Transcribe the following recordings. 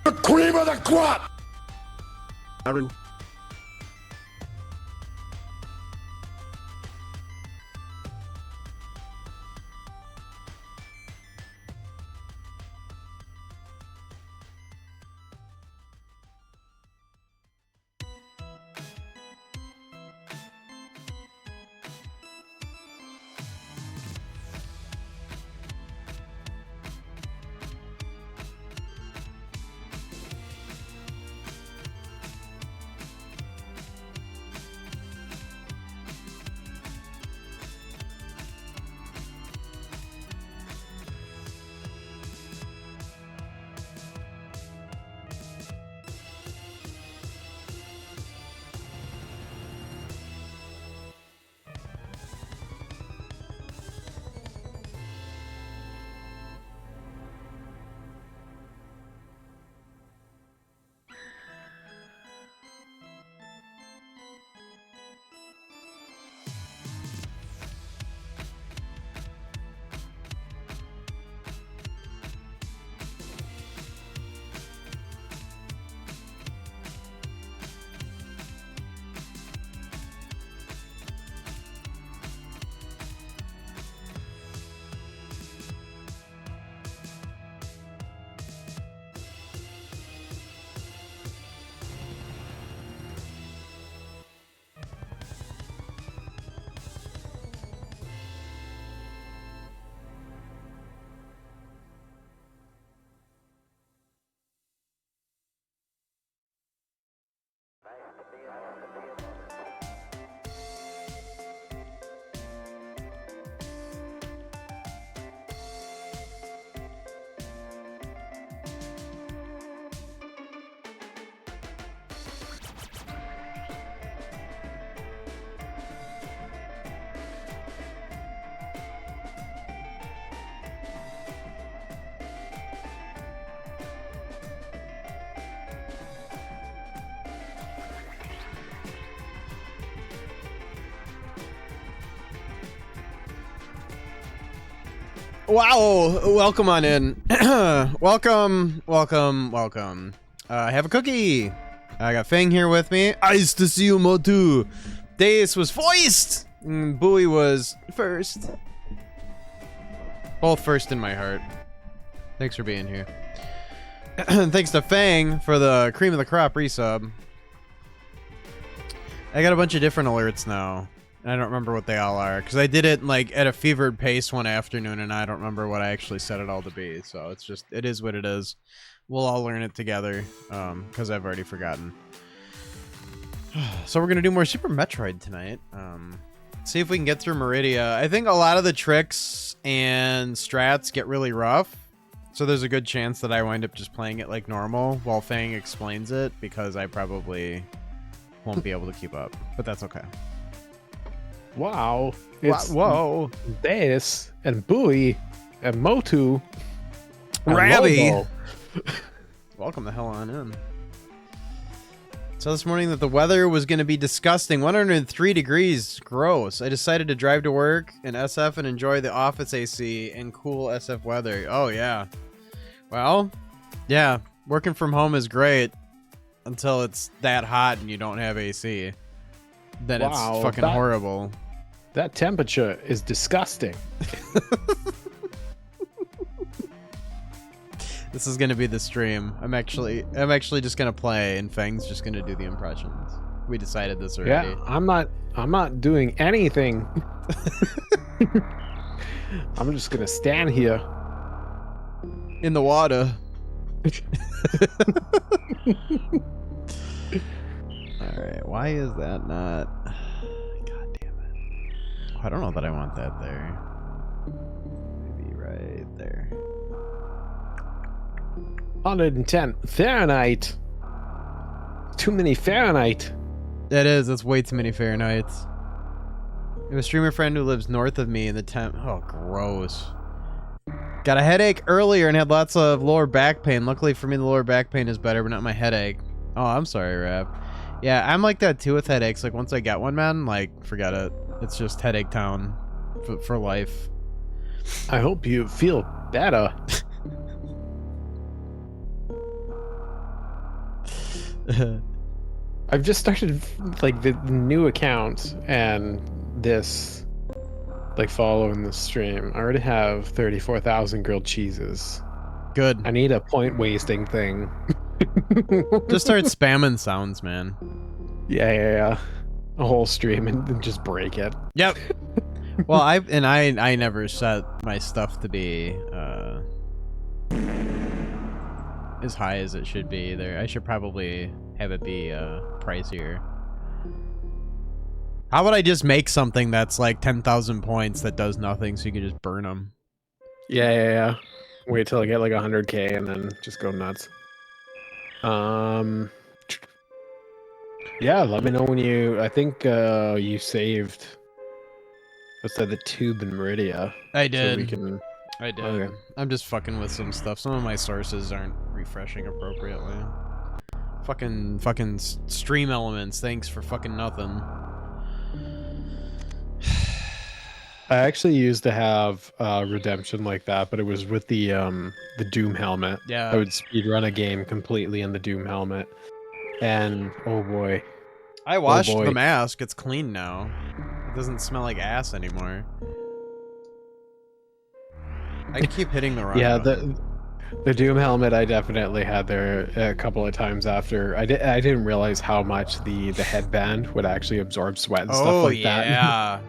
The cream of the crop! Aaron. Wow, welcome on in. welcome. I have a cookie. I got Fang here with me. Nice to see you, Motu. Deus was voiced. Bowie was first. Both first in my heart. Thanks for being here. Thanks to Fang for the cream of the crop resub. I got a bunch of different alerts now. I don't remember what they all are, because I did it like at a fevered pace one afternoon, and I don't remember what I actually set it all to be. So it's just, it is what it is. We'll all learn it together, because I've already forgotten. So we're going to do more Super Metroid tonight. See if we can get through Meridia. I think a lot of the tricks and strats get really rough, so there's a good chance that I wind up just playing it like normal while Fang explains it, because I probably won't be able to keep up, but that's okay. Wow. It's Whoa. Deus and Bowie and Motu and Rabby. Lobo. Welcome the hell on in. So this morning that the weather was going to be disgusting. 103 degrees. Gross. I decided to drive to work in SF and enjoy the office AC and cool SF weather. Oh, yeah. Well, yeah. Working from home is great until it's that hot and you don't have AC. Then Wow, it's fucking horrible. That temperature is disgusting. This is gonna be the stream. I'm actually just gonna play, and Fang's just gonna do the impressions. We decided this already. Yeah, I'm not doing anything. I'm just gonna stand here In the water. Alright, why is that not... God damn it. I don't know that I want that there. Maybe right there. 110 Fahrenheit. Too many Fahrenheit. That is, that's way too many Fahrenheits. I have a streamer friend who lives north of me in the temp. Oh, gross. Got a headache earlier and had lots of lower back pain. Luckily for me, the lower back pain is better, but not my headache. Oh, I'm sorry, Rap. Yeah, I'm like that too with headaches. Like, once I get one, man, like, forget it. It's just headache town for life. I hope you feel better. I've just started like the new account and this like following the stream. I already have 34,000 grilled cheeses. Good. I need a point wasting thing. Just start spamming sounds, man. Yeah. A whole stream and then just break it. Yep. Well, I never set my stuff to be as high as it should be either. I should probably have it be pricier. How would I just make something that's like 10,000 points that does nothing so you can just burn them? Yeah. Wait till I get like 100k and then just go nuts. Yeah, let me know when I think you saved what's that, the tube in Meridia. I did. So we can I did. Okay. I'm just fucking with some stuff. Some of my sources aren't refreshing appropriately. Fucking stream elements. Thanks for fucking nothing. I actually used to have redemption like that, but it was with the Doom helmet. Yeah. I would speedrun a game completely in the Doom helmet. And oh boy. I washed the mask. It's clean now. It doesn't smell like ass anymore. I keep hitting the wrong button. The Doom helmet I definitely had there a couple of times after. I didn't realize how much the headband would actually absorb sweat and stuff like that. Yeah.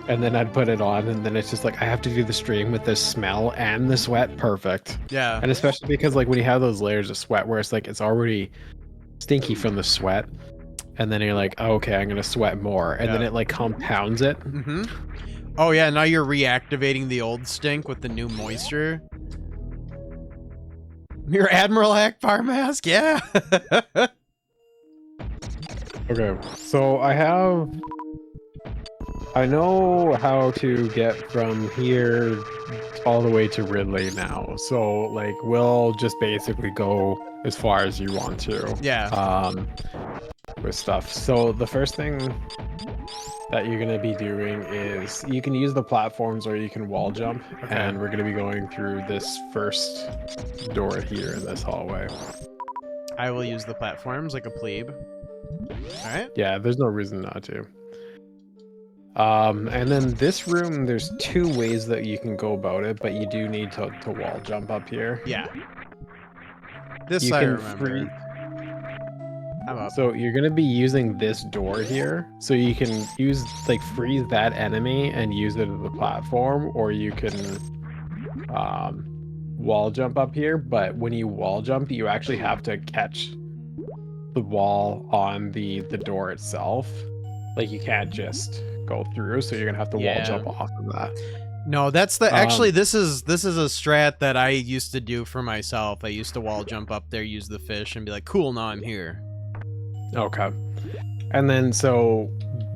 And then I'd put it on, and then it's just like I have to do the stream with this smell and the sweat. Perfect. Yeah. And especially because like when you have those layers of sweat where it's like it's already stinky from the sweat, and then you're like, oh, okay, I'm gonna sweat more, and then it like compounds it. Mm-hmm. Oh yeah, now you're reactivating the old stink with the new moisture. Your Admiral Akbar mask, yeah. Okay, so I know how to get from here all the way to Ridley now. So like we'll just basically go as far as you want to. Yeah. With stuff. So the first thing that you're gonna be doing is you can use the platforms or you can wall jump, and we're gonna be going through this first door here in this hallway. I will use the platforms like a plebe. Alright. Yeah, there's no reason not to. And then this room, there's two ways that you can go about it, but you do need to wall jump up here. Yeah. This I remember. I'm up. So you're gonna be using this door here, so you can freeze that enemy and use it as a platform, or you can wall jump up here. But when you wall jump, you actually have to catch the wall on the door itself. Like you can't just go through, so you're gonna have to wall jump off of that. No, that's the actually this is a strat that I used to do for myself. I used to wall jump up there, use the fish, and be like, cool, now I'm here. Okay. And then so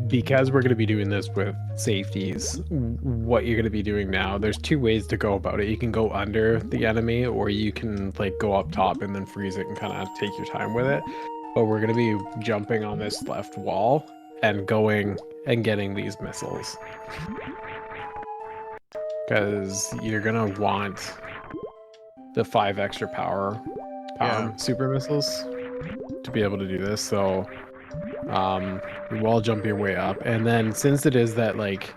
because we're going to be doing this with safeties, what you're going to be doing now, there's two ways to go about it. You can go under the enemy, or you can like go up top and then freeze it and kind of take your time with it. But we're going to be jumping on this left wall and going and getting these missiles, because you're going to want the 5 extra power super missiles to be able to do this. So you wall jump your way up, and then since it is that like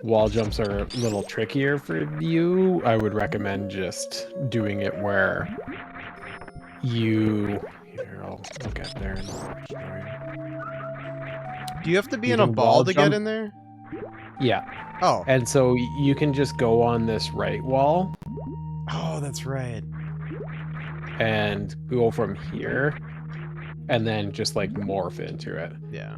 wall jumps are a little trickier for you, I would recommend just doing it where you I'll get there in the story. Do you have to be in a ball to get in there? Yeah. Oh. And so you can just go on this right wall. Oh, that's right. And go from here and then just like morph into it. Yeah.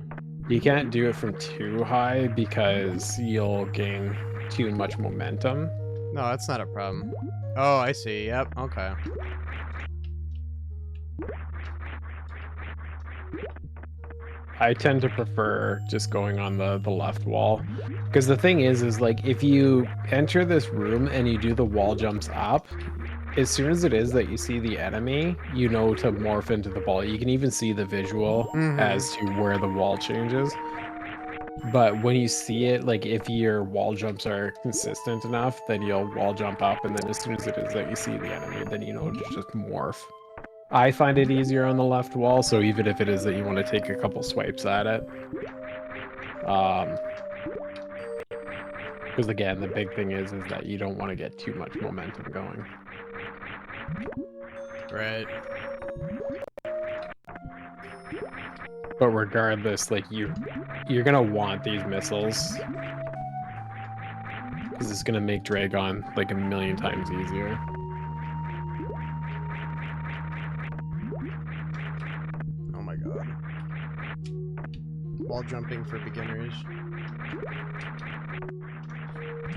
You can't do it from too high because you'll gain too much momentum. No, that's not a problem. Oh, I see. Yep. Okay. I tend to prefer just going on the left wall, because the thing is like if you enter this room and you do the wall jumps up, as soon as it is that you see the enemy, you know to morph into the ball. You can even see the visual as to where the wall changes. But when you see it, like if your wall jumps are consistent enough, then you'll wall jump up, and then as soon as it is that you see the enemy, then you know to just morph. I find it easier on the left wall, so even if it is that you want to take a couple swipes at it. Because again, the big thing is that you don't want to get too much momentum going. Right. But regardless, like you're gonna want these missiles. Because it's gonna make Dragon like a million times easier. Oh my god. Wall jumping for beginners.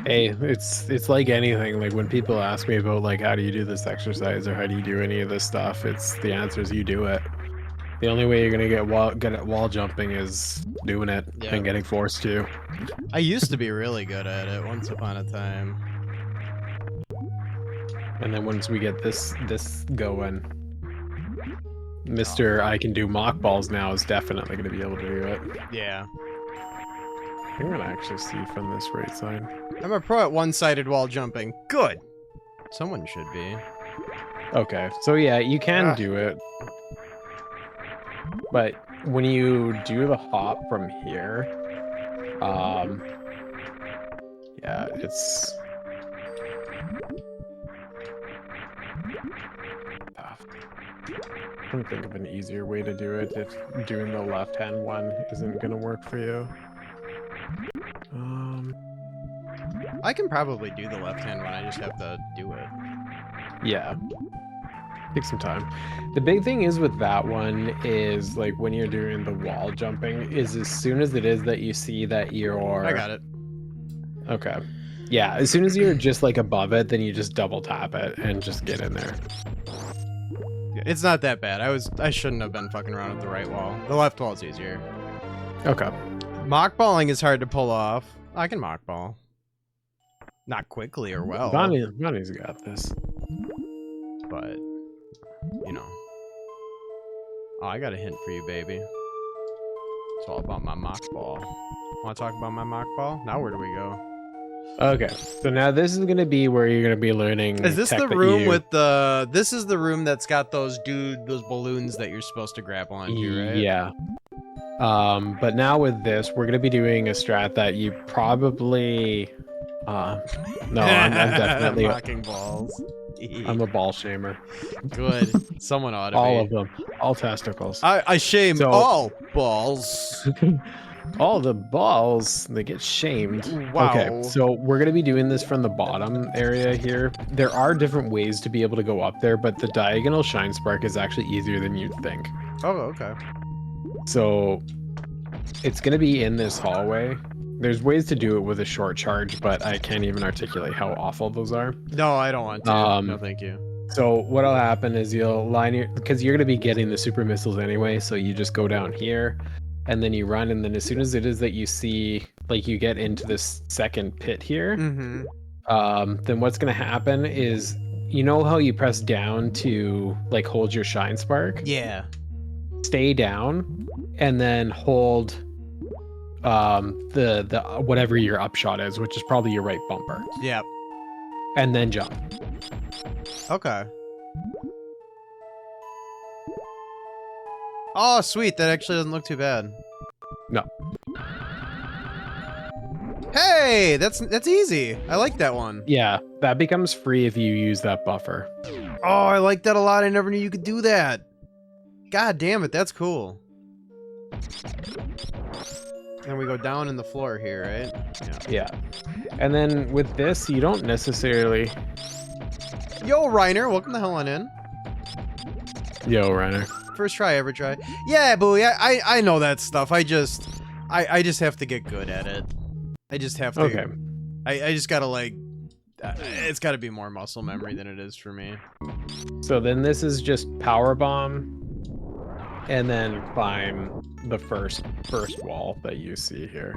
Hey, it's like anything. Like when people ask me about like how do you do this exercise or how do you do any of this stuff, it's the answer is you do it. The only way you're gonna get at wall jumping is doing it and getting forced to. I used to be really good at it once upon a time. And then once we get this going, Mr. I can do mock balls now is definitely gonna be able to do it. Yeah. I'm gonna actually see from this right side. I'm a pro at one-sided wall jumping. Good. Someone should be. Okay, so yeah, you can do it. But when you do the hop from here, yeah, it's tough. I don't think of an easier way to do it if doing the left-hand one isn't gonna work for you. I can probably do the left-hand one. I just have to do it. Yeah. Take some time. The big thing is with that one is like when you're doing the wall jumping is as soon as it is that you see that you're... I got it. Okay. Yeah, as soon as you're just like above it, then you just double tap it and just get in there. It's not that bad. I shouldn't have been fucking around with the right wall. The left wall is easier. Okay. Mock balling is hard to pull off. I can mock ball. Not quickly or well. Bonnie's got this. But, you know. Oh, I got a hint for you, baby. It's all about my mock ball. Want to talk about my mock ball? Now where do we go? Okay, so now this is gonna be where you're gonna be learning. Is this the room with the? This is the room that's got those balloons that you're supposed to grab onto, right? Yeah. But now with this, we're gonna be doing a strat that you probably. No, I'm definitely mocking balls. I'm a ball shamer. Good. Someone ought to all be. of them. All testicles. I shame all balls. All the balls, they get shamed. Wow. Okay, so we're going to be doing this from the bottom area here. There are different ways to be able to go up there, but the diagonal shine spark is actually easier than you'd think. Oh, okay. So it's going to be in this hallway. There's ways to do it with a short charge, but I can't even articulate how awful those are. No, I don't want to. No, thank you. So what'll happen is you'll line your, because you're going to be getting the super missiles anyway, so you just go down here. And then you run, and then as soon as it is that you see, like, you get into this second pit here, then what's going to happen is, you know how you press down to, like, hold your shine spark? Yeah. Stay down, and then hold the whatever your upshot is, which is probably your right bumper. Yep. And then jump. Okay. Oh, sweet. That actually doesn't look too bad. No. Hey, that's easy. I like that one. Yeah, that becomes free if you use that buffer. Oh, I like that a lot. I never knew you could do that. God damn it, that's cool. And we go down in the floor here, right? Yeah. And then with this, you don't necessarily... Yo, Reiner, welcome the hell on in. Yo, Reiner. First try, ever try. Yeah, Bowie, I know that stuff. I just have to get good at it. I just have to. Okay. I just gotta like, it's gotta be more muscle memory than it is for me. So then this is just power bomb, and then climb the first wall that you see here.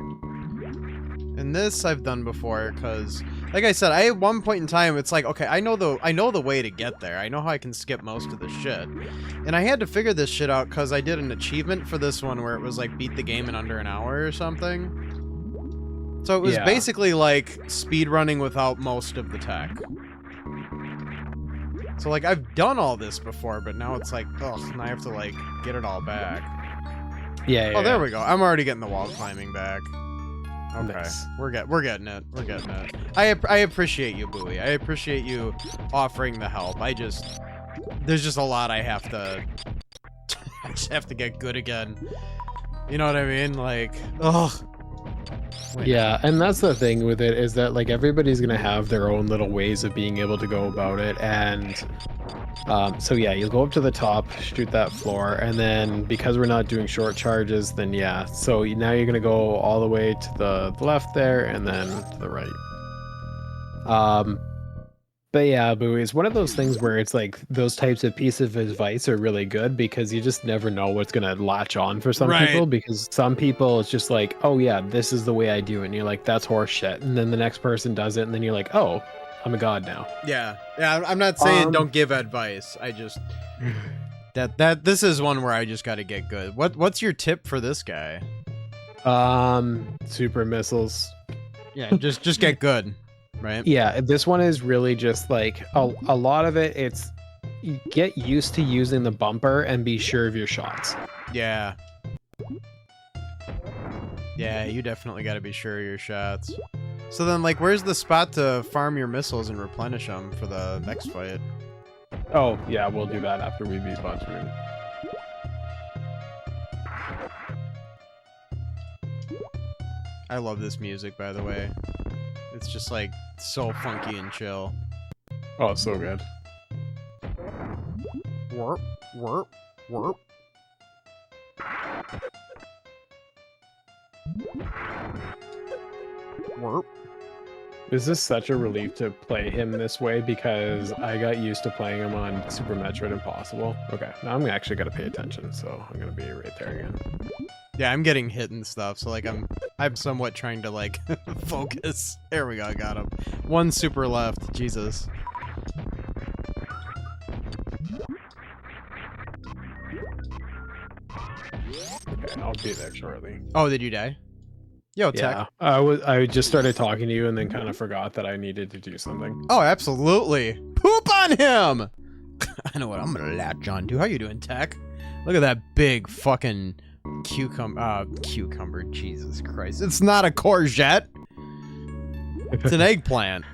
And this I've done before, because, like I said, at one point in time, it's like, okay, I know the way to get there. I know how I can skip most of the shit. And I had to figure this shit out because I did an achievement for this one where it was like beat the game in under an hour or something. So it was basically like speed running without most of the tech. So like I've done all this before, but now it's like, oh, now I have to like get it all back. Yeah. Oh, there we go. I'm already getting the wall climbing back. Okay, Nice. we're getting it. We're getting it. I appreciate you, Bowie. I appreciate you offering the help. There's just a lot I have to. I just have to get good again. You know what I mean? Like, ugh. Yeah, and that's the thing with it is that like everybody's gonna have their own little ways of being able to go about it, and so yeah, you'll go up to the top, shoot that floor, and then because we're not doing short charges, then yeah, so now you're gonna go all the way to the left there, and then to the right. But yeah, Bowie, it's one of those things where it's like those types of pieces of advice are really good because you just never know what's gonna latch on for some Right. people. Because some people it's just like, oh yeah, this is the way I do it, and you're like, that's horse shit. And then the next person does it, and then you're like, oh, I'm a god now. Yeah. I'm not saying don't give advice. I just this is one where I just got to get good. What's your tip for this guy? Super missiles. Yeah, just get good. Right? Yeah, this one is really just like a lot of it. It's get used to using the bumper and be sure of your shots. Yeah. Yeah, you definitely got to be sure of your shots. So then, like, where's the spot to farm your missiles and replenish them for the next fight? Oh, yeah, we'll do that after we beat Bunchman. I love this music, by the way. It's just, like, so funky and chill. Oh, so good. Warp, warp, warp. Warp. This is such a relief to play him this way because I got used to playing him on Super Metroid Impossible. Okay, now I'm actually gonna pay attention, so I'm gonna be right there again. Yeah, I'm getting hit and stuff, so like I'm somewhat trying to like focus. There we go, I got him. One super left. Jesus. Okay, I'll be there shortly. Oh, did you die? Yo, Tech. Yeah, I just started talking to you and then kind of forgot that I needed to do something. Oh, absolutely. Poop on him! I know what I'm gonna latch on to. How you doing, Tech? Look at that big fucking cucumber. Jesus Christ. It's not a courgette. It's an eggplant.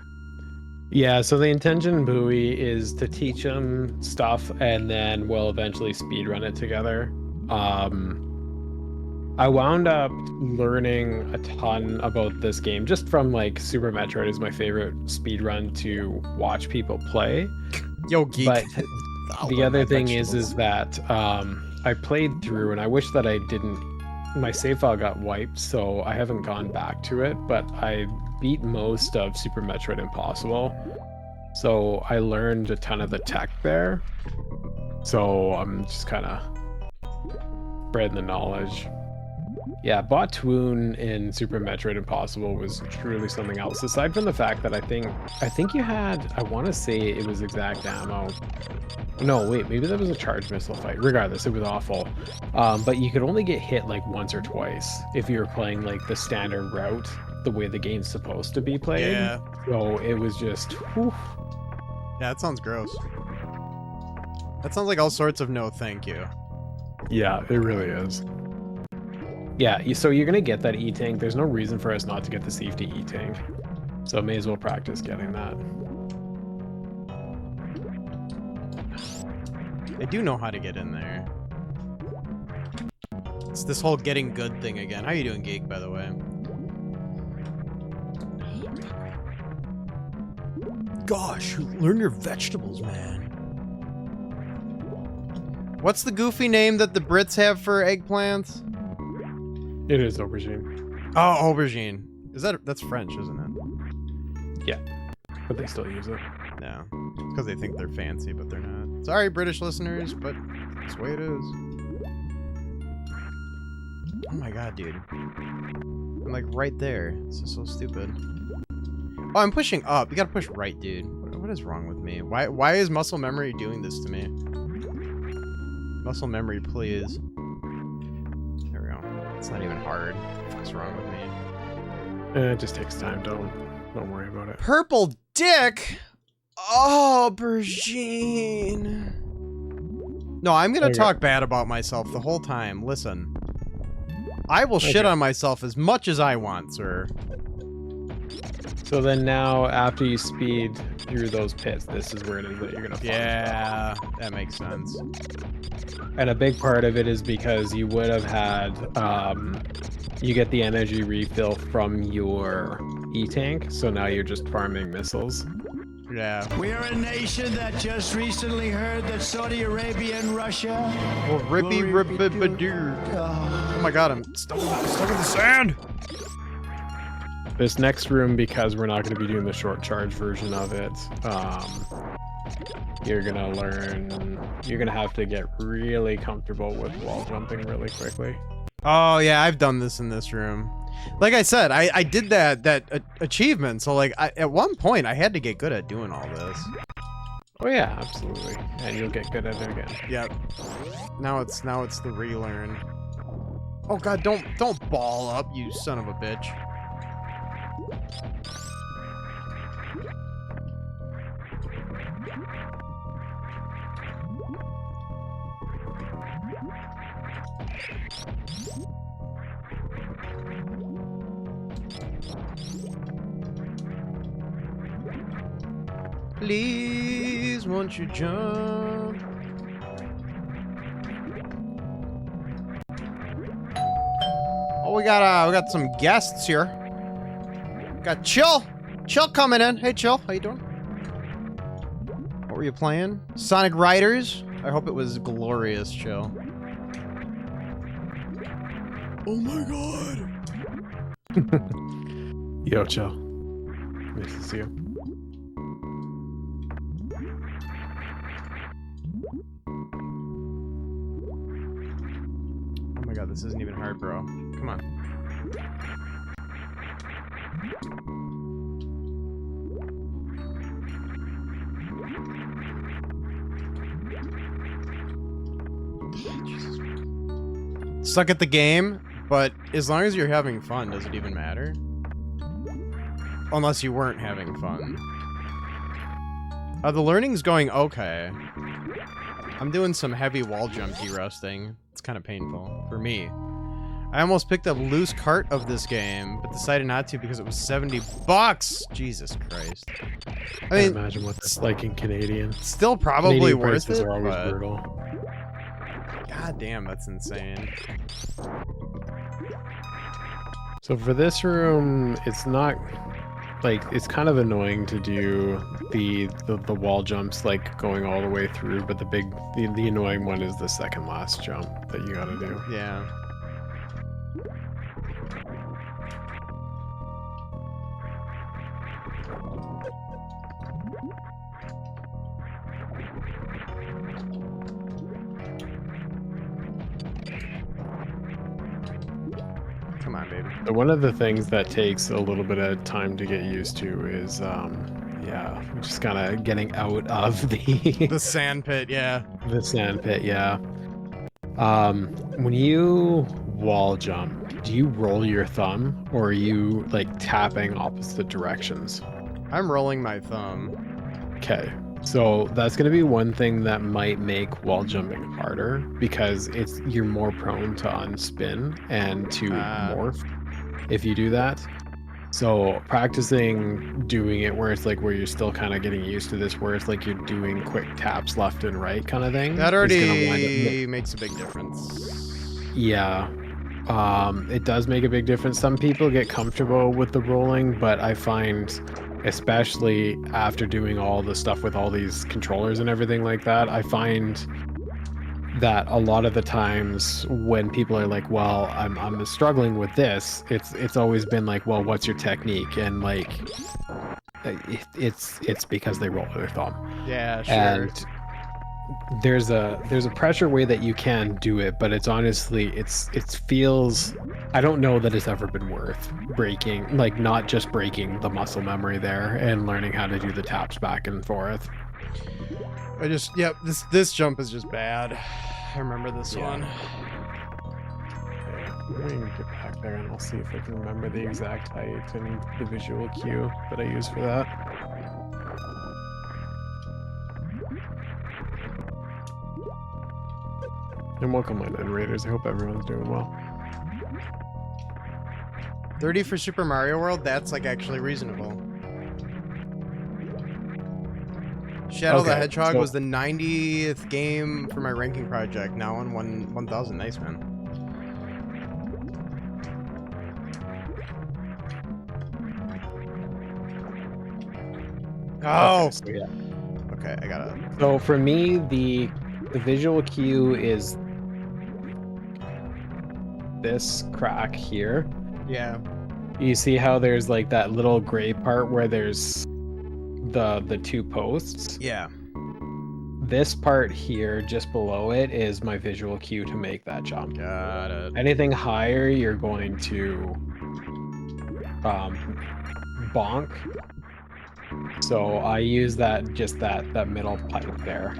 Yeah, so the intention, Bowie, is to teach him stuff and then we'll eventually speedrun it together. I wound up learning a ton about this game just from like Super Metroid is my favorite speedrun to watch people play. Yo, geek. But the other thing is that I played through and I wish that I didn't. My save file got wiped, so I haven't gone back to it, but I beat most of Super Metroid Impossible. So I learned a ton of the tech there. So I'm just kind of spreading the knowledge. Yeah, Botwoon in Super Metroid Impossible was truly something else. Aside from the fact that I think you had, I want to say it was exact ammo. No, wait, maybe that was a charge missile fight. Regardless, it was awful. But you could only get hit like once or twice if you were playing like the standard route, the way the game's supposed to be played. Yeah. So it was just, whew. Yeah, that sounds gross. That sounds like all sorts of no thank you. Yeah, it really is. Yeah, so you're gonna get that E-Tank. There's no reason for us not to get the safety E-Tank. So may as well practice getting that. I do know how to get in there. It's this whole getting good thing again. How you doing, Geek, by the way? Gosh, learn your vegetables, man. What's the goofy name that the Brits have for eggplants? It is aubergine. Oh, aubergine. That's French, isn't it? Yeah, but they still use it. No, because they think they're fancy, but they're not. Sorry, British listeners, but that's the way it is. Oh my god, dude. I'm like right there. This is so stupid. Oh, I'm pushing up. You gotta push right, dude. What is wrong with me? Why is muscle memory doing this to me? Muscle memory, please. There we go. It's not even hard. What's wrong with me? It just takes time. Don't worry about it. Purple dick? Aubergine. No, I'm gonna Okay. talk bad about myself the whole time. Listen. I will shit Okay. on myself as much as I want, sir. So then now, after you speed through those pits, this is where it is that you're gonna farm stuff. Yeah, that makes sense. And a big part of it is because you would have had, you get the energy refill from your E-tank, so now you're just farming missiles. Yeah. We are a nation that just recently heard that Saudi Arabia and Russia. Well, rippy. Oh my god, I'm stuck in the sand. This next room, because we're not going to be doing the short charge version of it, you're going to learn, you're going to have to get really comfortable with wall jumping really quickly. Oh yeah, I've done this in this room. Like I said, I did that achievement, so like at one point I had to get good at doing all this. Oh yeah, absolutely. And you'll get good at it again. Yep. Now it's the relearn. Oh god, don't ball up, you son of a bitch. Please, won't you jump? Oh, we got some guests here. Got Chill coming in. Hey, Chill, how you doing? What were you playing? Sonic Riders? I hope it was glorious, Chill. Oh my god. Yo, Chill. Nice to see you. Oh my god, this isn't even hard, bro. Come on. Jesus. Suck at the game, but as long as you're having fun, does it even matter? Unless you weren't having fun. The learning's going okay. I'm doing some heavy wall jump derusting. It's kind of painful for me. I almost picked up loose cart of this game, but decided not to because it was $70. Jesus Christ. I mean, Imagine what that's like in Canadian. still probably Canadian worth prices it, are always but brutal. god damn, that's insane. So for this room, it's not like, it's kind of annoying to do the wall jumps like going all the way through, but the annoying one is the second last jump that you gotta do. Yeah. Come on, baby. So one of the things that takes a little bit of time to get used to is, yeah, just kind of getting out of The sand pit, yeah. the sand pit, yeah. When you wall jump, do you roll your thumb or are you like tapping opposite directions? I'm rolling my thumb. Okay, so that's going to be one thing that might make wall jumping harder because you're more prone to unspin and to morph if you do that. So practicing doing it where it's like where you're still kind of getting used to this, where it's like you're doing quick taps left and right kind of thing. That is gonna already makes a big difference. Yeah. It does make a big difference. Some people get comfortable with the rolling, but I find, especially after doing all the stuff with all these controllers and everything like that, I find that a lot of the times when people are like, well, I'm struggling with this, it's always been like, well, what's your technique? And like it's because they roll their thumb. Yeah, sure. And there's a pressure way that you can do it, but it's honestly it feels, I don't know that it's ever been worth breaking, like not just breaking the muscle memory there and learning how to do the taps back and forth. Yep, this jump is just bad. I remember this one. Okay, let me get back there and I'll see if I can remember the exact height and the visual cue that I use for that. And welcome, my Night Raiders. I hope everyone's doing well. 30 for Super Mario World? That's like actually reasonable. Shadow the Hedgehog was the 90th game for my ranking project. Now on 1000. Nice, man. Oh! Okay, so yeah. Okay, I got it. So for me, the visual cue is this crack here. Yeah. You see how there's like that little gray part where there's the two posts? Yeah. This part here, just below it, is my visual cue to make that jump. Got it. Anything higher, you're going to bonk. So I use that middle pipe there.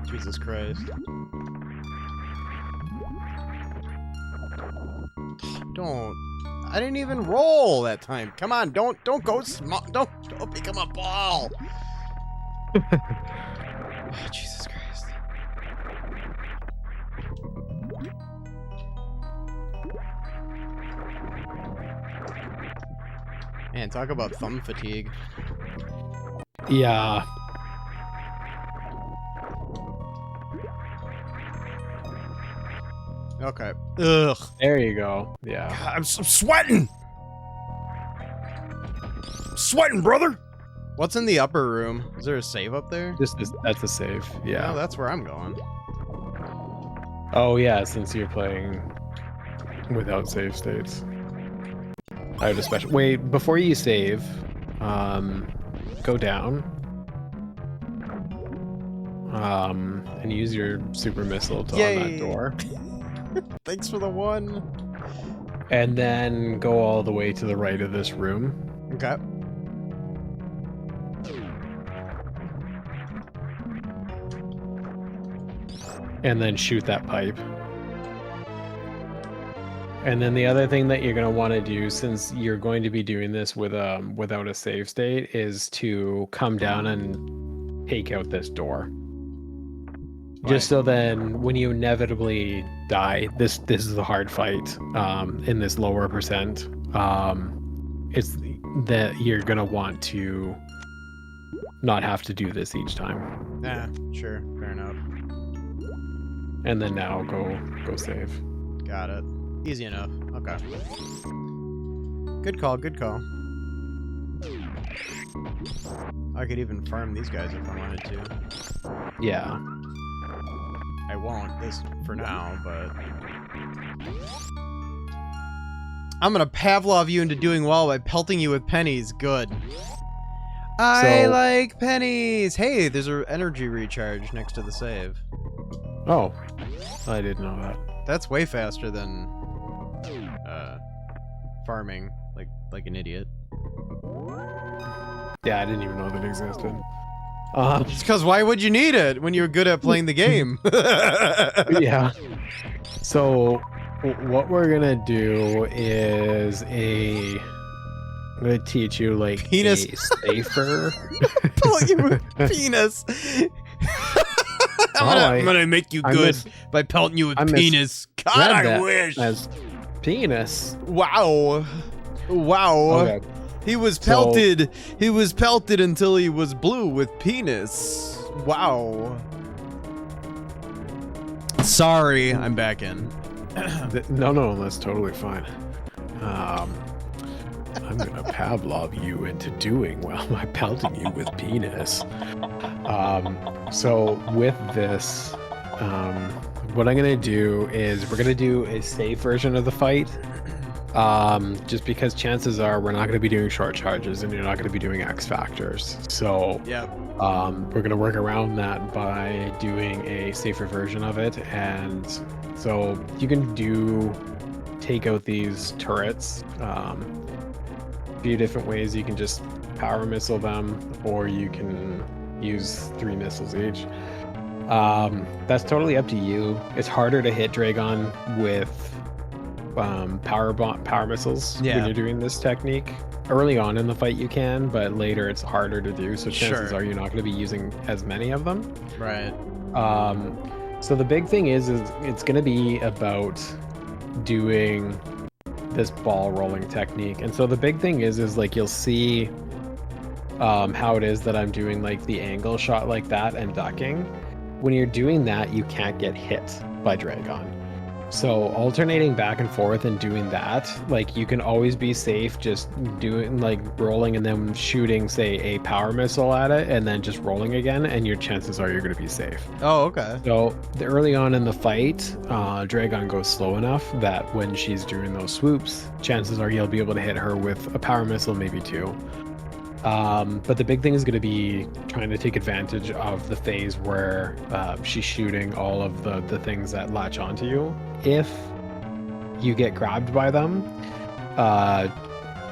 Jesus Christ. Don't. I didn't even roll that time. Come on, don't go small. Don't become a ball. Oh, Jesus Christ. Man, talk about thumb fatigue. Yeah. Okay. Ugh. There you go. Yeah. God, I'm sweating. I'm sweating, brother. What's in the upper room? Is there a save up there? That's a save. Yeah. Oh, that's where I'm going. Oh yeah, since you're playing without save states. I would especially wait before you save. Go down. And use your super missile to on that door. Thanks for the one. And then go all the way to the right of this room. Okay. And then shoot that pipe. And then the other thing that you're going to want to do, since you're going to be doing this with without a save state, is to come down and take out this door. Right. Just so then when you inevitably die, this is a hard fight in this lower percent. It's that you're going to want to not have to do this each time. Yeah, sure. Fair enough. And then now go save. Got it. Easy enough. Okay. Good call, good call. I could even farm these guys if I wanted to. Yeah. I won't this for now, but I'm gonna Pavlov you into doing well by pelting you with pennies. Good. I like pennies. Hey, there's an energy recharge next to the save. Oh, I didn't know that. That's way faster than farming like an idiot. Yeah, I didn't even know that existed. It's because why would you need it when you're good at playing the game? Yeah. So what we're gonna do is I'm gonna teach you like Penis. a safer. Pull you with penis. I'm gonna make you good by pelting you with penis. God, I wish. As penis. Wow. Wow. Okay. He was pelted. He was pelted until he was blue with penis. Wow. Sorry, I'm back in. No, that's totally fine. I'm gonna Pavlov you into doing well by pelting you with penis. So with this, what I'm gonna do is we're gonna do a safe version of the fight. Just because chances are we're not going to be doing short charges and you're not going to be doing X factors. So yeah, we're going to work around that by doing a safer version of it. And so you can take out these turrets a few different ways. You can just power missile them, or you can use 3 missiles each. That's totally up to you. It's harder to hit Dragon with power missiles Yeah. when you're doing this technique. Early on in the fight you can, but later it's harder to do, so chances Sure. are you're not going to be using as many of them. Right. So the big thing is it's going to be about doing this ball rolling technique. And so the big thing is like you'll see how it is that I'm doing like the angle shot like that and ducking. When you're doing that, you can't get hit by Dragon. So alternating back and forth and doing that, like you can always be safe just doing like rolling and then shooting, say, a power missile at it and then just rolling again, and your chances are you're going to be safe. Oh, okay. So early on in the fight, Dragon goes slow enough that when she's doing those swoops, chances are you'll be able to hit her with a power missile, maybe two. But the big thing is going to be trying to take advantage of the phase where she's shooting all of the things that latch onto you. If you get grabbed by them,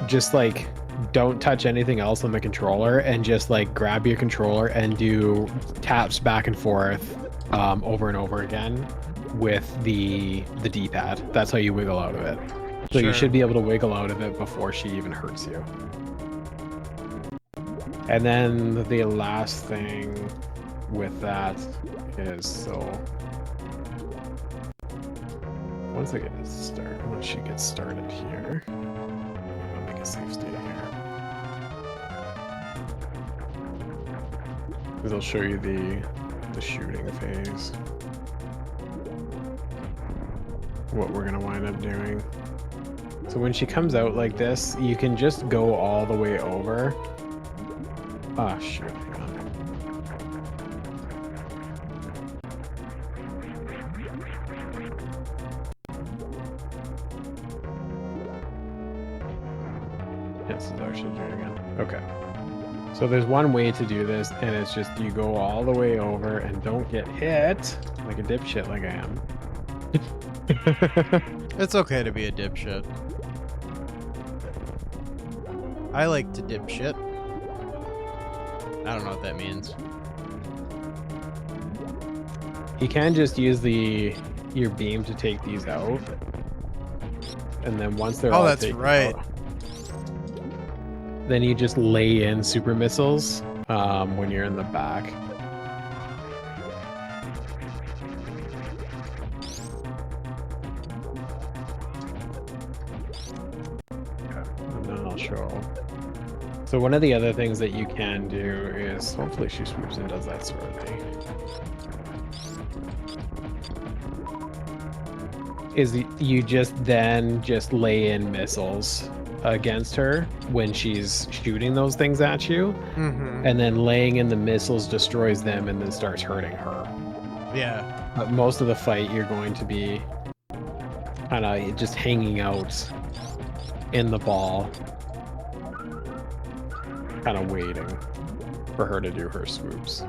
just like don't touch anything else on the controller and just like grab your controller and do taps back and forth over and over again with the D-pad. That's how you wiggle out of it. So Sure. you should be able to wiggle out of it before she even hurts you. And then the last thing with that is, so once she gets started here, I'll make a safe state here. Because I'll show you the shooting phase. What we're gonna wind up doing. So when she comes out like this, you can just go all the way over. Ah, shoot. Hang on. Yes, this is actually doing it. Okay. So there's one way to do this, and it's just you go all the way over and don't get hit like a dipshit like I am. It's okay to be a dipshit. I like to dipshit. I don't know what that means. You can just use your beam to take these out, and then once they're all that's taken right. out, then you just lay in super missiles when you're in the back. And then I'll show. So one of the other things that you can do is, hopefully she swoops and does that sort of thing, is you just lay in missiles against her when she's shooting those things at you, and then laying in the missiles destroys them and then starts hurting her. Yeah. But most of the fight you're going to be kind of just hanging out in the ball, kind of waiting for her to do her swoops.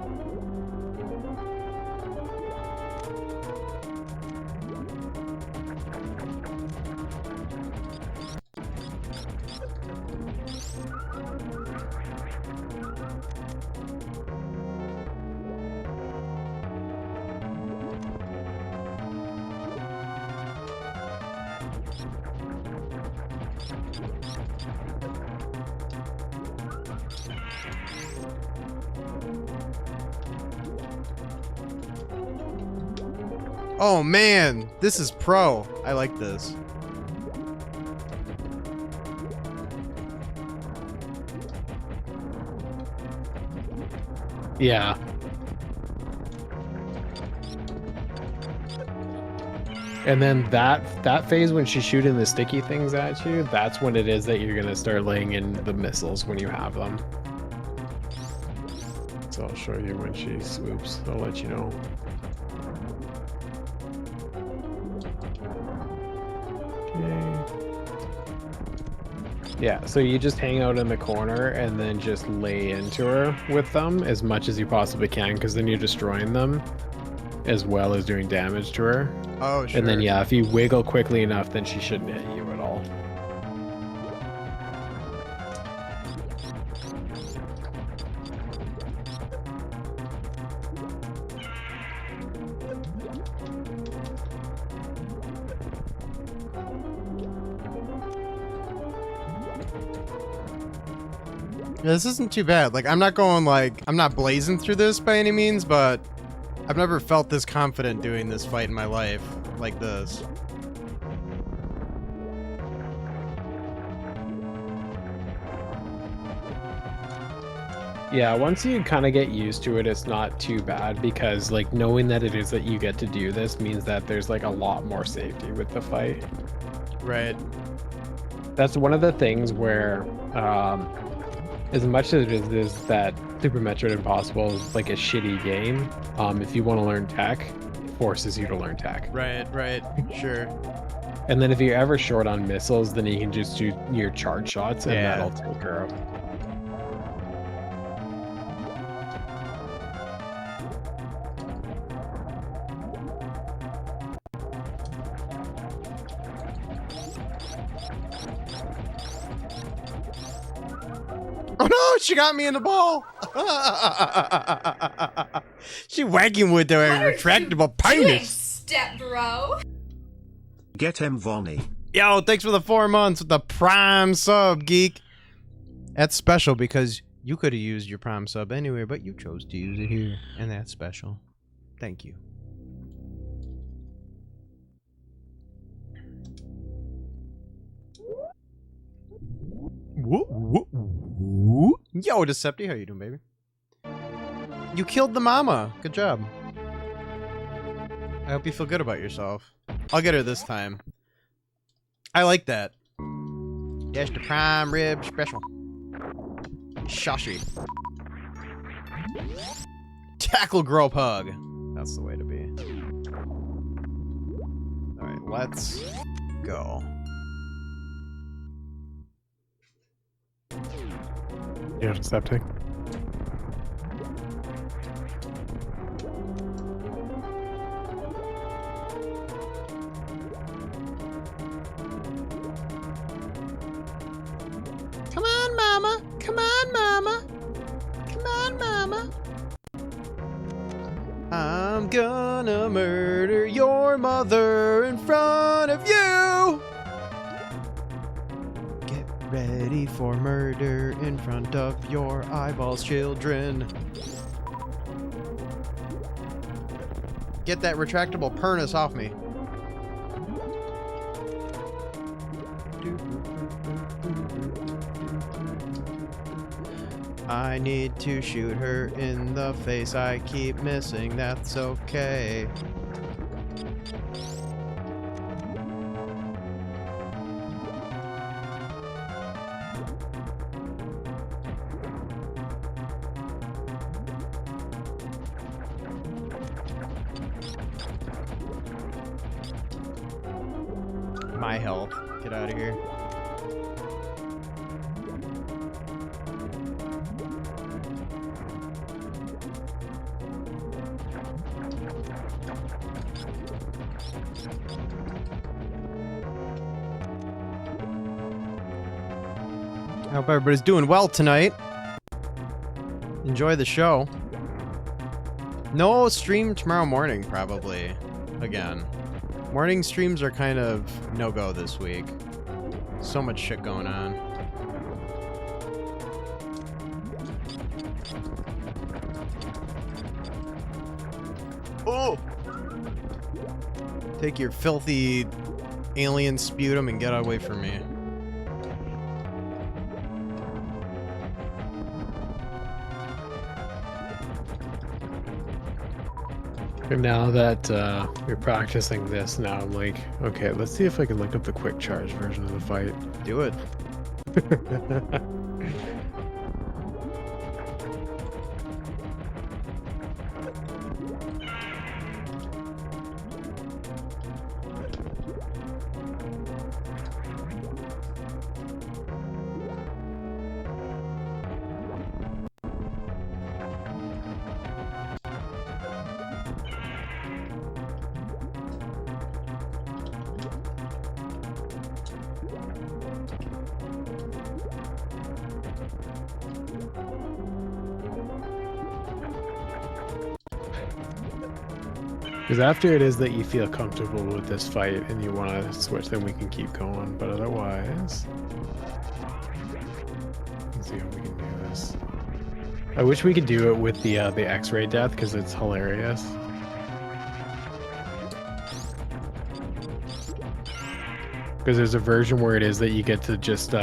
Oh man, this is pro. I like this. Yeah. And then that phase when she's shooting the sticky things at you, that's when it is that you're gonna start laying in the missiles when you have them. So I'll show you when she swoops. I'll let you know. Yeah, so you just hang out in the corner and then just lay into her with them as much as you possibly can, because then you're destroying them as well as doing damage to her. Oh, sure. And then, yeah, if you wiggle quickly enough, then she shouldn't hit you at all. Yeah, this isn't too bad. Like, I'm not going, like, I'm not blazing through this by any means, but I've never felt this confident doing this fight in my life like this. Yeah, once you kind of get used to it, it's not too bad because, like, knowing that it is that you get to do this means that there's, like, a lot more safety with the fight. Right. That's one of the things where, as much as it is that Super Metroid Impossible is like a shitty game, if you want to learn tech, it forces you to learn tech. Right, sure. And then if you're ever short on missiles, then you can just do your charge shots and Yeah. that'll take care of. Oh no, she got me in the ball. She whacking with her retractable penis. Step bro. Get him, Vonnie. Yo, thanks for the 4 months with the Prime sub, geek. That's special because you could have used your Prime sub anywhere, but you chose to use it here, and that's special. Thank you. Yo, Decepti, how you doing, baby? You killed the mama. Good job. I hope you feel good about yourself. I'll get her this time. I like that. Yes, the prime rib special. Shashi. Tackle, grope, hug. That's the way to be. Alright, let's go. Yeah, septic. Come on, mama. Come on, mama. Come on, mama. I'm gonna murder your mother in front of you. Get ready for murder in front of your eyeballs, children. Get that retractable pernus off me. I need to shoot her in the face. I keep missing. That's okay. My health. Get out of here. I hope everybody's doing well tonight. Enjoy the show. No stream tomorrow morning, probably. Again. Morning streams are kind of no-go this week. So much shit going on. Oh! Take your filthy alien sputum and get away from me. And now that we're practicing this, now I'm like, okay, let's see if I can look up the quick charge version of the fight. Do it. Because after it is that you feel comfortable with this fight and you want to switch, then we can keep going. But otherwise, let's see how we can do this. I wish we could do it with the X-ray death because it's hilarious. Because there's a version where it is that you get to just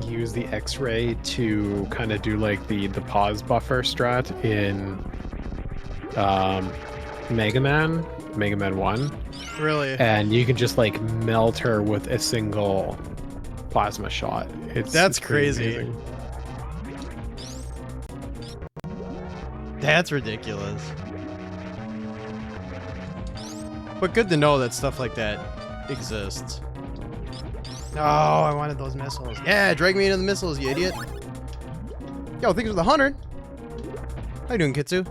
use the X-ray to kind of do like the pause buffer strat in Mega Man 1. Really? And you can just like melt her with a single plasma shot. That's it's pretty crazy. amazing. That's ridiculous. But good to know that stuff like that exists. Oh, I wanted those missiles. Yeah, drag me into the missiles, you idiot. Yo, thanks for the 100. How you doing, Kitsu?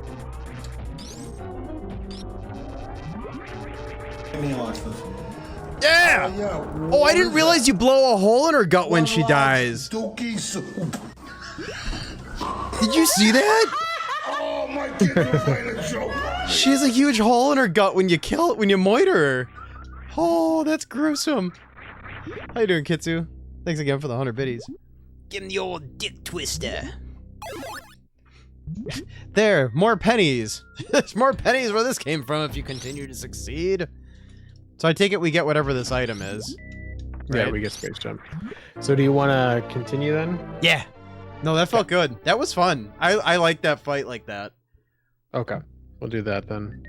Yeah! Oh, I didn't realize you blow a hole in her gut when she dies. Did you see that? Oh my goodness, She has a huge hole in her gut when you kill it, when you moiter her. Oh, that's gruesome. How you doing, Kitsu? Thanks again for the 100 biddies. Give him the old dick twister. There, more pennies. There's more pennies where this came from if you continue to succeed. So I take it we get whatever this item is. Right? Yeah, we get space jump. So do you want to continue then? Yeah. No, that felt good. That was fun. I like that fight like that. Okay, we'll do that then.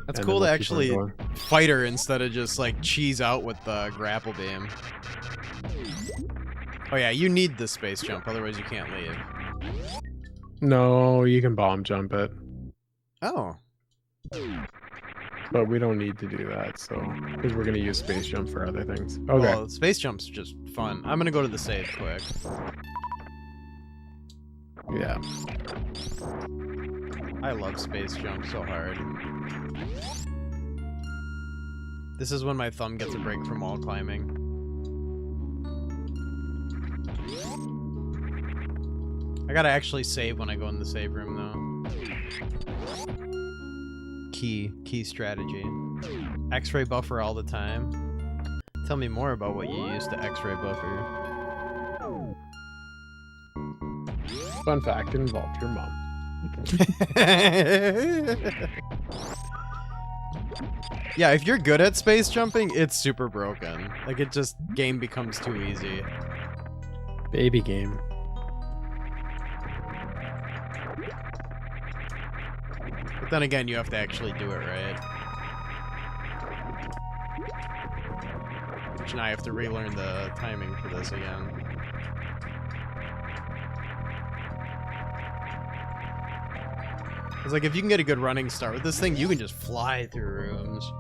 That's And cool then to we'll keep on actually going. fight her instead of just like cheese out with the grapple beam. Oh yeah, you need the space jump, otherwise you can't leave. No, you can bomb jump it, Oh. but we don't need to do that, so because we're gonna use space jump for other things. Okay. Well, space jump's just fun. I'm gonna go to the save quick. Yeah. I love space jump so hard. This is when my thumb gets a break from wall climbing. I gotta actually save when I go in the save room, though. Key strategy. X-ray buffer all the time. Tell me more about what you use to X-ray buffer. Fun fact, it involved your mom. Yeah, if you're good at space jumping, it's super broken. Like, it just, game becomes too easy. Baby game. But then again, you have to actually do it right. Which now I have to relearn the timing for this again. It's like, if you can get a good running start with this thing, you can just fly through rooms.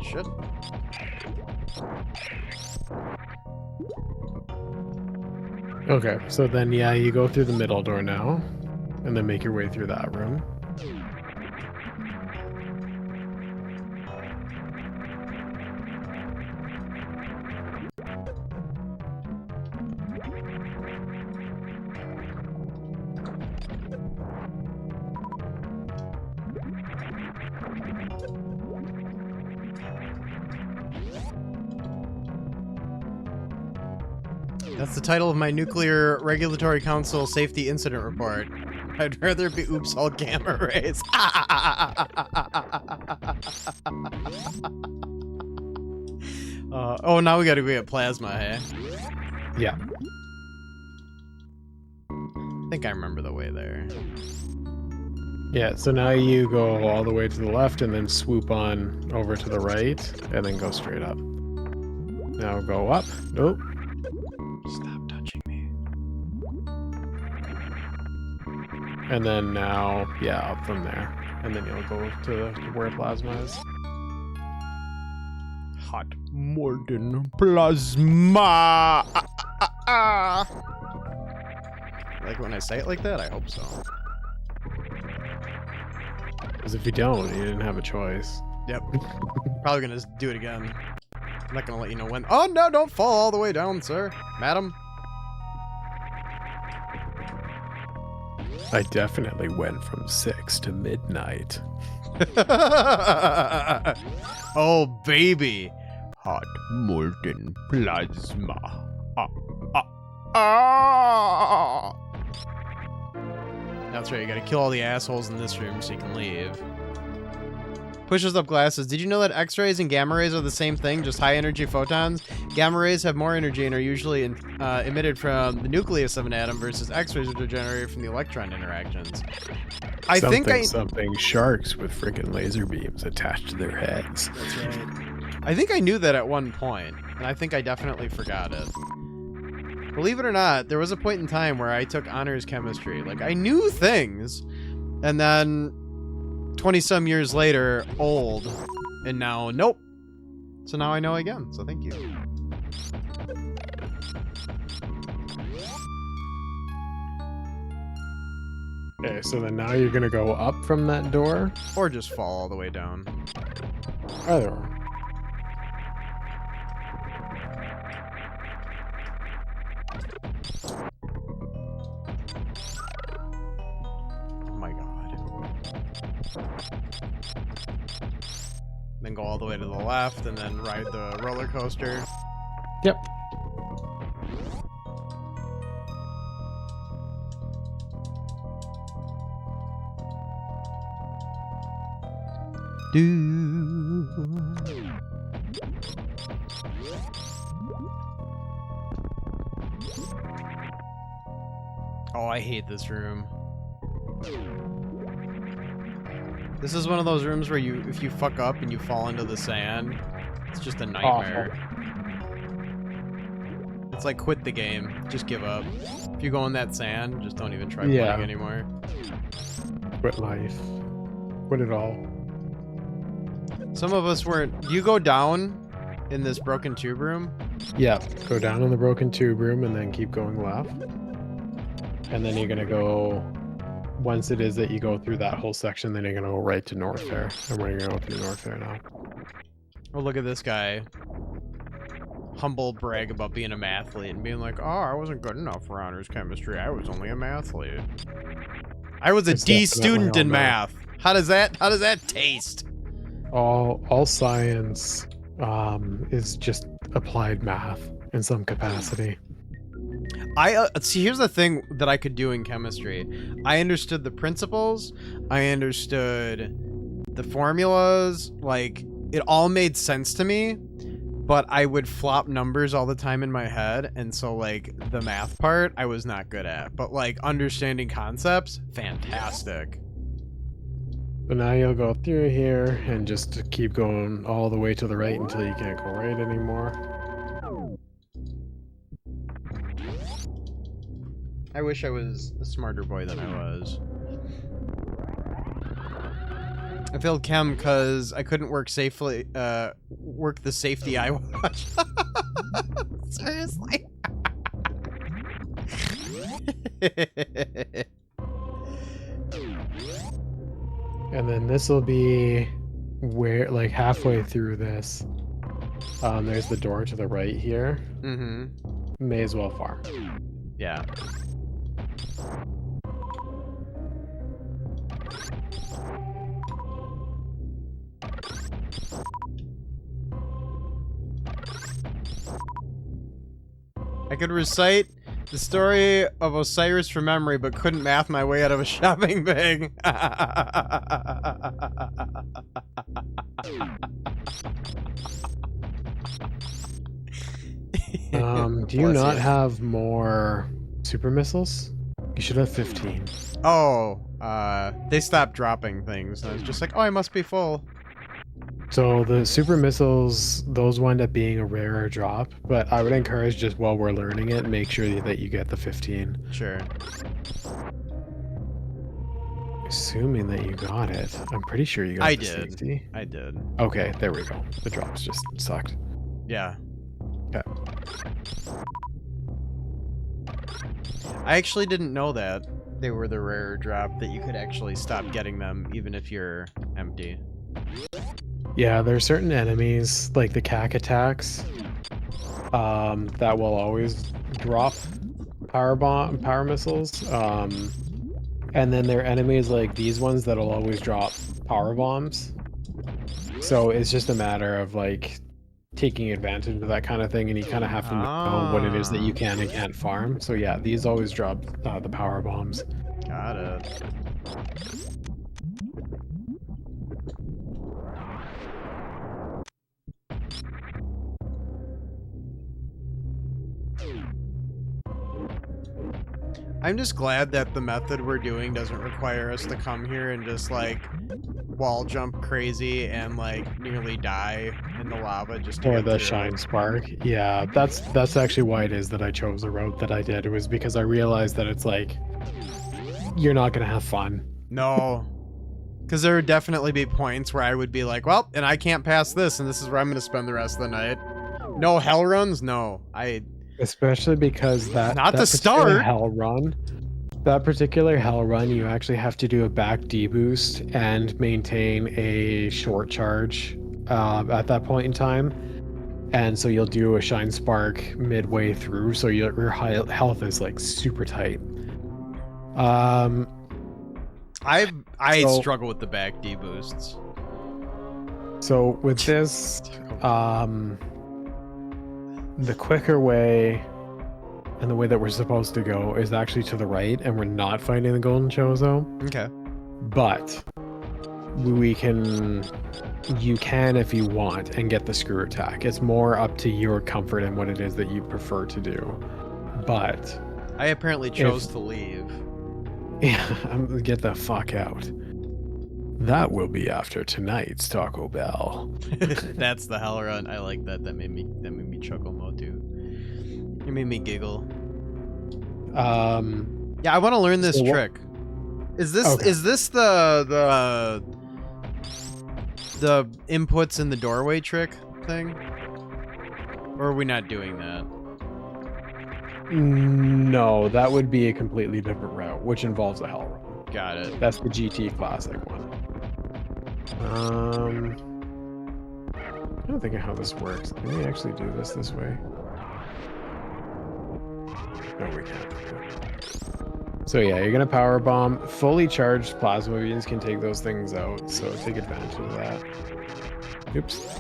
Shit. Okay, so then yeah, you go through the middle door now, and then make your way through that room. That's the title of my Nuclear Regulatory Council Safety Incident Report. I'd rather be oops all gamma rays. Oh, now we gotta go get plasma, hey? Yeah. I think I remember the way there. Yeah, so now you go all the way to the left and then swoop on over to the right and then go straight up. Now go up. Nope. Stop touching me. And then now, yeah, up from there. And then you'll go to where plasma is. Hot molten plasma. Like when I say it like that? I hope so. Because if you don't, you didn't have a choice. Yep. Probably gonna do it again. I'm not gonna let you know when. Oh no, don't fall all the way down, sir. Madam. I definitely went from 6 to midnight. Oh, baby. Hot molten plasma. that's right. You gotta kill all the assholes in this room so you can leave. Pushes up glasses. Did you know that X-rays and gamma rays are the same thing, just high energy photons? Gamma rays have more energy and are usually emitted from the nucleus of an atom versus X-rays, which are generated from the electron interactions. I think sharks with freaking laser beams attached to their heads. That's right. I think I knew that at one point, and I think I definitely forgot it. Believe it or not, there was a point in time where I took honors chemistry. Like, I knew things, and then 20-some years later, old, and now, nope. So now I know again, so thank you. Okay, so then now you're gonna go up from that door? Or just fall all the way down. Either or. Oh my god. Then go all the way to the left, and then ride the roller coaster. Yep. Oh, I hate this room. This is one of those rooms where if you fuck up and you fall into the sand, it's just a nightmare. Awful. It's like quit the game. Just give up. If you go in that sand, just don't even try playing anymore. Quit life. Quit it all. Some of us weren't. Do you go down in this broken tube room? Yeah, go down in the broken tube room and then keep going left. And then you're gonna go, once it is that you go through that whole section, then you're gonna go right to North Fair. And we're gonna go through North Fair now. Oh, look at this guy. Humble brag about being a mathlete and being like, oh, I wasn't good enough for honors chemistry. I was only a mathlete. I was a D student in math. How does that taste? All science is just applied math in some capacity. See, here's the thing that I could do in chemistry. I understood the principles. I understood the formulas. Like, it all made sense to me, but I would flop numbers all the time in my head. And so, like, the math part, I was not good at. But, like, understanding concepts, fantastic. But now you'll go through here and just keep going all the way to the right until you can't go right anymore. I wish I was a smarter boy than I was. I failed chem because I couldn't work safely. Work the safety I watch. Seriously. And then this will be where, like, halfway through this. There's the door to the right here. Mm-hmm. May as well farm. Yeah. I could recite the story of Osiris from memory, but couldn't math my way out of a shopping bag. Do you not have more super missiles? You should have 15. Oh, they stopped dropping things, and I was just like, oh, I must be full. So the super missiles, those wind up being a rarer drop, but I would encourage, just while we're learning it, make sure that you get the 15. Sure. Assuming that you got it. I'm pretty sure you got the did. safety. I did. Okay, there we go. The drops just sucked. Yeah. Okay. I actually didn't know that they were the rarer drop, that you could actually stop getting them even if you're empty. Yeah, there are certain enemies, like the cack attacks, that will always drop power missiles. And then there are enemies like these ones that'll always drop power bombs. So it's just a matter of, like, taking advantage of that kind of thing, and you kind of have to know what it is that you can and can't farm. So yeah, these always drop the power bombs. Got it. I'm just glad that the method we're doing doesn't require us to come here and just like wall jump crazy and like nearly die in the lava just to Or get the through. shine spark. Yeah, that's actually why it is that I chose the route that I did. It was because I realized that it's like you're not gonna have fun. No. Because there would definitely be points where I would be like, well, and I can't pass this, and this is where I'm going to spend the rest of the night. No hell runs? No. Especially because Not that the particular start. hell run, that particular hell run, you actually have to do a back deboost and maintain a short charge at that point in time. And so you'll do a shine spark midway through, so your health is like super tight. I So- struggle with the back D boosts. So with this, the quicker way and the way that we're supposed to go is actually to the right, and we're not finding the golden chozo. Okay. But you can if you want and get the screw attack. It's more up to your comfort and what it is that you prefer to do. But I apparently chose to leave. yeah, get the fuck out. That will be after tonight's Taco Bell. That's the hell run. I like that. That made me chuckle more too. It made me giggle. Yeah, I want to learn this So trick. Is this Okay. is this the inputs in the doorway trick thing? Or are we not doing that? No, that would be a completely different route, which involves a hell run. Got it. That's the GT classic one. I'm trying to think of how this works. Can we actually do this way? No, we can't. So yeah, you're gonna power bomb. Fully charged plasma beams can take those things out, so take advantage of that. Oops.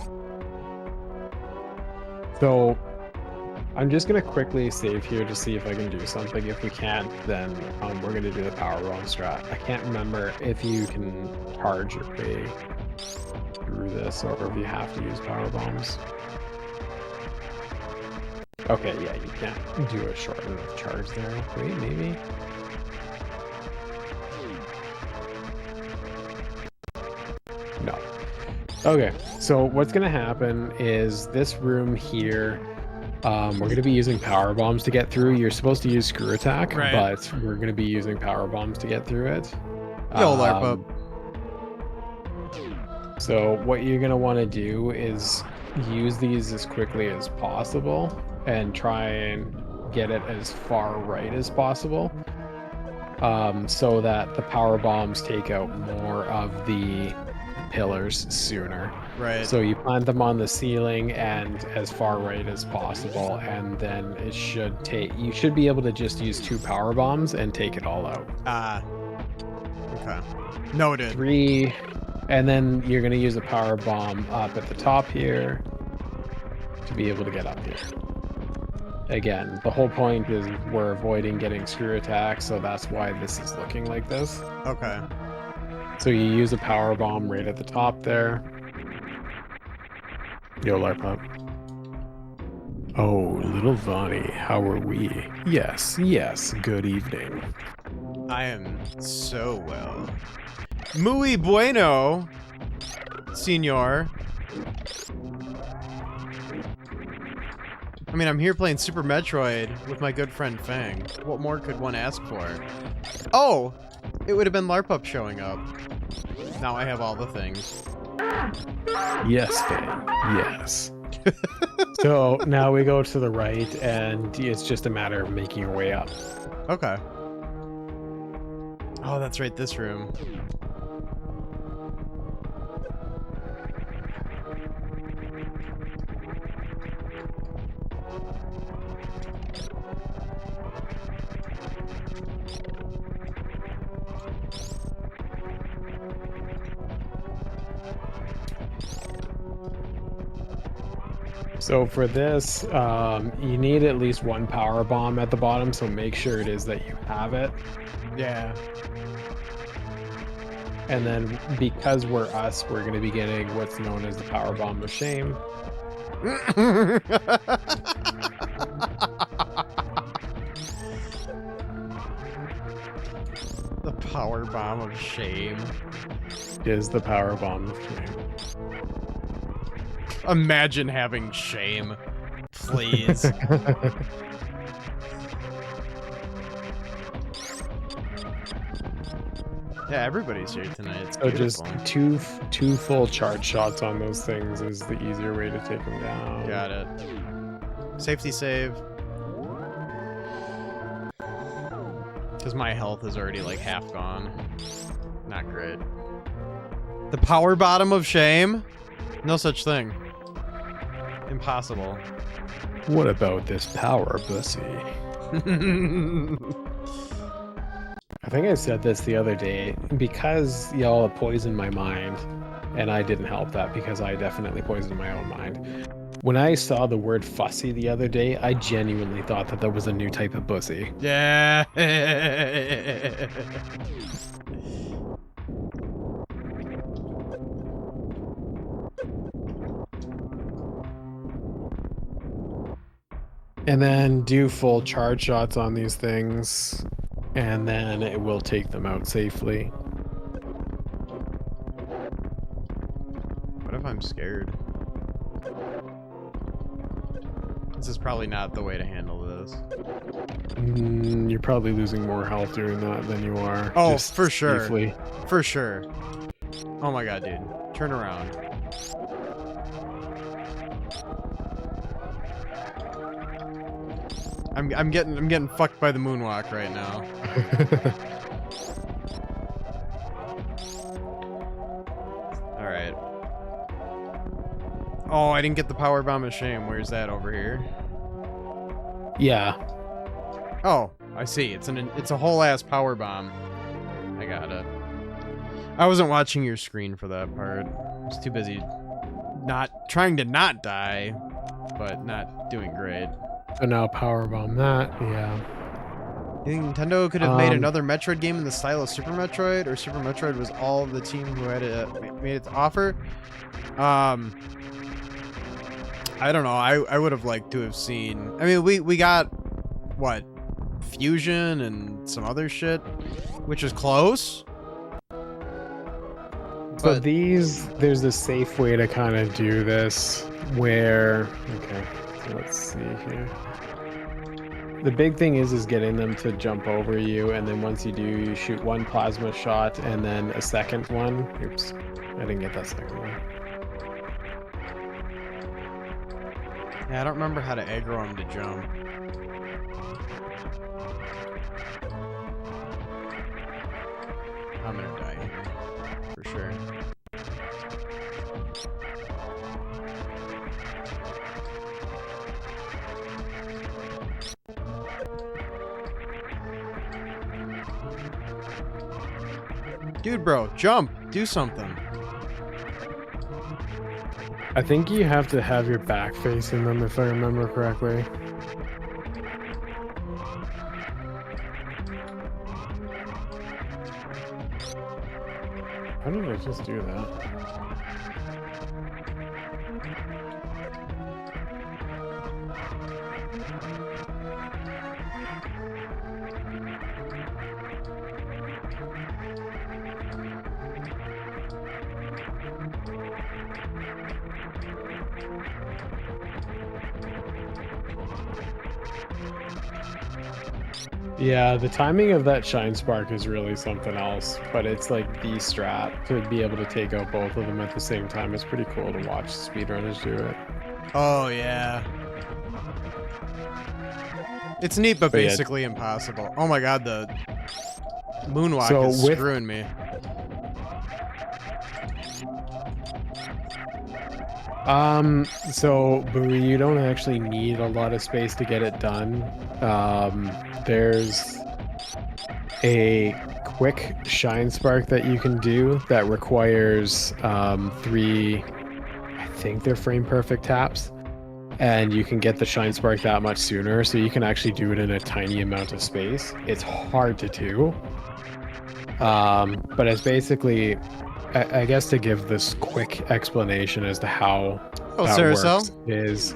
So I'm just gonna quickly save here to see if I can do something. If we can't, then we're gonna do the power bomb strat. I can't remember if you can charge your way through this or if you have to use power bombs. Okay, yeah, you can't do a short enough charge there. Wait, maybe? No. Okay, so what's gonna happen is this room here, we're going to be using power bombs to get through. You're supposed to use screw attack, Right. but we're going to be using power bombs to get through it. Yo, LARP up. So what you're going to want to do is use these as quickly as possible and try and get it as far right as possible, so that the power bombs take out more of the pillars sooner. Right. So you plant them on the ceiling and as far right as possible, and then it should take. You should be able to just use 2 power bombs and take it all out. Okay. Noted. 3, and then you're gonna use a power bomb up at the top here to be able to get up here. Again, the whole point is we're avoiding getting screw attack, so that's why this is looking like this. Okay. So you use a power bomb right at the top there. Yo, LARP up. Oh, little Vonnie, how are we? Yes, good evening. I am so well. Muy bueno, senor. I mean, I'm here playing Super Metroid with my good friend Fang. What more could one ask for? Oh! It would have been LARP up showing up. Now I have all the things. Yes, Fang, yes. So now we go to the right, and it's just a matter of making your way up. Okay. Oh, that's right, this room. So for this, you need at least one power bomb at the bottom, so make sure it is that you have it. Yeah. And then because we're us, we're going to be getting what's known as the power bomb of shame. The power bomb of shame. Is the power bomb of shame. Imagine having shame. Please. Yeah, everybody's here tonight. It's So just beautiful. two full charge shots on those things is the easier way to take them down. Got it. Safety save. Because my health is already like half gone. Not great. The power bottom of shame? No such thing. Impossible. What about this power bussy? I think I said this the other day, because y'all poisoned my mind, and I didn't help that because I definitely poisoned my own mind. When I saw the word fussy the other day, I genuinely thought that was a new type of bussy. Yeah. And then do full charge shots on these things, and then it will take them out safely. What if I'm scared? This is probably not the way to handle this. You're probably losing more health doing that than you are. Oh, just for sure. safely. For sure. Oh my god, dude. Turn around. I'm getting fucked by the moonwalk right now. All right. Oh, I didn't get the power bomb of shame. Where's that over here? Yeah. Oh, I see. It's a whole ass power bomb. I got it. I wasn't watching your screen for that part. I was too busy trying to not die, but not doing great. So now powerbomb that, yeah. You think Nintendo could have made another Metroid game in the style of Super Metroid, or Super Metroid was all the team who had made it to offer? I don't know. I would have liked to have seen. I mean, we got what, Fusion and some other shit, which is close. But there's a safe way to kind of do this where, okay, so let's see here. The big thing is getting them to jump over you, and then once you do, you shoot one plasma shot and then a second one. Oops, I didn't get that second one. Yeah, I don't remember how to aggro him to jump. I'm gonna die here, for sure. Dude, bro, jump! Do something. I think you have to have your back facing them, if I remember correctly. How did I just do that? Yeah, the timing of that Shine Spark is really something else, but it's like the strat to be able to take out both of them at the same time. It's pretty cool to watch speedrunners do it. Oh, yeah. It's neat, but But yeah. basically impossible. Oh my god, the moonwalk is screwing me. So Bowie, you don't actually need a lot of space to get it done. There's a quick Shine Spark that you can do that requires 3, I think they're frame perfect taps. and you can get the shine spark that much sooner, so you can actually do it in a tiny amount of space. It's hard to do, but it's basically, I guess, to give this quick explanation as to how that works is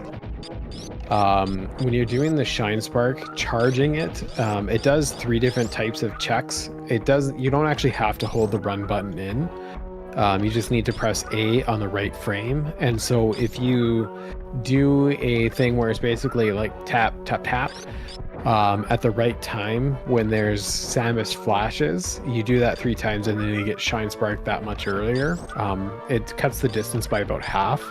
when you're doing the shine spark, charging it, it does 3 different types of checks. You don't actually have to hold the run button in. You just need to press A on the right frame. And so if you do a thing where it's basically like tap, tap, tap, at the right time when there's Samus flashes, you do that 3 times and then you get shine spark that much earlier. It cuts the distance by about half.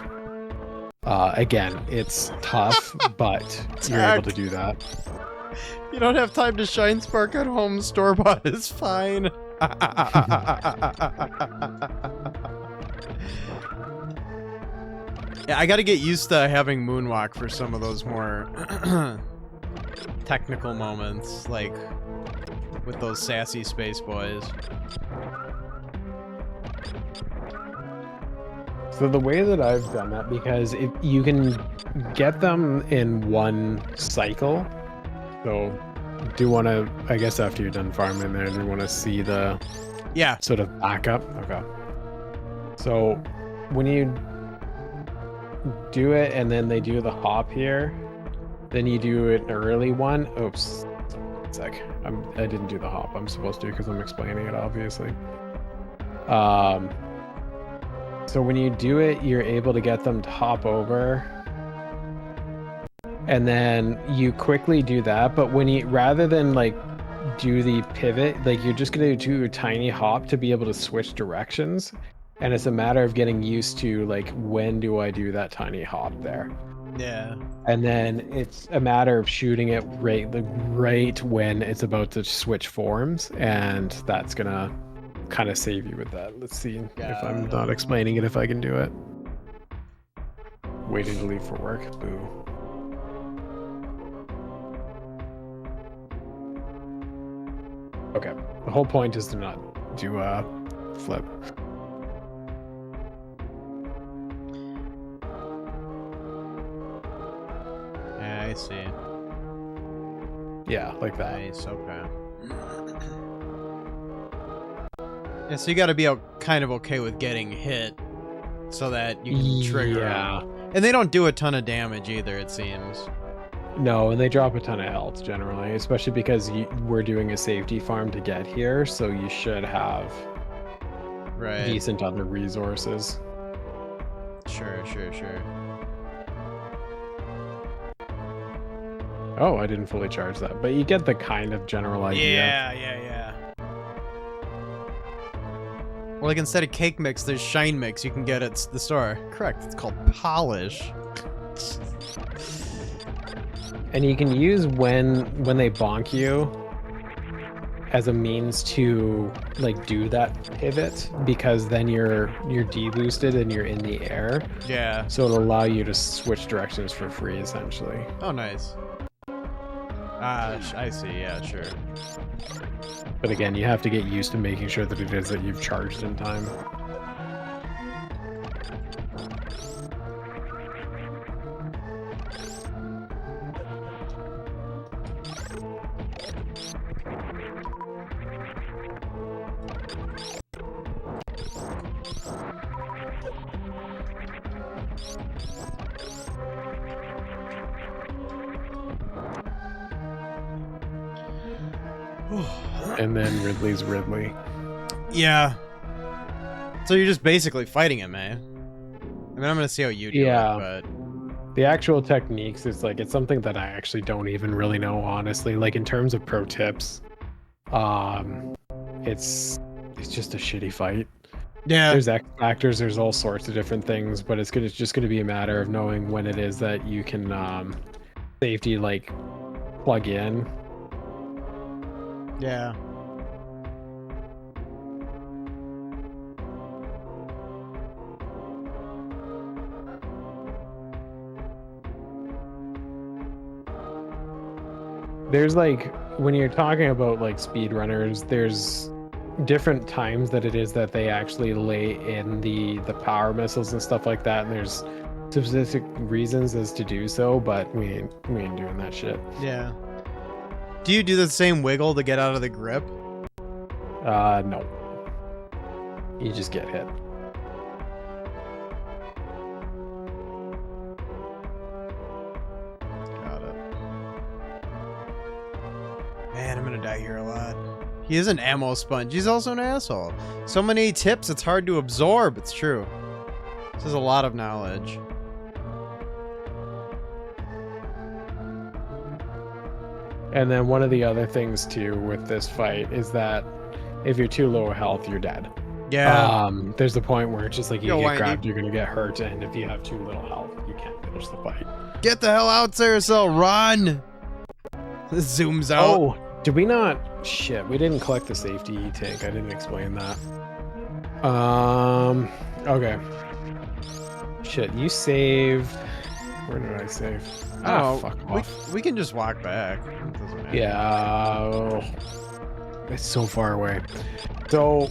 Again, it's tough, but you're able to do that. You don't have time to shine spark at home. Store-bought is fine. Yeah, I gotta get used to having moonwalk for some of those more technical moments, like with those sassy space boys. So the way that I've done that, because if you can get them in one cycle, so do you want to, I guess after you're done farming there, do you want to see the sort of backup? Okay. So when you do it and then they do the hop here, then you do an early one. Oops. One sec. I didn't do the hop. I'm supposed to because I'm explaining it, obviously. So when you do it, you're able to get them to hop over. And then you quickly do that, but when you, rather than like do the pivot, like you're just gonna do a tiny hop to be able to switch directions. And it's a matter of getting used to like, when do I do that tiny hop there? Yeah. And then it's a matter of shooting it right when it's about to switch forms. And that's gonna kind of save you with that. Let's see if I'm not explaining it, if I can do it. Waiting to leave for work. Boo. Okay, the whole point is to not do a flip. Yeah, I see. Yeah, like that. Nice, okay. Yeah, so you gotta be kind of okay with getting hit so that you can trigger them. And they don't do a ton of damage either, it seems. No, and they drop a ton of health generally, especially because we're doing a safety farm to get here, so you should have decent other resources. Sure. Oh, I didn't fully charge that, but you get the kind of general idea. Yeah. Well, like instead of cake mix, there's shine mix you can get at the store. Correct, it's called polish. And you can use when they bonk you as a means to like do that pivot, because then you're de-boosted and you're in the air. Yeah. So it'll allow you to switch directions for free, essentially. Oh, nice. I see. Yeah, sure. But again, you have to get used to making sure that it is that you've charged in time. And then Ridley's Ridley. Yeah. So you're just basically fighting him, eh? I mean, I'm gonna see how you do it, but the actual techniques is like, it's something that I actually don't even really know, honestly. Like in terms of pro tips, it's just a shitty fight. Yeah. There's X factors, there's all sorts of different things, but it's just gonna be a matter of knowing when it is that you can safety like plug in. Yeah. There's like, when you're talking about like speedrunners, there's different times that it is that they actually lay in the power missiles and stuff like that, and there's specific reasons as to do so, but we ain't doing that shit. Yeah. Do you do the same wiggle to get out of the grip? No. You just get hit. Got it. Man, I'm gonna die here a lot. He is an ammo sponge. He's also an asshole. So many tips, it's hard to absorb. It's true. This is a lot of knowledge. And then one of the other things too with this fight is that if you're too low health, you're dead. Yeah. There's the point where it's just like you Yo, get Windy. grabbed, you're gonna get hurt, and if you have too little health, you can't finish the fight. Get the hell out, Saracel. Run. This zooms out. Oh, did we not? Shit, we didn't collect the safety tank. I didn't explain that. Okay. Shit, you saved. Where did I save? Fuck off. We can just walk back. It doesn't matter. Yeah. It's so far away. So,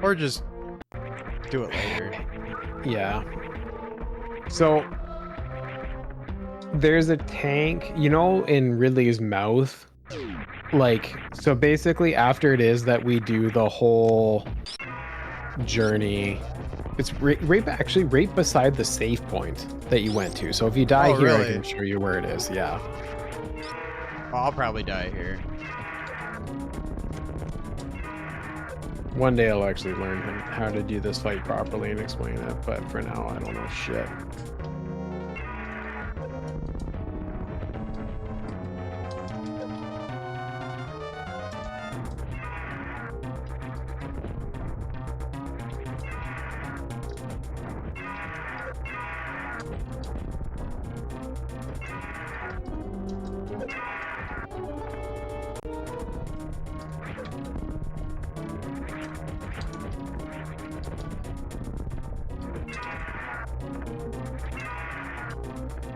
Or just do it later. yeah. So, there's a tank, you know, in Ridley's mouth. Like, so basically, after it is that we do the whole journey, it's actually right beside the save point that you went to. So if you die here, really? I can show you where it is. Yeah. I'll probably die here. One day I'll actually learn how to do this fight properly and explain it, but for now I don't know shit.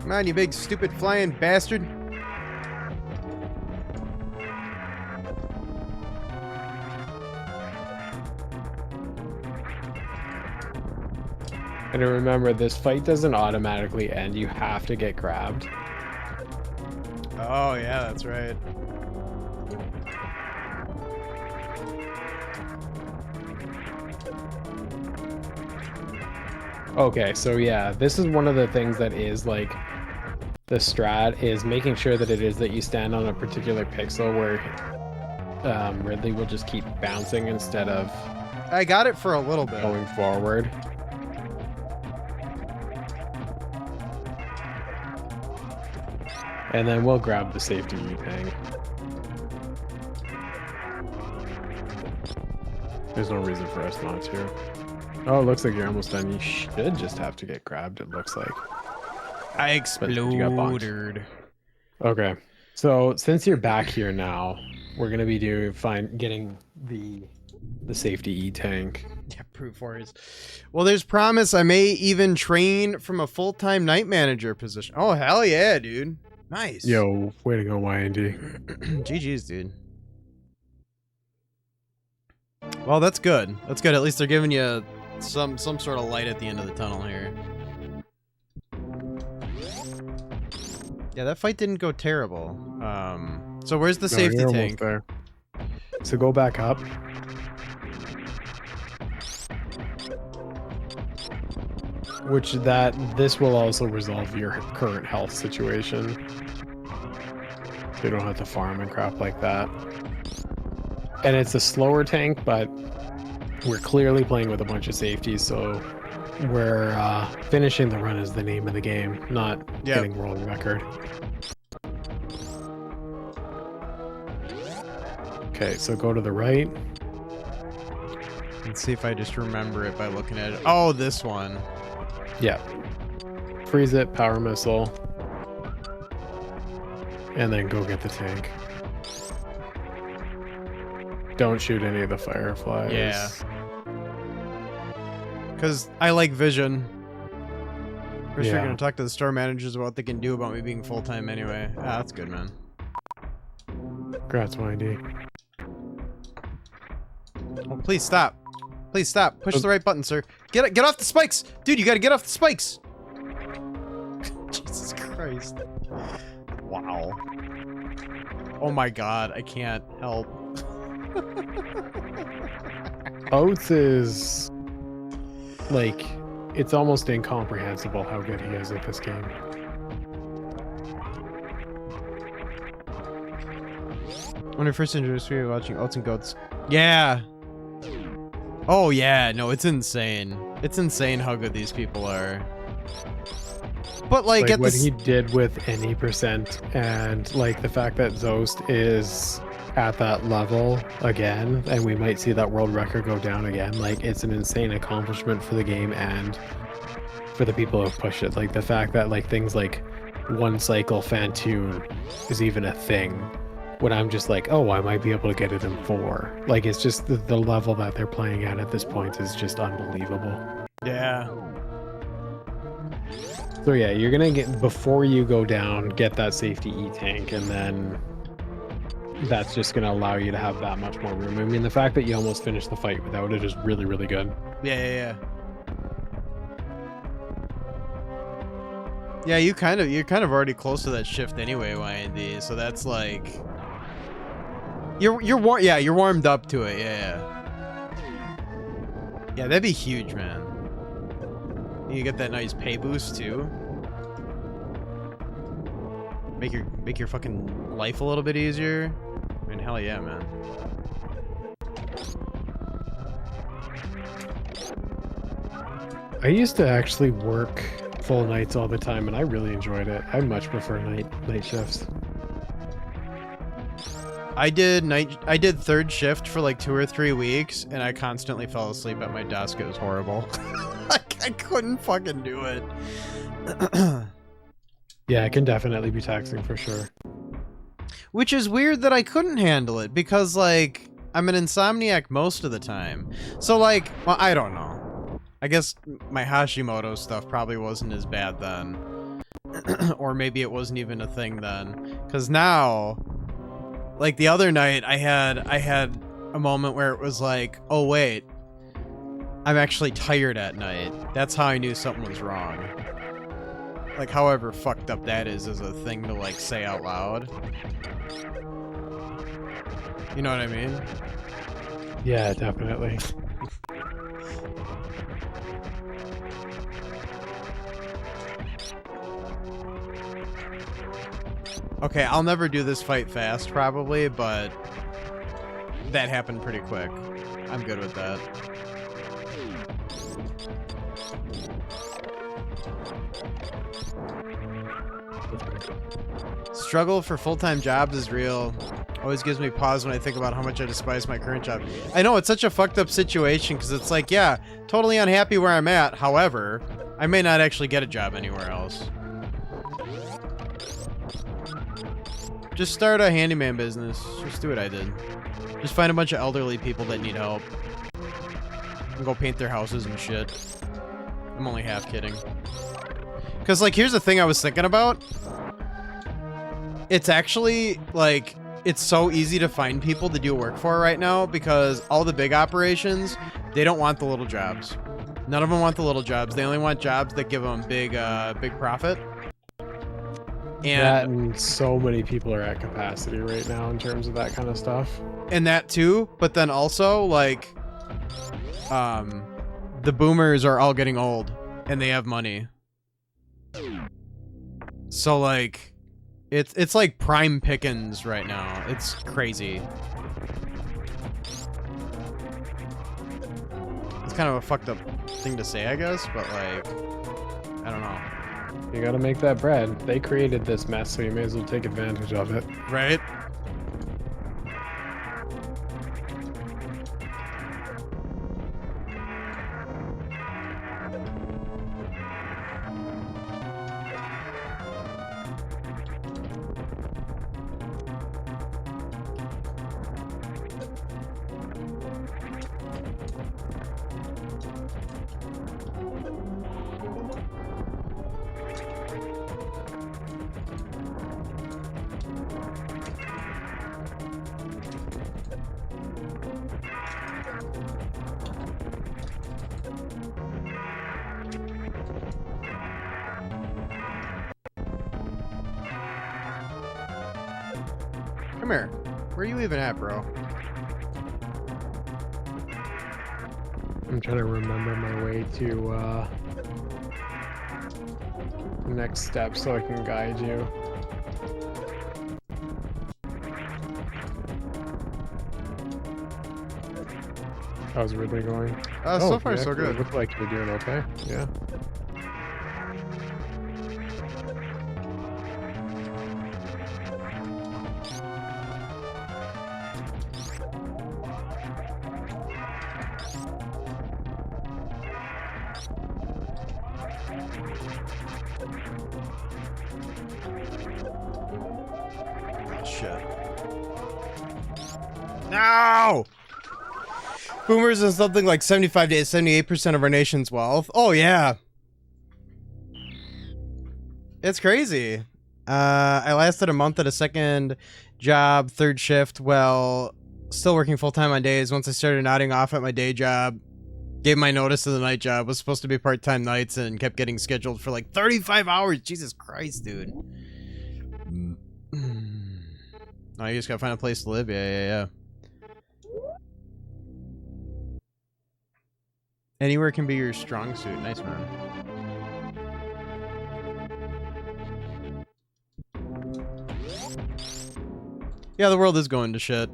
Come on, you big stupid flying bastard. And remember, this fight doesn't automatically end. You have to get grabbed. Oh, yeah, that's right. Okay, so yeah, this is one of the things that is like the strat is making sure that it is that you stand on a particular pixel where Ridley will just keep bouncing instead of I got it for a little bit. going forward. And then we'll grab the safety tank. There's no reason for us not to. Oh, it looks like you're almost done. You should just have to get grabbed, it looks like. I you got bonked. exploded. Okay. So since you're back here now, we're gonna be getting the safety E-tank. Yeah, brute force. Well, there's promise I may even train from a full-time night manager position. Oh, hell yeah, dude. Nice. Yo, way to go, YND. GG's, dude. Well, that's good. That's good. At least they're giving you some sort of light at the end of the tunnel here. Yeah, that fight didn't go terrible. So where's the safety you're tank? almost there. So go back up. This will also resolve your current health situation. So you don't have to farm and crap like that. And it's a slower tank, but we're clearly playing with a bunch of safeties, so we're finishing the run is the name of the game, not getting world record. Okay, so go to the right. Let's see if I just remember it by looking at it. Oh, this one. Yeah. Freeze it, power missile. And then go get the tank. Don't shoot any of the fireflies. Yeah. Because I like vision. We're sure gonna talk to the store managers about what they can do about me being full-time anyway. Ah, that's good, man. Congrats, YD. Oh, please stop. Please stop. Push the right button, sir. Get off the spikes! Dude, you gotta get off the spikes! Christ. Wow. Oh my god, I can't help. Oates is like, it's almost incomprehensible how good he is at this game. When I first introduced you watching Oats and Goats. Yeah. Oh yeah, no, it's insane. It's insane how good these people are. But like, at what this... he did with any percent, and like the fact that Zost is at that level again, and we might see that world record go down again. Like, it's an insane accomplishment for the game and for the people who have pushed it. Like the fact that like things like one cycle Fantoon is even a thing, when I'm just like, oh, I might be able to get it in 4. Like, it's just the level that they're playing at this point is just unbelievable. Yeah. So yeah, you're gonna get, before you go down, get that safety E-tank, and then that's just gonna allow you to have that much more room. I mean, the fact that you almost finished the fight without it is really, really good. Yeah. Yeah, you're kind of already close to that shift anyway, YND. So that's like, you're warmed up to it. Yeah, that'd be huge, man. You get that nice pay boost too. Make your fucking life a little bit easier. I mean, hell yeah, man. I used to actually work full nights all the time, and I really enjoyed it. I much prefer night shifts. I did third shift for like 2 or 3 weeks, and I constantly fell asleep at my desk. It was horrible. I couldn't fucking do it. Yeah, it can definitely be taxing for sure. Which is weird that I couldn't handle it, because like, I'm an insomniac most of the time. So like, well, I don't know. I guess my Hashimoto stuff probably wasn't as bad then. Or maybe it wasn't even a thing then. Because now, like the other night, I had a moment where it was like, oh wait, I'm actually tired at night. That's how I knew something was wrong. Like, however fucked up that is as a thing to like say out loud. You know what I mean? Yeah, definitely. Okay, I'll never do this fight fast, probably, but that happened pretty quick. I'm good with that. Struggle for full-time jobs is real. Always gives me pause when I think about how much I despise my current job. I know, it's such a fucked up situation, because it's like, yeah, totally unhappy where I'm at. However, I may not actually get a job anywhere else. Just start a handyman business. Just do what I did. Just find a bunch of elderly people that need help. And go paint their houses and shit. I'm only half kidding. Because, like, here's the thing I was thinking about. It's actually, like, it's so easy to find people to do work for right now, because all the big operations, they don't want the little jobs. None of them want the little jobs. They only want jobs that give them big profit. And so many people are at capacity right now in terms of that kind of stuff. And that too, but then also, like, the boomers are all getting old, and they have money. So, like, it's like prime pickings right now. It's crazy. It's kind of a fucked up thing to say, I guess, but, like, I don't know. You gotta make that bread. They created this mess, so you may as well take advantage of it. Right? Come here. Where are you even at, bro? I'm trying to remember my way to the next step so I can guide you. How's Ridley going? So far, yeah, so good. Look like you're doing okay. Yeah. Oh, shit. No! Boomers is something like 75 to 78% of our nation's wealth. Oh, yeah. It's crazy. I lasted a month at a second job, third shift, while still working full-time on days. Once I started nodding off at my day job, gave my notice to the night job, was supposed to be part-time nights, and kept getting scheduled for like 35 hours. Jesus Christ, dude. Oh, you just gotta find a place to live. Yeah. Anywhere can be your strong suit. Nice, man. Yeah, the world is going to shit.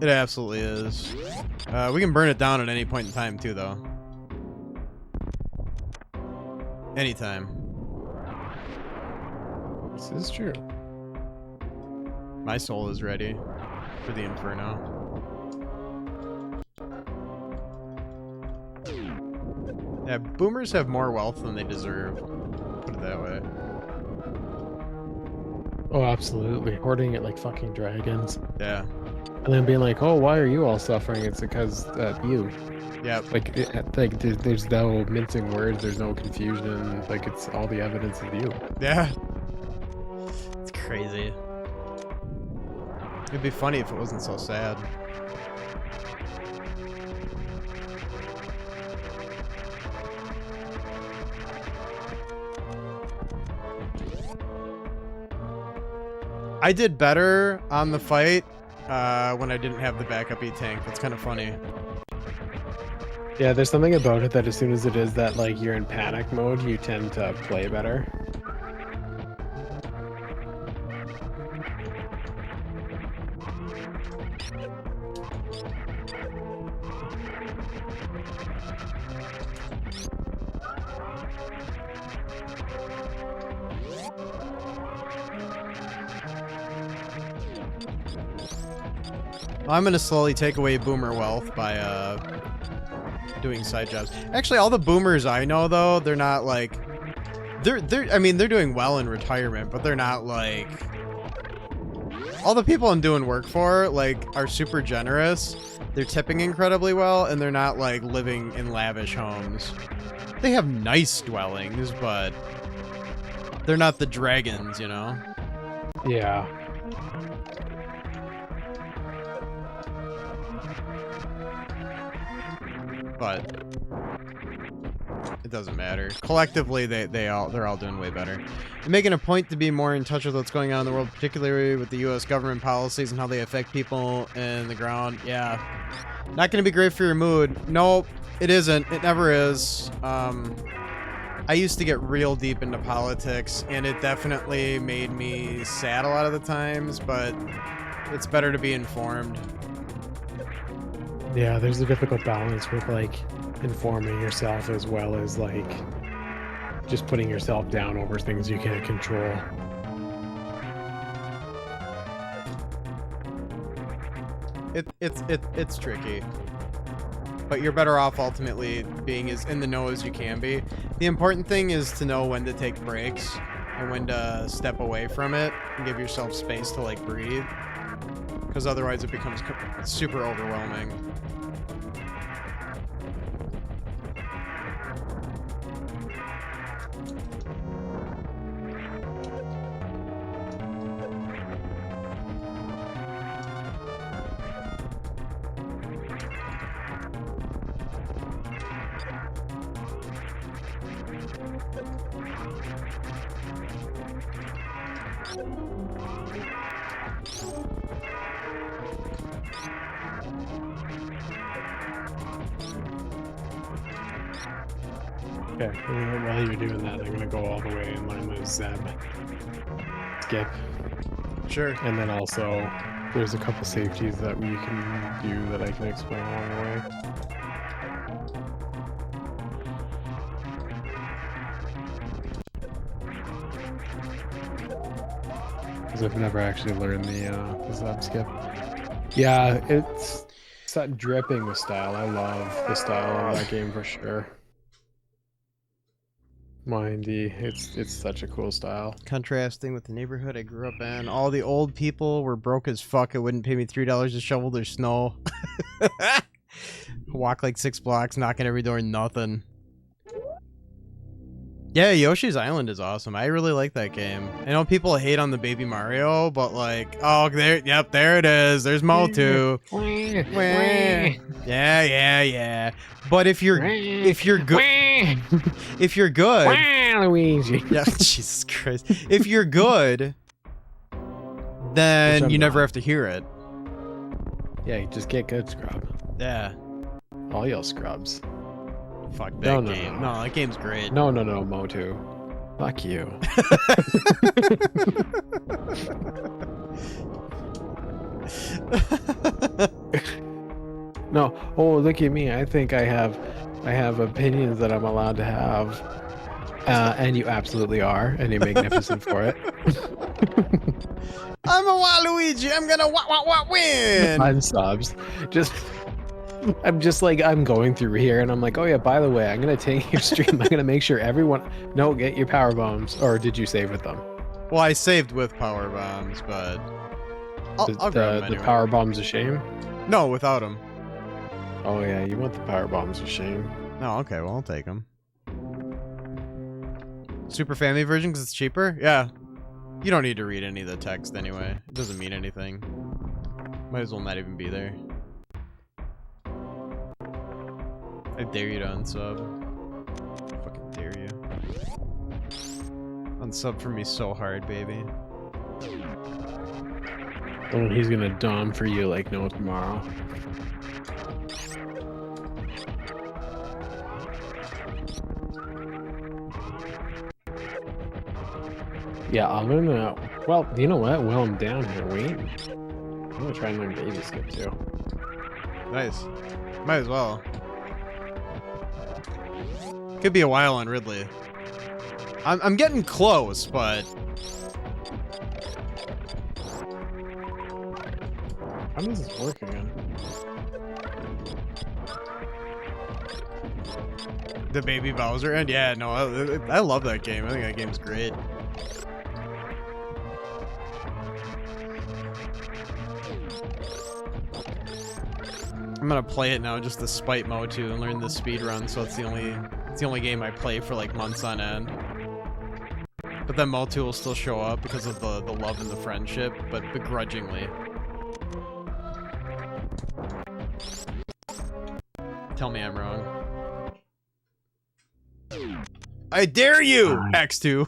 It absolutely is. We can burn it down at any point in time, too, though. Anytime. This is true. My soul is ready for the inferno. Yeah, boomers have more wealth than they deserve. Put it that way. Oh, absolutely. Hoarding it like fucking dragons. Yeah. And then being like, oh, why are you all suffering? It's because you. Yeah. Like, there's no mincing words. There's no confusion. Like, it's all the evidence of you. Yeah. It's crazy. It'd be funny if it wasn't so sad. I did better on the fight when I didn't have the backup E-tank. That's kind of funny. Yeah, there's something about it that as soon as it is that, like, you're in panic mode, you tend to play better. I'm gonna slowly take away boomer wealth by doing side jobs. Actually, all the boomers I know, though, they're not like I mean, they're doing well in retirement, but they're not like all the people I'm doing work for, like, are super generous. They're tipping incredibly well, and they're not like living in lavish homes. They have nice dwellings, but they're not the dragons, you know? Yeah. But it doesn't matter. Collectively, they're all doing way better. I'm making a point to be more in touch with what's going on in the world, particularly with the U.S. government policies and how they affect people in the ground. Yeah, not going to be great for your mood. Nope, it isn't. It never is. I used to get real deep into politics, and it definitely made me sad a lot of the times. But it's better to be informed. Yeah, there's a difficult balance with, like, informing yourself as well as, like, just putting yourself down over things you can't control. It's tricky. But you're better off ultimately being as in the know as you can be. The important thing is to know when to take breaks and when to step away from it and give yourself space to, like, breathe. Because otherwise it becomes super overwhelming. Okay, while you're doing that, I'm gonna go all the way and learn the Zeb skip. Sure. And then also, there's a couple safeties that we can do that I can explain along the way. Because I've never actually learned the Zeb skip. Yeah, it's that dripping with style. I love the style of that game for sure. Mindy, it's such a cool style. Contrasting with the neighborhood I grew up in, all the old people were broke as fuck. It wouldn't pay me $3 to shovel their snow. Walk like 6 blocks, knock on every door, nothing. Yeah, Yoshi's Island is awesome. I really like that game. I know people hate on the Baby Mario, but like, oh, there, yep, there it is. There's Motu. Yeah. But if you're good, if you're good, Luigi. yeah, Jesus Christ. If you're good, then you never have to hear it. Yeah, you just get good, scrub. Yeah. All y'all scrubs. Fuck that game. No, that game's great. No, Motu. Fuck you. No. Oh, look at me. I think I have opinions that I'm allowed to have. And you absolutely are, and you're magnificent for it. I'm a Waluigi. I'm gonna win. Unsubs. I'm just like, I'm going through here and I'm like, oh yeah, by the way, I'm going to take your stream. I'm going to make sure everyone... No, get your power bombs. Or did you save with them? Well, I saved with power bombs, but... I'll grab them anyway. The power bombs a shame? No, without them. Oh yeah, you want the power bombs a shame. Oh, okay, well, I'll take them. Super Family version because it's cheaper? Yeah. You don't need to read any of the text anyway. It doesn't mean anything. Might as well not even be there. I dare you to unsub. I fucking dare you. Unsub for me so hard, baby. Oh, he's gonna dom for you like no tomorrow. Yeah, I'll learn that. Well, you know what? While I'm down here waiting, I'm gonna try and learn baby skip too. Nice. Might as well. Could be a while on Ridley. I'm getting close, but... How does this work again? The Baby Bowser end? Yeah, no, I love that game. I think that game's great. I'm gonna play it now just to spite Motu and learn the speedrun, so it's the only game I play for like months on end. But then Motu will still show up because of the love and the friendship, but begrudgingly. Tell me I'm wrong. I dare you, X2.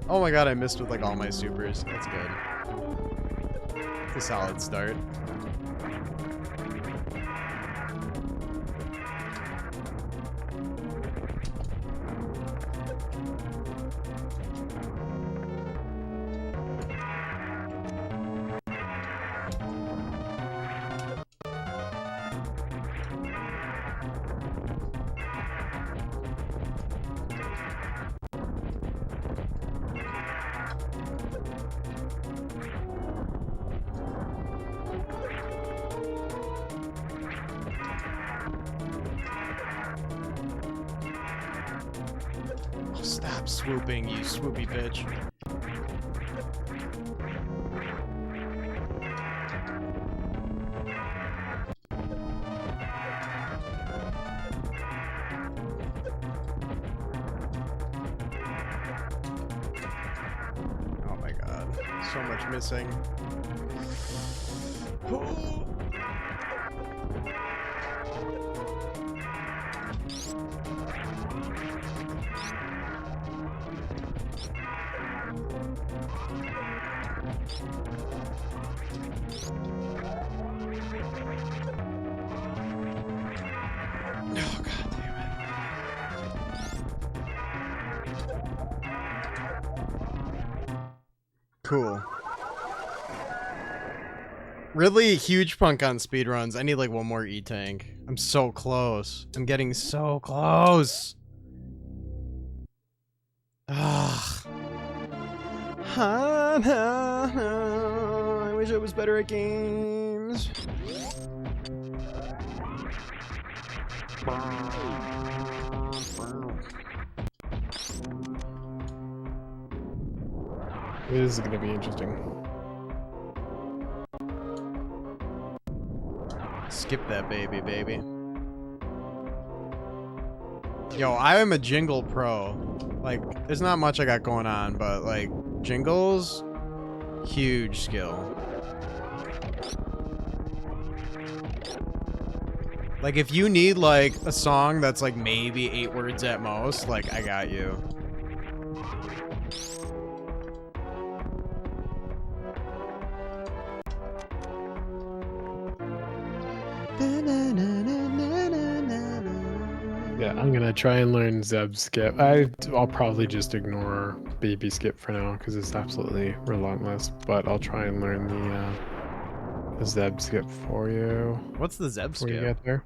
Oh my god, I missed with like all my supers. That's good. It's a solid start. Stop swooping, you swoopy bitch. Oh my god, so much missing. cool. Really huge punk on speedruns. I need like one more E-tank. I'm so close. I'm getting so close. Ugh. I wish I was better at games. This is going to be interesting. Skip that baby. Yo, I am a jingle pro. Like, there's not much I got going on, but like, jingles, huge skill. Like, if you need like a song that's like maybe 8 words at most, like, I got you. Yeah, I'm gonna try and learn Zeb Skip. I'll probably just ignore Baby Skip for now because it's absolutely relentless. But I'll try and learn the Zeb Skip for you. What's the Zeb Before you skip? get there.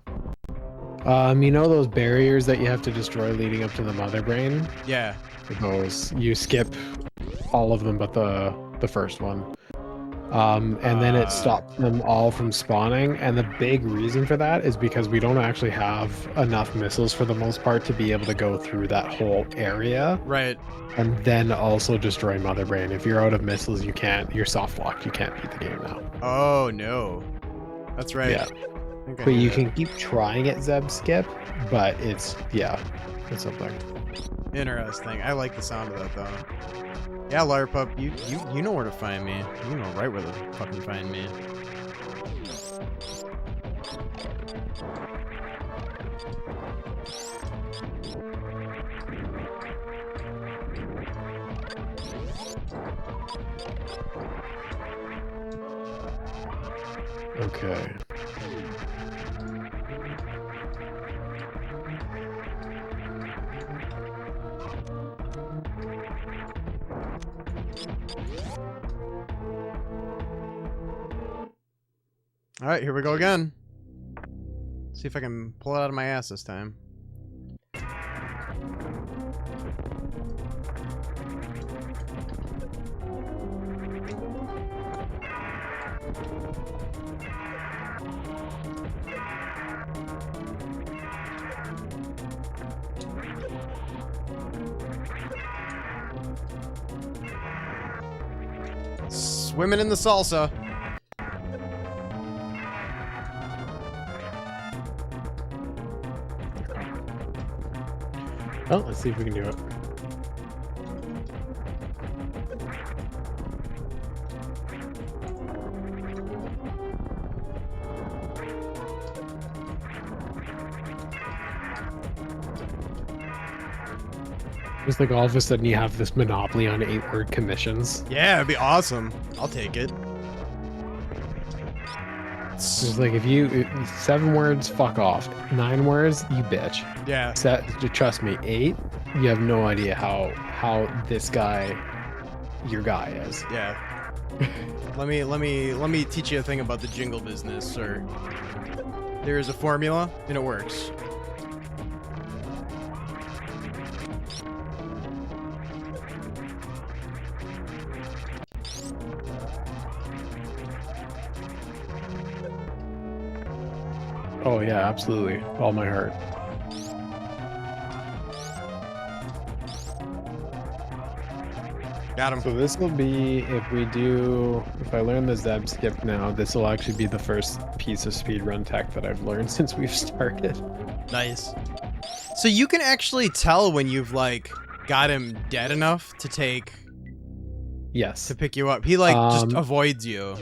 You know those barriers that you have to destroy leading up to the mother brain? Yeah. Those you skip all of them but the first one. And then it stops them all from spawning, and the big reason for that is because we don't actually have enough missiles for the most part to be able to go through that whole area Right. and then also destroy mother brain. If you're out of missiles, you're soft locked, you can't beat the game now. Oh no. That's right. Yeah. I think I But knew you that. can keep trying at Zeb Skip, but it's something. Interesting. I like the sound of that though. Yeah, Larpup, you know where to find me. You know right where to fucking find me. Okay. All right, here we go again. See if I can pull it out of my ass this time. Swimming in the salsa. Oh, let's see if we can do it. Just like all of a sudden you have this monopoly on 8-word commissions. Yeah, it'd be awesome. I'll take it. It's like if 7 words, fuck off. 9 words, you bitch. Yeah. Trust me, 8, you have no idea how this guy, your guy is. Yeah. let me teach you a thing about the jingle business, sir. There is a formula and it works. Oh yeah, absolutely. All my heart. Got him. So this will be, if I learn the Zeb Skip now, this will actually be the first piece of speedrun tech that I've learned since we've started. Nice. So you can actually tell when you've like got him dead enough to Yes. pick you up. He like just avoids you.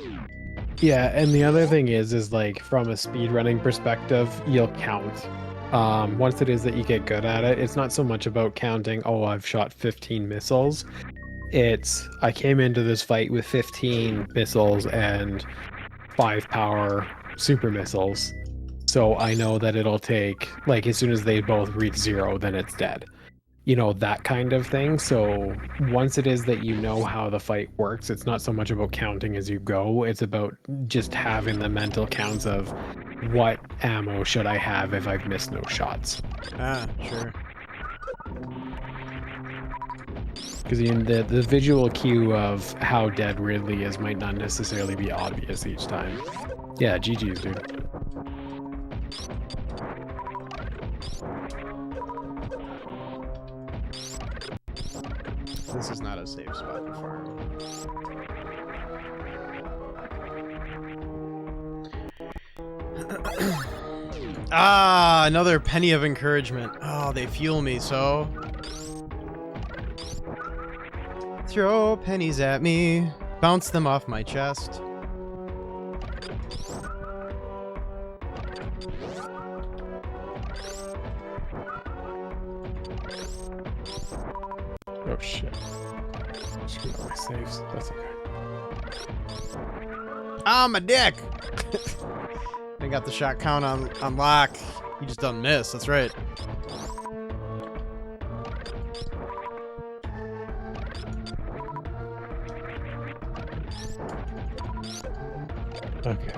Yeah, and the other thing is like from a speedrunning perspective, you'll count. Once it is that you get good at it, it's not so much about counting, oh, I've shot 15 missiles. It's, I came into this fight with 15 missiles and 5 power super missiles. So I know that it'll take, like, as soon as they both reach 0, then it's dead. you know, that kind of thing. So once it is that you know how the fight works, it's not so much about counting as you go. It's about just having the mental counts of what ammo should I have if I've missed no shots. Ah, sure. Because the visual cue of how dead Ridley is might not necessarily be obvious each time. Yeah, GG's, dude. This is not a safe spot to farm. Ah, another penny of encouragement. Oh, they fuel me so. Throw pennies at me. Bounce them off my chest. Oh shit. Screw up my saves. That's okay. Ah, my dick! I got the shot count on lock. He just doesn't miss, that's right. Okay.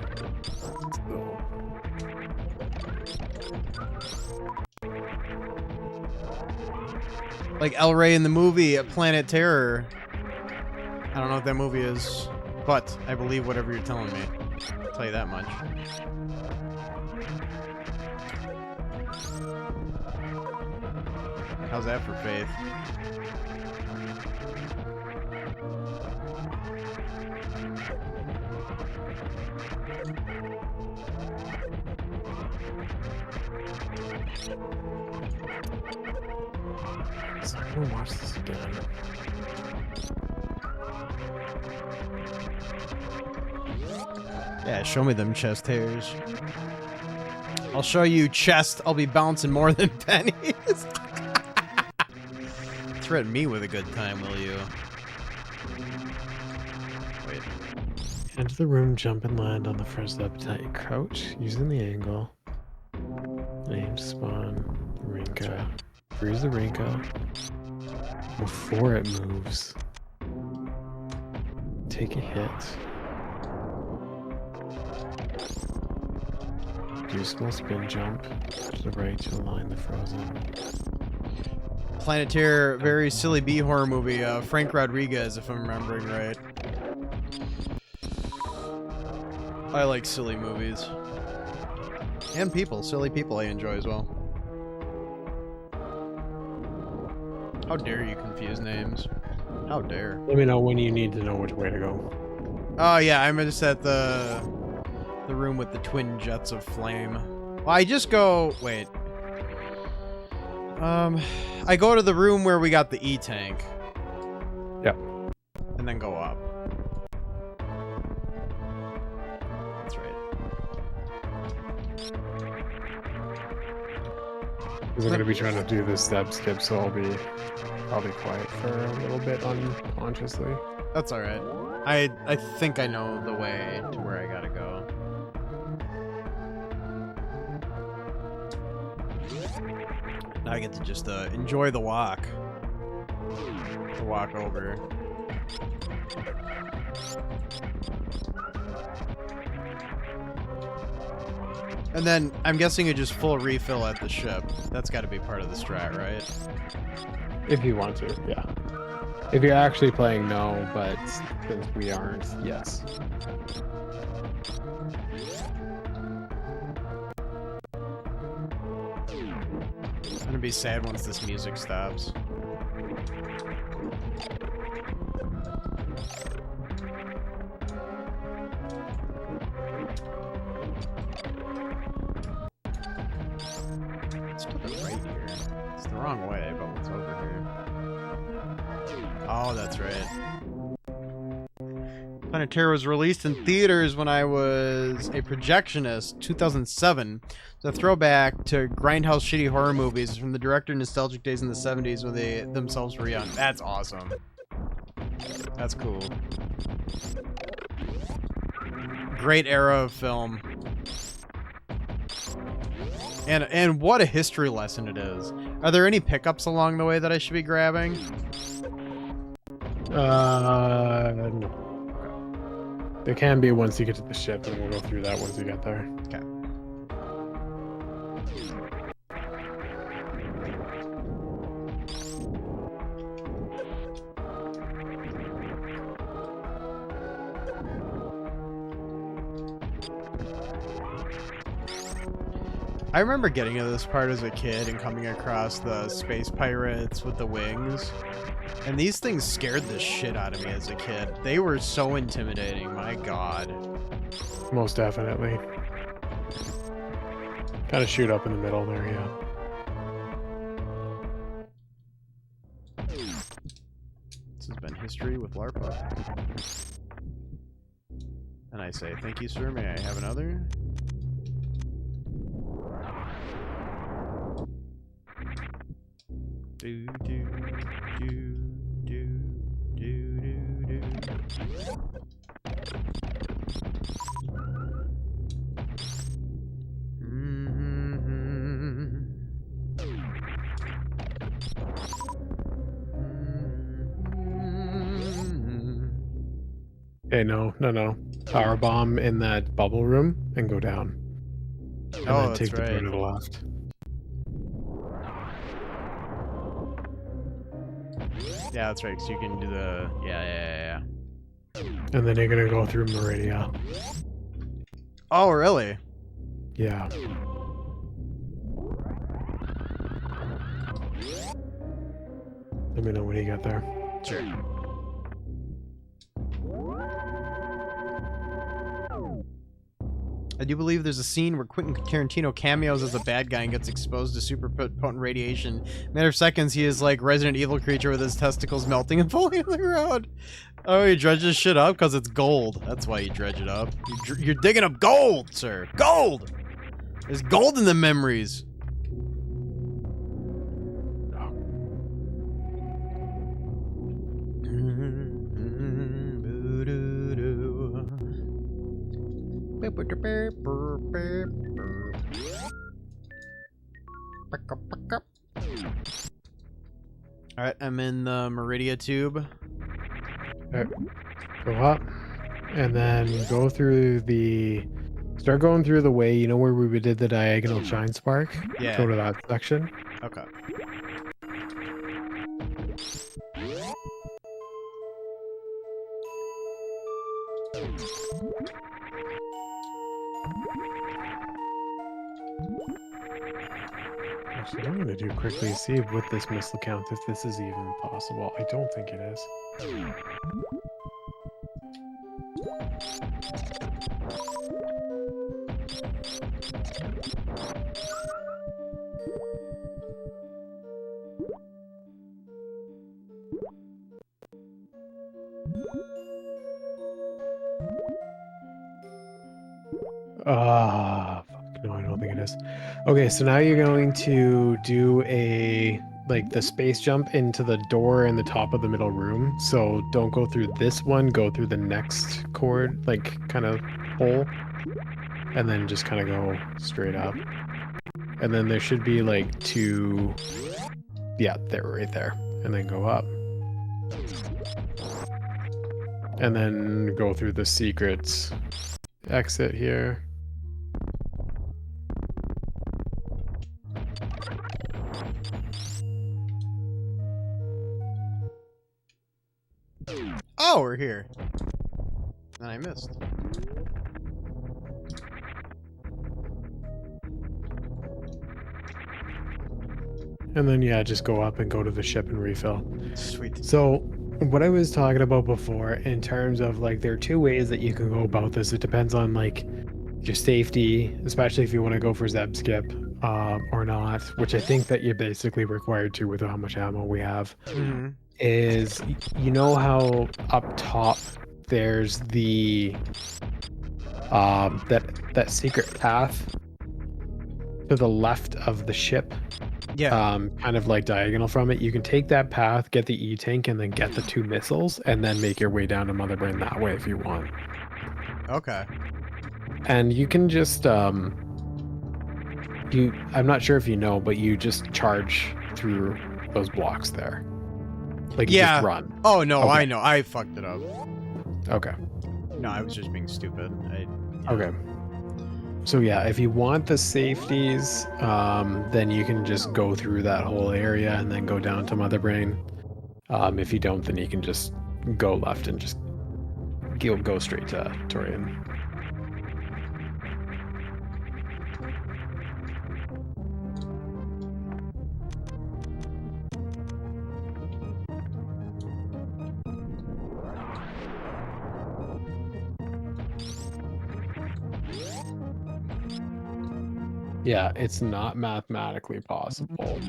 Like El Rey in the movie Planet Terror. I don't know what that movie is, but I believe whatever you're telling me. I'll tell you that much. How's that for faith? So I'm gonna watch this again. Yeah, show me them chest hairs. I'll show you chest. I'll be bouncing more than pennies. Threaten me with a good time, will you? Wait. Enter the room, jump and land on the first appetite. Crouch using the angle. Aim to spawn the Rinka. Freeze the Rinka before it moves. Take a hit. Do a small spin jump to the right to align the frozen. Planet Terror, very silly B horror movie. Frank Rodriguez, if I'm remembering right. I like silly movies. And people, silly people I enjoy as well. How dare you confuse names? How dare. Let me know when you need to know which way to go. Oh yeah, I'm just at the room with the twin jets of flame. Well, I just go... Wait. I go to the room where we got the E-tank. Yep. And then go up. That's right. Because I'm going to be trying to do this step skip, so I'll be probably quiet for a little bit unconsciously. That's alright. I think I know the way to where I gotta go. Now I get to just enjoy the walk. The walk over. And then I'm guessing you just full refill at the ship. That's got to be part of the strat, right? If you want to, yeah. If you're actually playing, no, but since we aren't, yes. I'm gonna be sad once this music stops. Let's put it right here. It's the wrong way, but what's over here? Oh, that's right. Planet Terror was released in theaters when I was a projectionist, 2007. It's a throwback to grindhouse shitty horror movies from the director nostalgic days in the 70s when they themselves were young. That's awesome. That's cool. Great era of film. And what a history lesson it is. Are there any pickups along the way that I should be grabbing? No. There can be once you get to the ship, and we'll go through that once you get there. Okay. I remember getting to this part as a kid and coming across the space pirates with the wings. And these things scared the shit out of me as a kid. They were so intimidating, my god. Most definitely. Kind of shoot up in the middle there, yeah. This has been History with LARPA. And I say, thank you, sir. May I have another? Do, do, do, do, do, do, do. Okay, no. Power bomb in that bubble room and go down. And Oh, then that's take the door right. to the left. Yeah, that's right, because you can do the... Yeah. And then you're gonna go through Meridia. Oh, really? Yeah. Let me know when you get there. Sure. I do believe there's a scene where Quentin Tarantino cameos as a bad guy and gets exposed to super potent radiation. Matter of seconds, he is like Resident Evil creature with his testicles melting and falling on the ground. Oh, he dredges shit up because it's gold. That's why you dredge it up. You're digging up gold, sir. Gold! There's gold in the memories. Alright, I'm in the Meridia tube. Alright. Go up. And then go through the... Start going through the way, you know where we did the diagonal shine spark? Yeah. Go to that section. Okay. Actually, what I'm going to do quickly is see with this missile count if this is even possible. I don't think it is. Fuck, no, I don't think it is. Okay, so now you're going to do a, like, the space jump into the door in the top of the middle room. So don't go through this one, go through the next cord, like, kind of hole. And then just kind of go straight up. And then there should be, like, two... Yeah, they're right there. And then go up. And then go through the secrets. Exit here. Oh, we're here. And I missed. And then, yeah, just go up and go to the ship and refill. Sweet. So, what I was talking about before, in terms of, like, there are two ways that you can go about this. It depends on, like, your safety, especially if you want to go for Zeb Skip or not, which I think that you're basically required to with how much ammo we have. Mm-hmm. Is, you know how up top there's the that secret path to the left of the ship, Yeah. kind of like diagonal from it. You can take that path, get the E-tank, and then get the two missiles, and then make your way down to Mother Brain that way if you want. Okay. And you can just I'm not sure if you know, but you just charge through those blocks there. Like you Yeah. just run. Oh no, Okay. I know. I fucked it up. Okay. No, I was just being stupid. Yeah. Okay. So yeah, if you want the safeties, then you can just go through that whole area and then go down to Mother Brain. If you don't, then you can just go left and just go straight to Torian. Yeah, it's not mathematically possible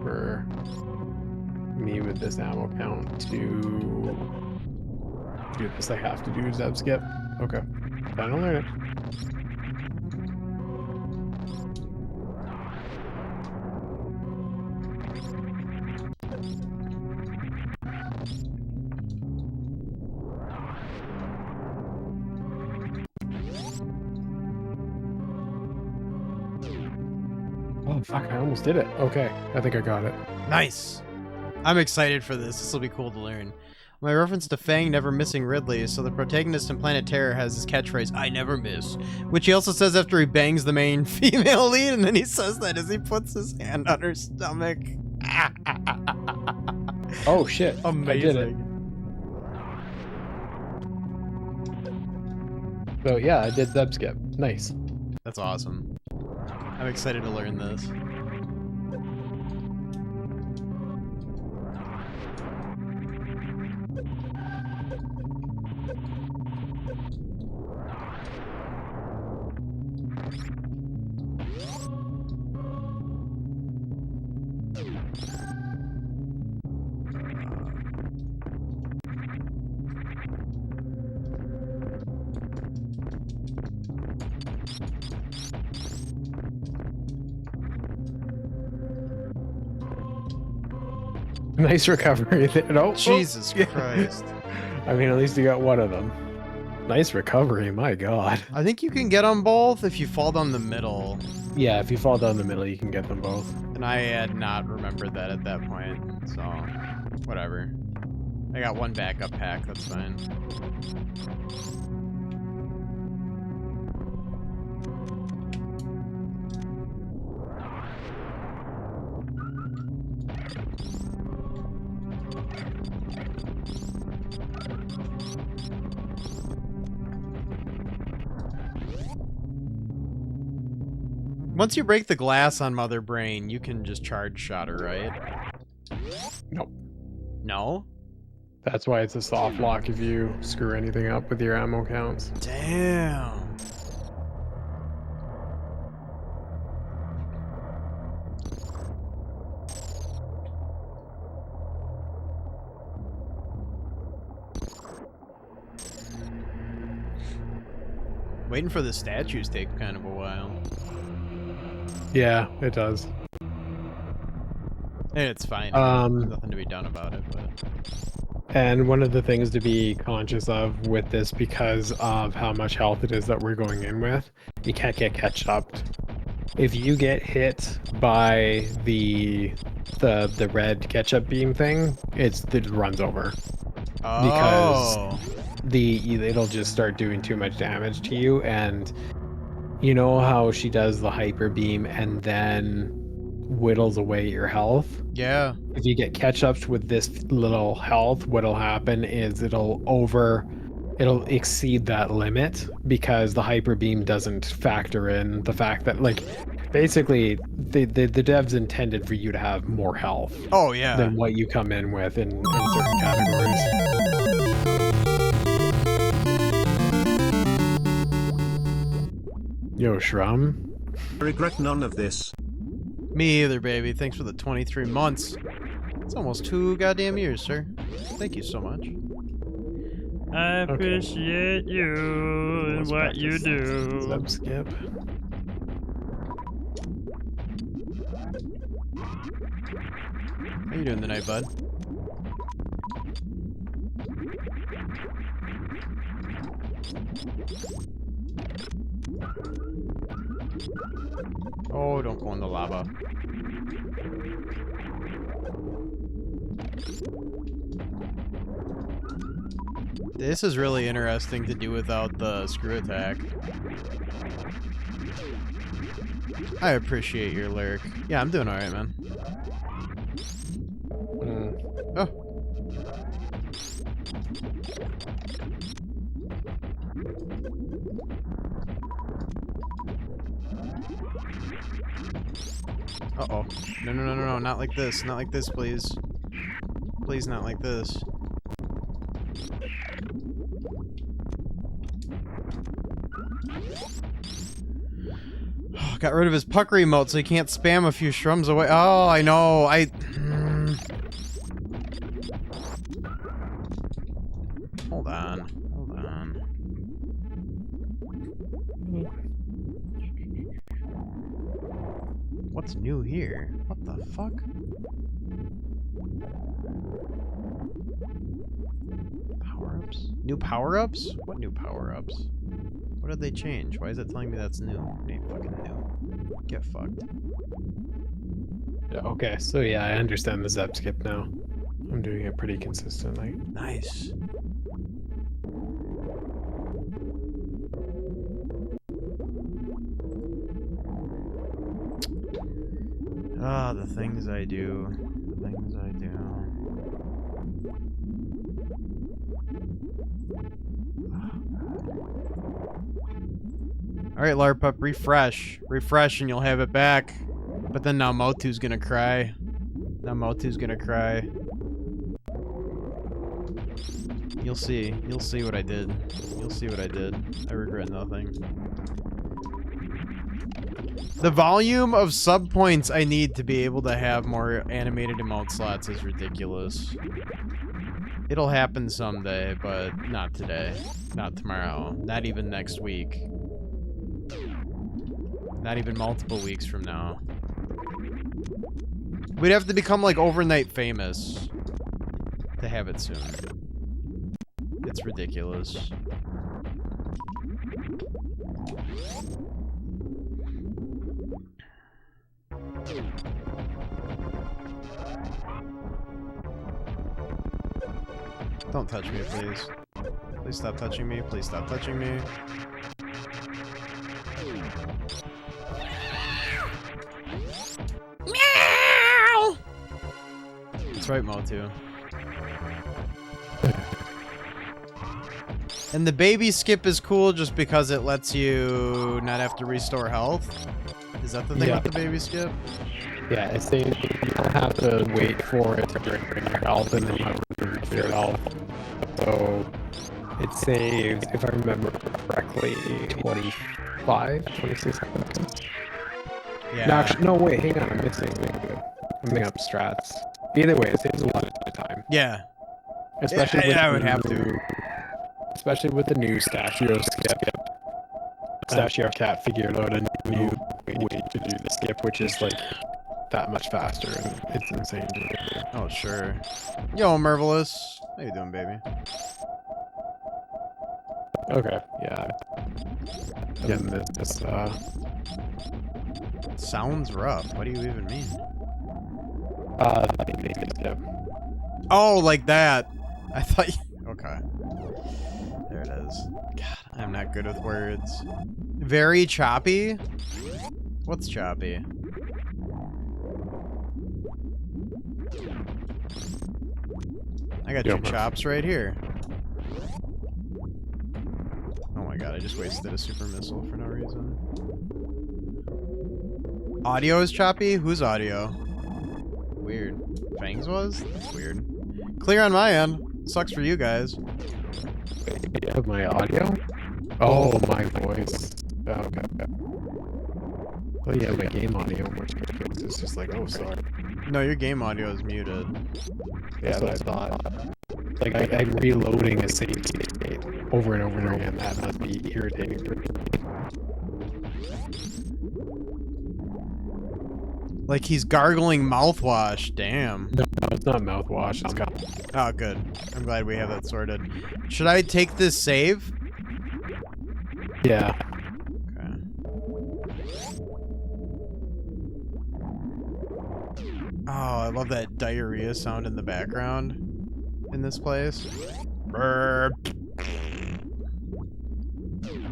for me with this ammo count to do this. I have to do Zeb skip. Okay. Time to learn it. Oh fuck, I almost did it. Okay, I think I got it. Nice. I'm excited for this. This will be cool to learn. My reference to Fang never missing Ridley, so the protagonist in Planet Terror has his catchphrase, "I never miss," which he also says after he bangs the main female lead, and then he says that as he puts his hand on her stomach. Oh shit, Amazing. I did it. So yeah, I did Zeb skip. Nice. That's awesome. I'm excited to learn this. Nice recovery there. No, Jesus oh. Christ. I mean, at least you got one of them. Nice recovery, my god. I think you can get them both if you fall down the middle. Yeah, if you fall down the middle, you can get them both. And I had not remembered that at that point, so whatever. I got one backup pack, that's fine. Once you break the glass on Mother Brain, you can just charge shot her, right? Nope. No? That's why it's a soft lock if you screw anything up with your ammo counts. Damn. Waiting for the statues take kind of a while. Yeah, it does. And it's fine. There's nothing to be done about it, but... And one of the things to be conscious of with this, because of how much health it is that we're going in with, you can't get catch-upped. If you get hit by the red ketchup beam thing, it runs over. Oh. Because it'll just start doing too much damage to you, and you know how she does the hyper beam and then whittles away your health? Yeah. If you get catch-ups with this little health, what'll happen is it'll exceed that limit, because the hyper beam doesn't factor in the fact that, like, basically the devs intended for you to have more health Oh, yeah. than what you come in with in certain categories. Yo, Shrum. I regret none of this. Me either, baby. Thanks for the 23 months. It's almost 2 goddamn years, sir. Thank you so much. I appreciate you and Let's what you practice do. Zeb skip. How you doing tonight, bud? Oh, don't go in the lava. This is really interesting to do without the screw attack. I appreciate your lyric. Yeah, I'm doing alright, man. Oh. Uh-oh. No, no, no, no, no, not like this. Not like this, please. Please, not like this. Oh, got rid of his pucker emote so he can't spam a few shrooms away. Oh, I know. Hold on. Hold on. What's new here? What the fuck? Power-ups? New power-ups? What new power-ups? What did they change? Why is it telling me that's new? It ain't fucking new. Get fucked. Yeah, okay, so yeah, I understand the Zep skip now. I'm doing it pretty consistently. Nice. Ah, the things I do. The things I do. Alright, Larpup, refresh. Refresh and you'll have it back. But then now Motu's gonna cry. Now Motu's gonna cry. You'll see. You'll see what I did. You'll see what I did. I regret nothing. The volume of sub points I need to be able to have more animated emote slots is ridiculous. It'll happen someday, but not today. Not tomorrow. Not even next week. Not even multiple weeks from now. We'd have to become like overnight famous to have it soon. It's ridiculous. Don't touch me, please. Please stop touching me. Please stop touching me. Meow! That's right, Motu. And the baby skip is cool just because it lets you not have to restore health. Is that the thing with the baby skip? Yeah, it's saying you don't have to wait for it to bring your health and then you have to refill your health. So it saves, if I remember correctly, 26 seconds. Yeah. No, actually, no, wait, hang on, I'm missing. I'm mixing up strats. Either way, it saves a lot of time. Yeah. Especially I would have to. Especially with the new Stachio skip. Stachio can't figure out a new way to do the skip, which is like that much faster, and it's insane. Oh, sure. Yo, Marvelous. How you doing, baby? Okay, yeah. Getting this, Sounds rough. What do you even mean? skip. Oh, like that. I thought you... Okay. There it is. God, I'm not good with words. Very choppy? What's choppy? I got your chops right here. Oh my god, I just wasted a super missile for no reason. Audio is choppy? Whose audio? Weird. Fangs was? That's weird. Clear on my end. Sucks for you guys. Yeah, my audio? Oh, my voice. Oh, okay. Oh yeah, my game audio, which is just like, oh, sorry. No, your game audio is muted. Yeah, that's what I thought. Like, I'm reloading a save state over and over again. That must be irritating for me. Like he's gargling mouthwash. Damn. No, it's not mouthwash. It's got... Oh, good. I'm glad we have that sorted. Should I take this save? Yeah. Okay. I love that diarrhea sound in the background in this place. Burp.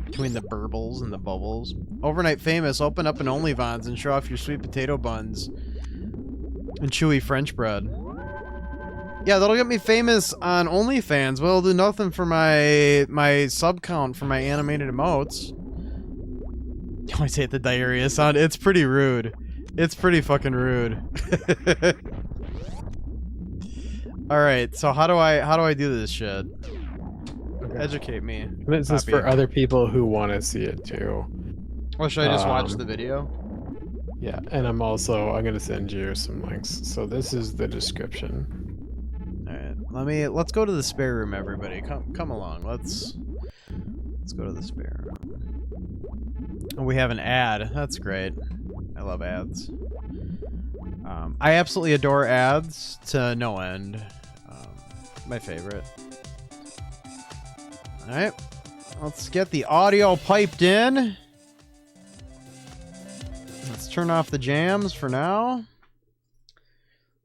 Between the burbles and the bubbles. Overnight famous, open up an OnlyVons and show off your sweet potato buns and chewy French bread. Yeah, that'll get me famous on OnlyFans, but it'll do nothing for my sub count for my animated emotes. I always hate the diarrhea sound. It's pretty rude. It's pretty fucking rude. Alright, so how do I do this shit? Okay. Educate me. This is for other people who want to see it too. Well, should I just watch the video? Yeah, and I'm gonna send you some links. So this is the description. Alright, let's go to the spare room, everybody. Come along. Let's go to the spare room. Oh, we have an ad. That's great. I love ads. I absolutely adore ads to no end. My favorite. Alright. Let's get the audio piped in. Let's turn off the jams for now.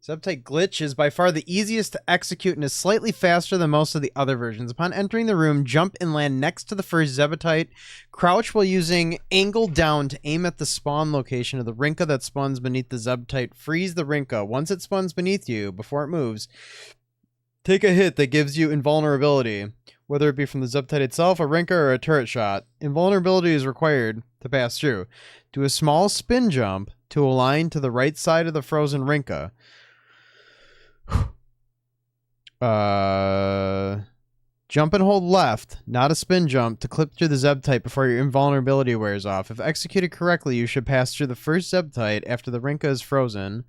Subtype glitch is by far the easiest to execute and is slightly faster than most of the other versions. Upon entering the room, jump and land next to the first Zebutite. Crouch while using angle down to aim at the spawn location of the Rinka that spawns beneath the Zebutite. Freeze the Rinka. Once it spawns beneath you, before it moves, take a hit that gives you invulnerability, whether it be from the Zebutite itself, a Rinka, or a turret shot. Invulnerability is required to pass through. Do a small spin jump to align to the right side of the frozen Rinka. Jump and hold left, not a spin jump, to clip through the Zebutite before your invulnerability wears off. If executed correctly, you should pass through the first Zebutite after the Rinka is frozen.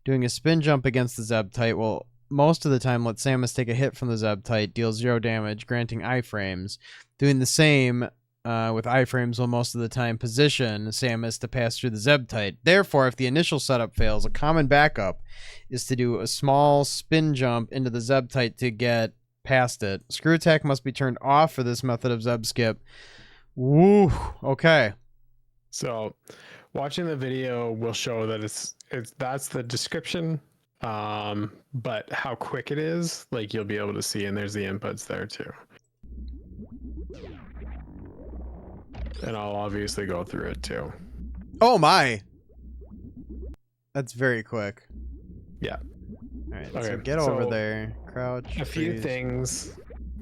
Doing a spin jump against the Zebutite will most of the time let Samus take a hit from the Zebutite, deal 0 damage, granting iframes. Doing the same with iframes will most of the time position Samus to pass through the Zebutite. Therefore, if the initial setup fails, a common backup is to do a small spin jump into the Zebutite to get past it. Screw attack must be turned off for this method of Zeb skip. Woo, okay. So watching the video will show that that's the description. But how quick it is, like, you'll be able to see, and there's the inputs there too. And I'll obviously go through it too. Oh my! That's very quick. Yeah. Alright, Okay, so get over there. Crouch. A few freeze. things.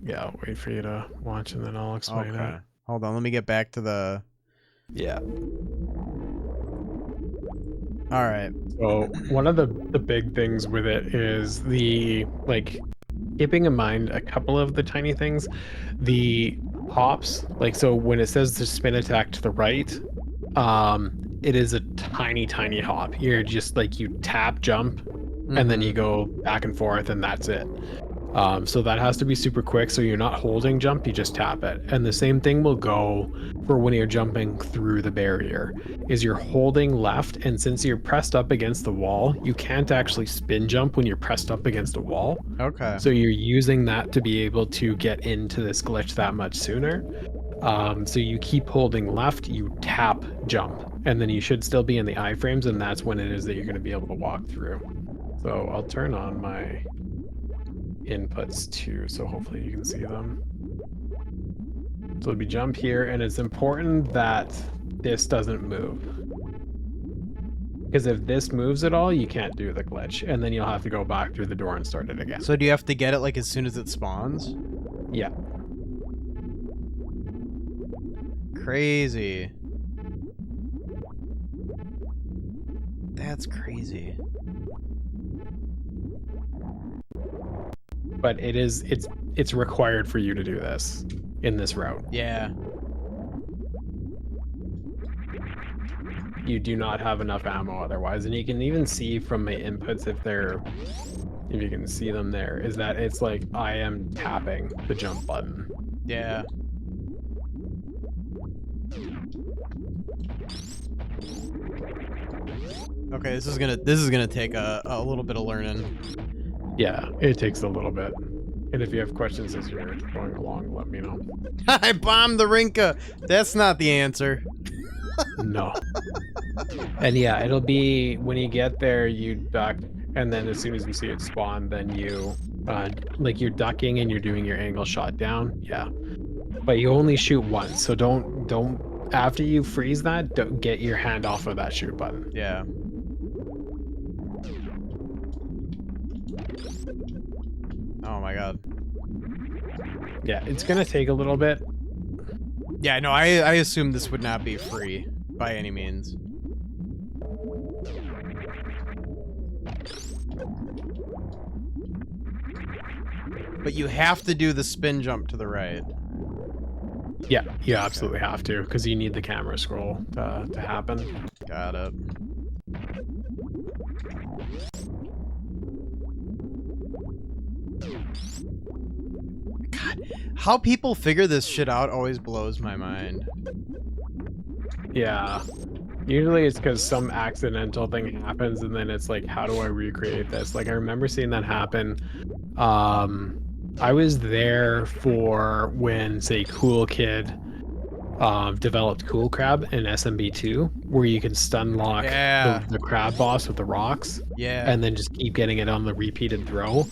Yeah, I'll wait for you to watch and then I'll explain Okay. it. Hold on, let me get back to the... Yeah. Alright. So one of the big things with it is keeping in mind a couple of the tiny things. The hops, so when it says the spin attack to the right, it is a tiny hop. You're just you tap jump and then you go back and forth and that's it. So that has to be super quick, so you're not holding jump, you just tap it. And the same thing will go for when you're jumping through the barrier, is you're holding left, and since you're pressed up against the wall, you can't actually spin jump when you're pressed up against a wall. Okay. So you're using that to be able to get into this glitch that much sooner. So you keep holding left, you tap jump, and then you should still be in the iframes, and that's when it is that you're going to be able to walk through. So I'll turn on my inputs too, so hopefully you can see them. So it'll be jump here, and it's important that this doesn't move, because if this moves at all, you can't do the glitch, and then you'll have to go back through the door and start it again. So do you have to get it as soon as it spawns? Yeah. Crazy. That's crazy. But it's required for you to do this in this route. Yeah. You do not have enough ammo otherwise, and you can even see from my inputs if you can see them there, is that it's I am tapping the jump button. Yeah. Okay, this is gonna take a little bit of learning. Yeah, it takes a little bit. And if you have questions as you're going along, let me know. I bombed the Rinka. That's not the answer. No. And yeah, it'll be when you get there, you back, and then as soon as you see it spawn, then you like you're ducking and you're doing your angle shot down. Yeah, but you only shoot once, so don't after you freeze that, don't get your hand off of that shoot button. Yeah. Oh my god. Yeah, it's gonna take a little bit. Yeah, no, I assume this would not be free by any means. But you have to do the spin jump to the right. Yeah, you absolutely have to, because you need the camera scroll to happen. Got it. God, how people figure this shit out always blows my mind. Yeah. Usually it's because some accidental thing happens and then it's like, how do I recreate this? Like I remember seeing that happen. I was there for when, say, Cool Kid developed Cool Crab in SMB2, where you can stun lock the crab boss with the rocks. Yeah. And then just keep getting it on the repeated throw.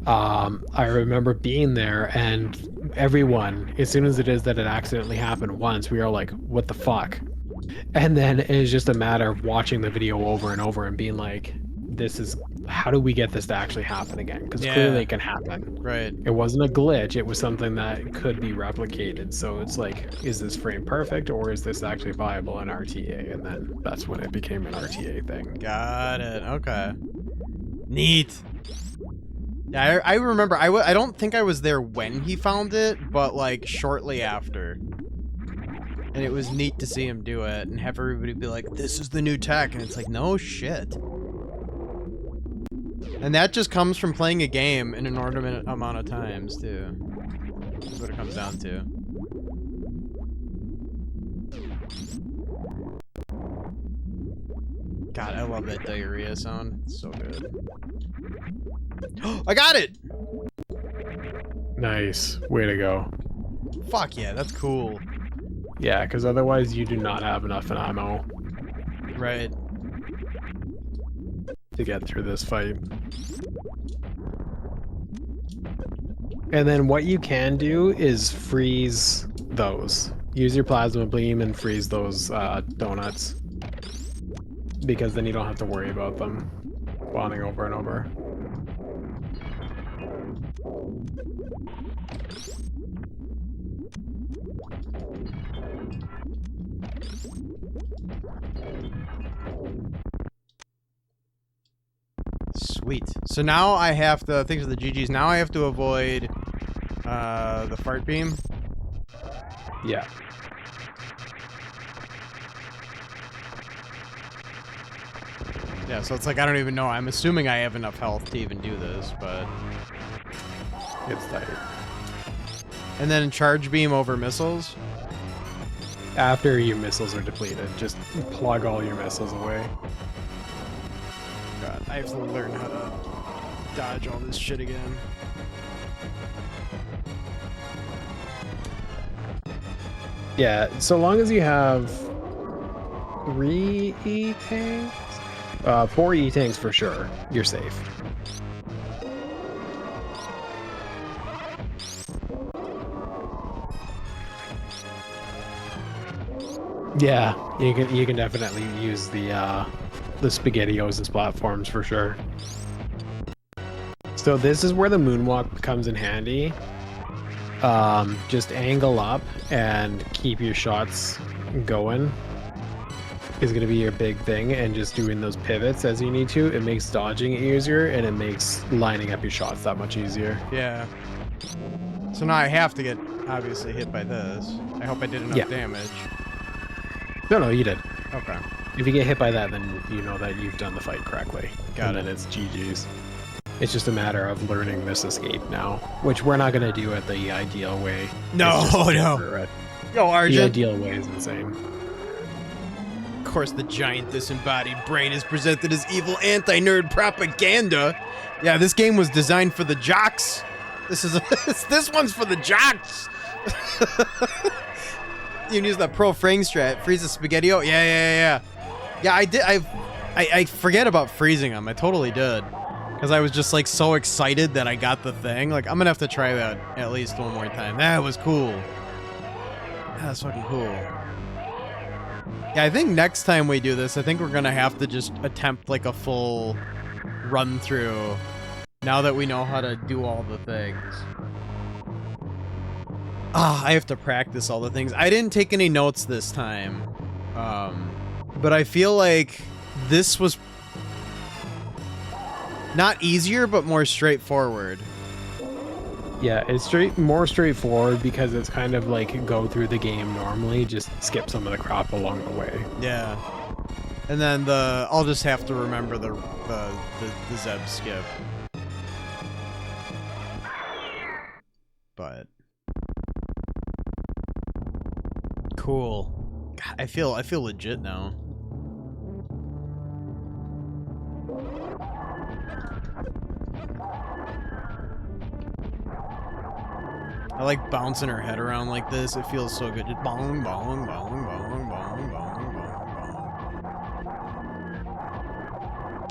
I remember being there and everyone, as soon as it is that it accidentally happened once, we were like, what the fuck? And then it's just a matter of watching the video over and over and being like, this is, how do we get this to actually happen again? Because clearly it can happen. Right. It wasn't a glitch, it was something that could be replicated. So it's like, is this frame perfect or is this actually viable in RTA? And then that's when it became an RTA thing. Got it. Okay. Neat. Yeah, I remember, I don't think I was there when he found it, but like shortly after. And it was neat to see him do it and have everybody be like, this is the new tech. And it's like, no shit. And that just comes from playing a game an inordinate amount of times, too. That's what it comes down to. God, I love that diarrhea sound. It's so good. I got it! Nice. Way to go. Fuck yeah, that's cool. Yeah, because otherwise you do not have enough ammo Right. to get through this fight. And then what you can do is freeze those. Use your plasma beam and freeze those donuts. Because then you don't have to worry about them spawning over and over. Sweet. So now I have to, thanks for the GGs, now I have to avoid the fart beam. Yeah. Yeah, so it's like, I don't even know. I'm assuming I have enough health to even do this, but... It's tight. And then charge beam over missiles. After your missiles are depleted, just plug all your missiles away. God, I have to learn how to dodge all this shit again. Yeah, so long as you have 3 E-tanks, 4 E-tanks for sure, you're safe. Yeah, you can definitely use the SpaghettiOs as platforms for sure. So this is where the moonwalk comes in handy. Just angle up and keep your shots going is going to be your big thing, and just doing those pivots as you need to. It makes dodging easier and it makes lining up your shots that much easier. Yeah. So now I have to get, obviously, hit by this. I hope I did enough damage. No, you did. Okay. If you get hit by that, then you know that you've done the fight correctly. Got it. And then it's GG's. It's just a matter of learning this escape now, which we're not going to do it the ideal way. No, no. Yo, The Arjun. ideal way is insane. Of course, the giant disembodied brain is presented as evil anti-nerd propaganda. Yeah, this game was designed for the jocks. This one's for the jocks. You can use that pro frame strat. Freeze the SpaghettiO. Yeah. Yeah, I did. I forget about freezing them. I totally did. Because I was just like so excited that I got the thing. Like, I'm gonna have to try that at least one more time. That was cool. That's fucking cool. Yeah, I think next time we do this, I think we're gonna have to just attempt like a full run through. Now that we know how to do all the things. I have to practice all the things. I didn't take any notes this time. But I feel like this was not easier, but more straightforward. Yeah, it's more straightforward because it's kind of like go through the game normally, just skip some of the crap along the way. Yeah. And then I'll just have to remember the Zeb skip. But cool. God, I feel legit now. I like bouncing her head around like this. It feels so good. Just bong, bong, bong, bong, bong, bong, bong,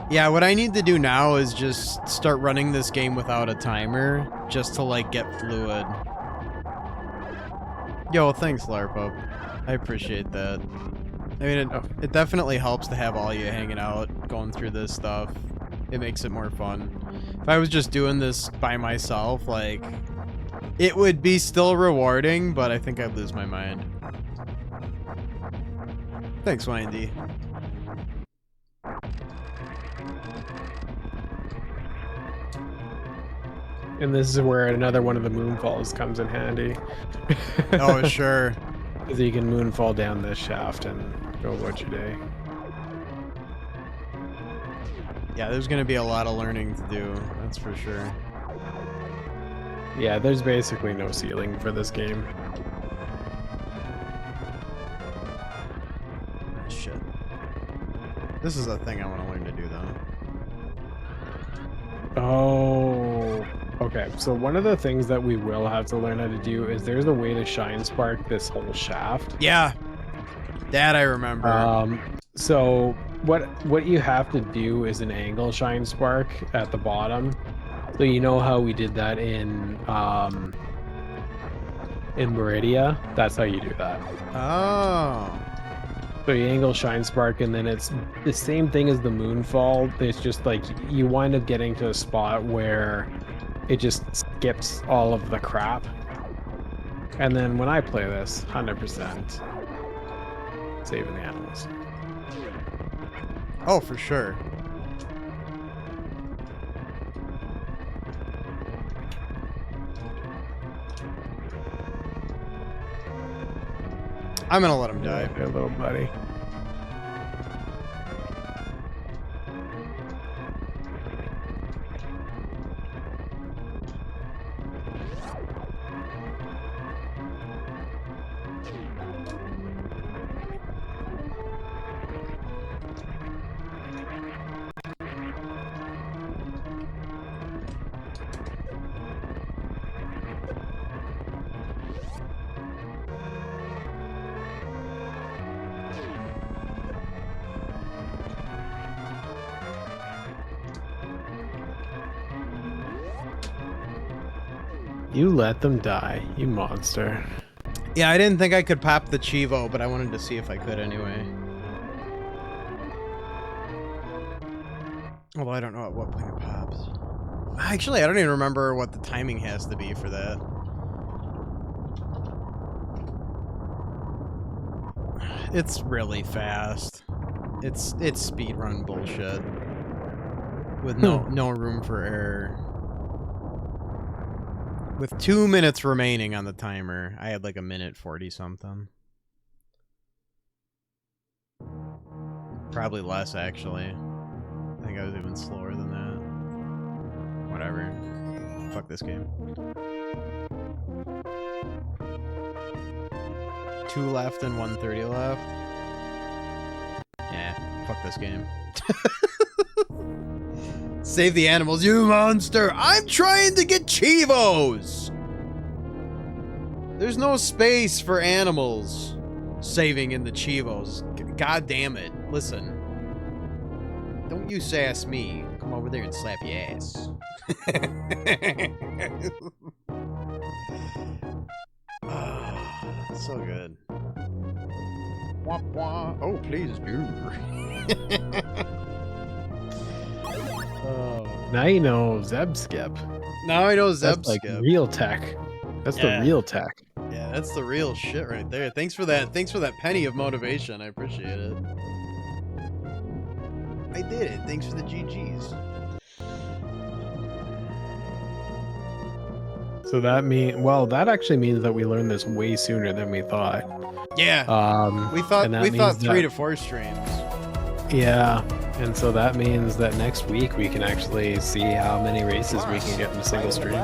bong. Yeah, what I need to do now is just start running this game without a timer, just to like get fluid. Yo, thanks, Larpo. I appreciate that. I mean, it definitely helps to have all you hanging out, going through this stuff. It makes it more fun. If I was just doing this by myself, like, it would be still rewarding, but I think I'd lose my mind. Thanks, Windy. And this is where another one of the moonfalls comes in handy. Oh, sure. Because you can moonfall down this shaft and go about your day. Yeah, there's gonna be a lot of learning to do, that's for sure. Yeah, there's basically no ceiling for this game. Shit. This is a thing I want to learn to do, though. Oh, okay. So one of the things that we will have to learn how to do is there's a way to shine spark this whole shaft. Yeah, that I remember. So what you have to do is an angle shine spark at the bottom. So you know how we did that in Meridia? That's how you do that. Oh. So you angle shine spark, and then it's the same thing as the moonfall. It's just like you wind up getting to a spot where it just skips all of the crap. And then when I play this, 100% saving the animals. Oh, for sure. I'm gonna let him die. Hey, little buddy. You let them die, you monster. Yeah, I didn't think I could pop the Chivo, but I wanted to see if I could anyway. Although I don't know at what point it pops. Actually, I don't even remember what the timing has to be for that. It's really fast. It's speedrun bullshit. With no room for error. With 2 minutes remaining on the timer, I had like 1:40 something. Probably less, actually. I think I was even slower than that. Whatever. Fuck this game. 2 left and 1:30 left. Yeah, fuck this game. Save the animals, you monster! I'm trying to get Chivos! There's no space for animals saving in the Chivos. God damn it. Listen. You sass me. Come over there and slap your ass. So good. Womp womp. Oh, please do. Now you know Zeb Skip. Now I know Zeb That's like Skip. real tech. That's the real tech. Yeah, that's the real shit right there. Thanks for that. Thanks for that penny of motivation. I appreciate it. I did it. Thanks for the GGs. So that actually means that we learned this way sooner than we thought. Yeah. We thought and that 3 means to 4 streams. Yeah, and so that means that next week we can actually see how many races we can get in a single stream.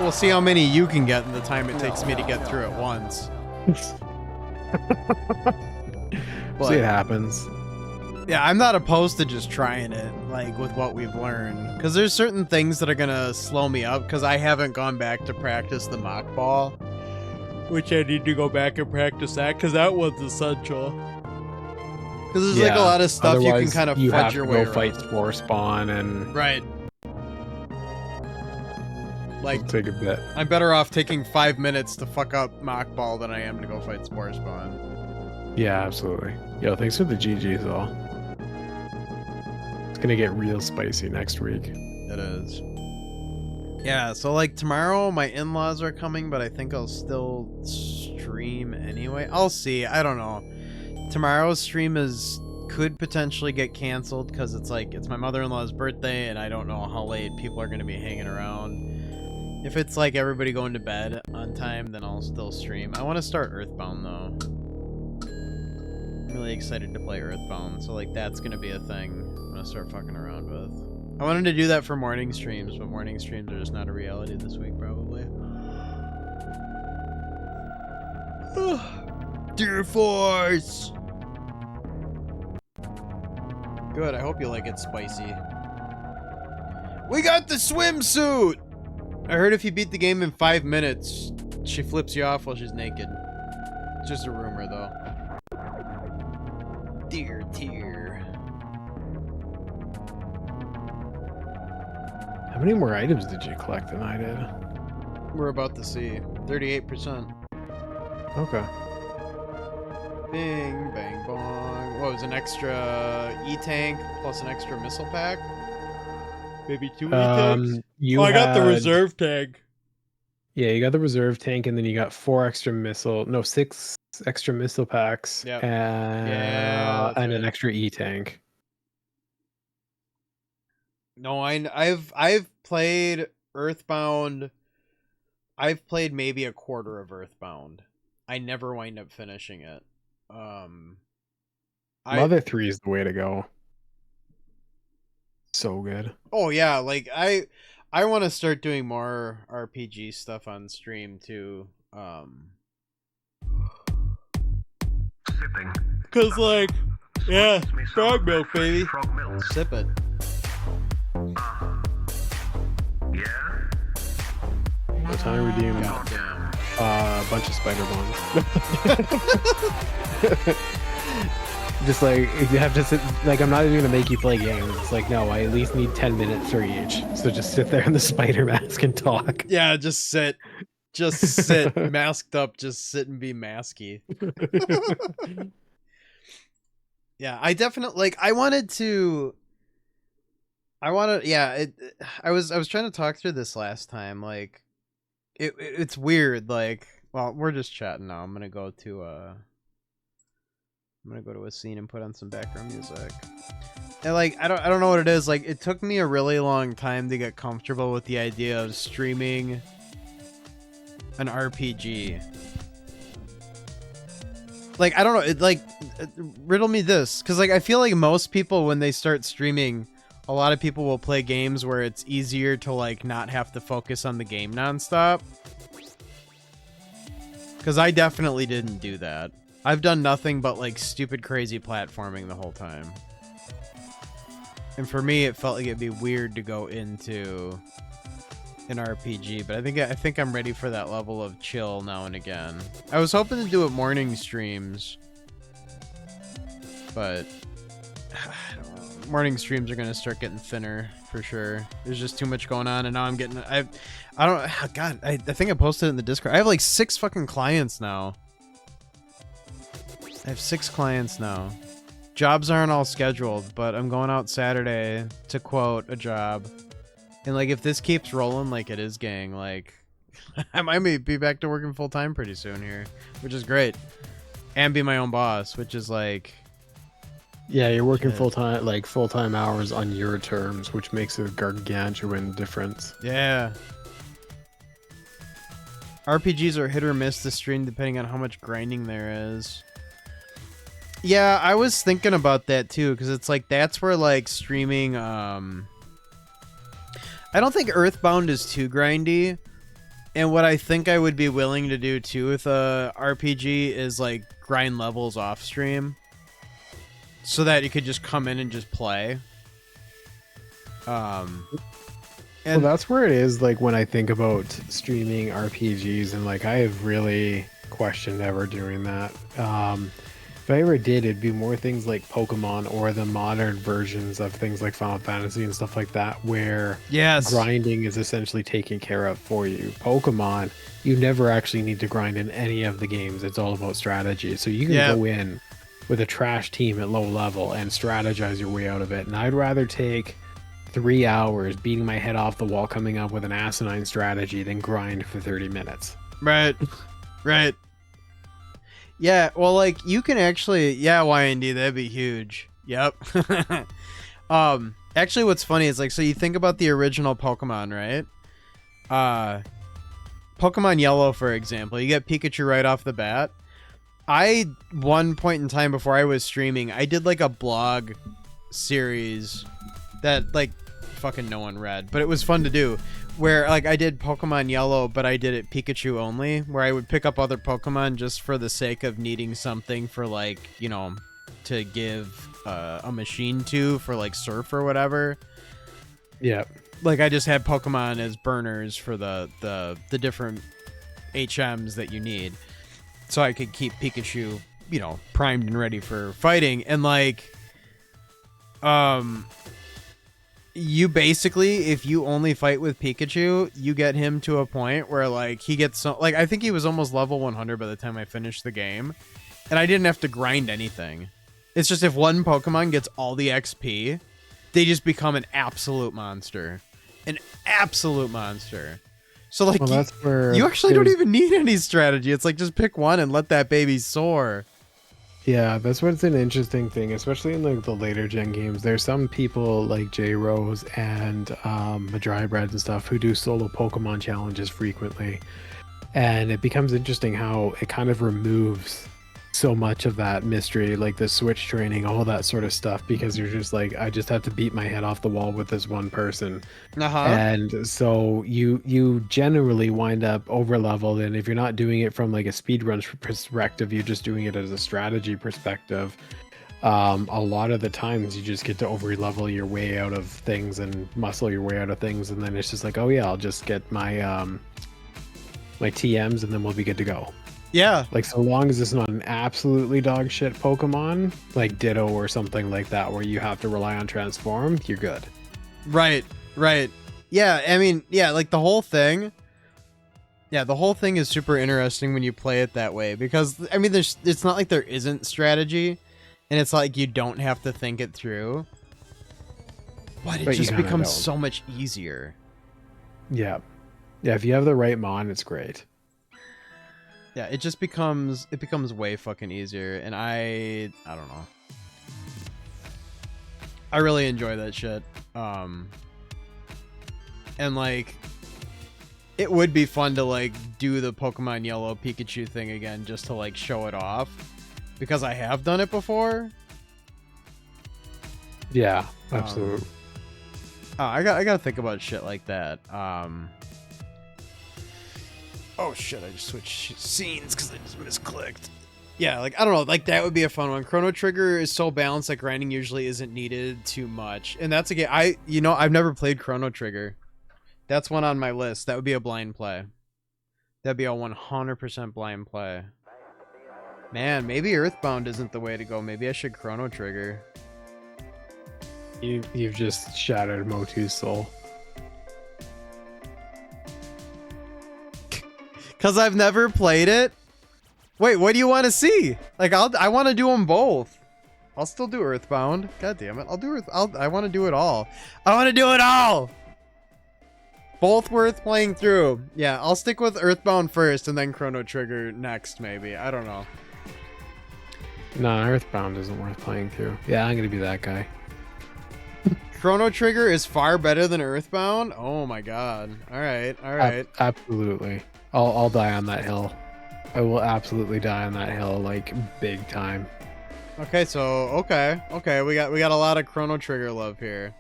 We'll see how many you can get in the time it takes me to get through it once. See it happens. Yeah, I'm not opposed to just trying it, like, with what we've learned. Because there's certain things that are going to slow me up, because I haven't gone back to practice the mock ball. Which I need to go back and practice that, because that one's essential. Because there's, like, a lot of stuff you can kind of fudge your way around. You have to go fight Spore Spawn and... Right. Like, take a bit. I'm better off taking 5 minutes to fuck up mock ball than I am to go fight Spore Spawn. Yeah, absolutely. Yo, thanks for the GGs, all. It's gonna get real spicy next week. It is. Yeah, so like tomorrow my in-laws are coming, but I think I'll still stream anyway. I'll see. I don't know. Tomorrow's stream could potentially get canceled because it's my mother-in-law's birthday and I don't know how late people are going to be hanging around. If it's like everybody going to bed on time, then I'll still stream. I want to start Earthbound though. I'm really excited to play Earthbound, so like that's going to be a thing I'm going to start fucking around with. I wanted to do that for morning streams, but morning streams are just not a reality this week, probably. Dear Force! Good, I hope you like it spicy. We got the swimsuit! I heard if you beat the game in 5 minutes, she flips you off while she's naked. It's just a rumor, though. Dear tear. How many more items did you collect than I did? We're about to see. 38%. Okay. Bing, bang, bong. What was an extra E-tank plus an extra missile pack? Maybe 2 E-tanks? I got the reserve tank. Yeah, you got the reserve tank, and then you got 6 extra missile packs. Yep. And an extra E-tank. No, I've played Earthbound. I've played maybe a quarter of Earthbound. I never wind up finishing it. Mother 3 is the way to go. So good. Oh yeah, like I want to start doing more RPG stuff on stream too. Sipping. Cause like, yeah, frog milk, baby. Frog milk. Sip it. Yeah. By the time I redeem Goddamn. a bunch of spider bombs. Just like, you have to sit, like, I'm not even gonna make you play games. It's like, no, I at least need 10 minutes for each. So just sit there in the spider mask and talk. Yeah, just sit. Just sit. Masked up, just sit and be masky. Yeah, I definitely, like, I was trying to talk through this last time. Like, it's weird. Like, well, we're just chatting now. I'm gonna go to a scene and put on some background music. And like, I don't know what it is. Like, it took me a really long time to get comfortable with the idea of streaming an RPG. Like, I don't know. It like, riddle me this, because like I feel like most people when they start streaming, a lot of people will play games where it's easier to like not have to focus on the game nonstop. Because I definitely didn't do that. I've done nothing but like stupid crazy platforming the whole time. And for me it felt like it'd be weird to go into an RPG, but I think I'm ready for that level of chill now and again. I was hoping to do it morning streams, but I don't know. morning streams are gonna start getting thinner for sure. There's just too much going on, and now I'm getting I don't God, I think I posted it in the Discord. I have like 6 fucking clients now. I have 6 clients now. Jobs aren't all scheduled, but I'm going out Saturday to quote a job. And like if this keeps rolling like it is, gang, like I might be back to working full time pretty soon here, which is great. And be my own boss, which is like Yeah, you're working full-time hours on your terms, which makes a gargantuan difference. yeah. RPGs are hit or miss this stream depending on how much grinding there is. Yeah, I was thinking about that too, because it's like that's where like streaming I don't think Earthbound is too grindy. And what I think I would be willing to do too with a RPG is like grind levels off stream. So that you could just come in and just play. Well, that's where it is, like, when I think about streaming RPGs, and, like, I have really questioned ever doing that. If I ever did, it'd be more things like Pokemon or the modern versions of things like Final Fantasy and stuff like that, where grinding is essentially taken care of for you. Pokemon, you never actually need to grind in any of the games. It's all about strategy. So you can go in with a trash team at low level and strategize your way out of it. And I'd rather take 3 hours beating my head off the wall coming up with an asinine strategy than grind for 30 minutes. Right. Right. Yeah, well, like, you can actually... Yeah, YND, that'd be huge. Yep. Actually, what's funny is, like, so you think about the original Pokemon, right? Pokemon Yellow, for example. You get Pikachu right off the bat. One point in time before I was streaming, I did, like, a blog series that, like, fucking no one read. But it was fun to do. Where, like, I did Pokemon Yellow, but I did it Pikachu only, where I would pick up other Pokemon just for the sake of needing something for, like, you know, to give a machine to for, like, Surf or whatever. Yeah. Like, I just had Pokemon as burners for the different HMs that you need. So I could keep Pikachu, you know, primed and ready for fighting. And, like, you basically, if you only fight with Pikachu, you get him to a point where, like, he gets so, like, I think he was almost level 100 by the time I finished the game, and I didn't have to grind anything. It's just if one Pokemon gets all the XP, they just become an absolute monster. An absolute monster. So, like, well, that's where you actually don't even need any strategy. It's like, just pick one and let that baby soar. Yeah, that's what's an interesting thing, especially in, like, the later gen games. There's some people like J Rose and Madrybread and stuff who do solo Pokemon challenges frequently, and it becomes interesting how it kind of removes so much of that mystery, like the switch training, all that sort of stuff, because you're just like, I just have to beat my head off the wall with this one person. And so you generally wind up over leveled, and if you're not doing it from like a speedrun perspective, you're just doing it as a strategy perspective. A lot of the times you just get to over level your way out of things and muscle your way out of things, and then it's just like, oh yeah, I'll just get my my TMs and then we'll be good to go. Yeah. Like, so long as it's not an absolutely dog shit Pokemon, like Ditto or something like that, where you have to rely on Transform, you're good. Right, right. Yeah, I mean, yeah, like the whole thing. Yeah, the whole thing is super interesting when you play it that way, because, I mean, it's not like there isn't strategy, and it's like you don't have to think it through. But it just becomes so much easier. Yeah. Yeah, if you have the right mon, it's great. Yeah, it becomes way fucking easier, and I don't know. I really enjoy that shit. And like, it would be fun to like do the Pokemon Yellow Pikachu thing again just to like show it off, because I have done it before. Yeah, absolutely. I gotta think about shit like that. Oh shit, I just switched scenes because I just misclicked. Yeah, like, I don't know, like, that would be a fun one. Chrono Trigger is so balanced that grinding usually isn't needed too much. And that's a game, I've never played Chrono Trigger. That's one on my list. That would be a blind play. That'd be a 100% blind play. Man, maybe Earthbound isn't the way to go. Maybe I should Chrono Trigger. You've just shattered Motu's soul. Cause I've never played it. Wait, what do you want to see? Like, I want to do them both. I'll still do Earthbound. God damn it, I'll do Earth. I want to do it all. I want to do it all. Both worth playing through. Yeah, I'll stick with Earthbound first and then Chrono Trigger next, maybe. I don't know. No, Earthbound isn't worth playing through. Yeah, I'm gonna be that guy. Chrono Trigger is far better than Earthbound. Oh my god. All right, all right. Absolutely. I'll die on that hill. I will absolutely die on that hill, like big time. Okay, so okay, we got a lot of Chrono Trigger love here.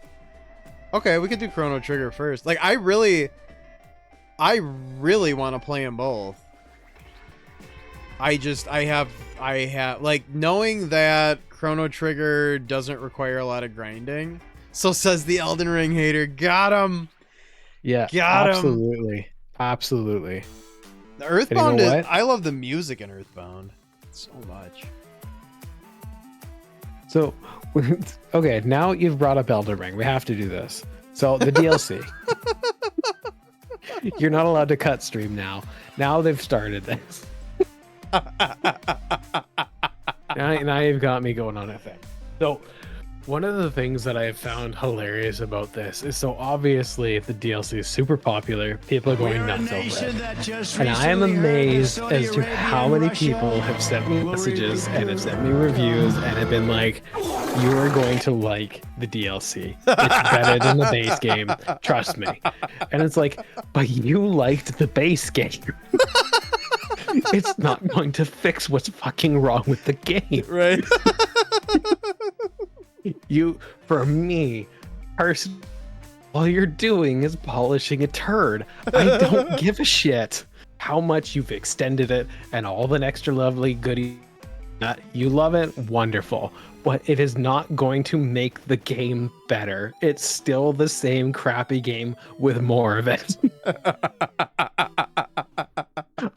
Okay, we could do Chrono Trigger first. Like, I really want to play them both. I have like, knowing that Chrono Trigger doesn't require a lot of grinding. So says the Elden Ring hater. Got him. Yeah, got him. absolutely, absolutely. The Earthbound you know is. I love the music in Earthbound so much. So, okay, now you've brought up Elden Ring. We have to do this. So the DLC. You're not allowed to cut stream now. Now they've started this. now you've got me going on a thing. So one of the things that I have found hilarious about this is, so obviously the DLC is super popular. People are going nuts over it. And I am amazed as to how many people have sent me messages and have sent me reviews and have been like, you are going to like the DLC. It's better than the base game. Trust me. And it's like, but you liked the base game. It's not going to fix what's fucking wrong with the game. Right. For me, personally, all you're doing is polishing a turd. I don't give a shit how much you've extended it and all the extra lovely goodies. You love it, wonderful. But it is not going to make the game better. It's still the same crappy game with more of it.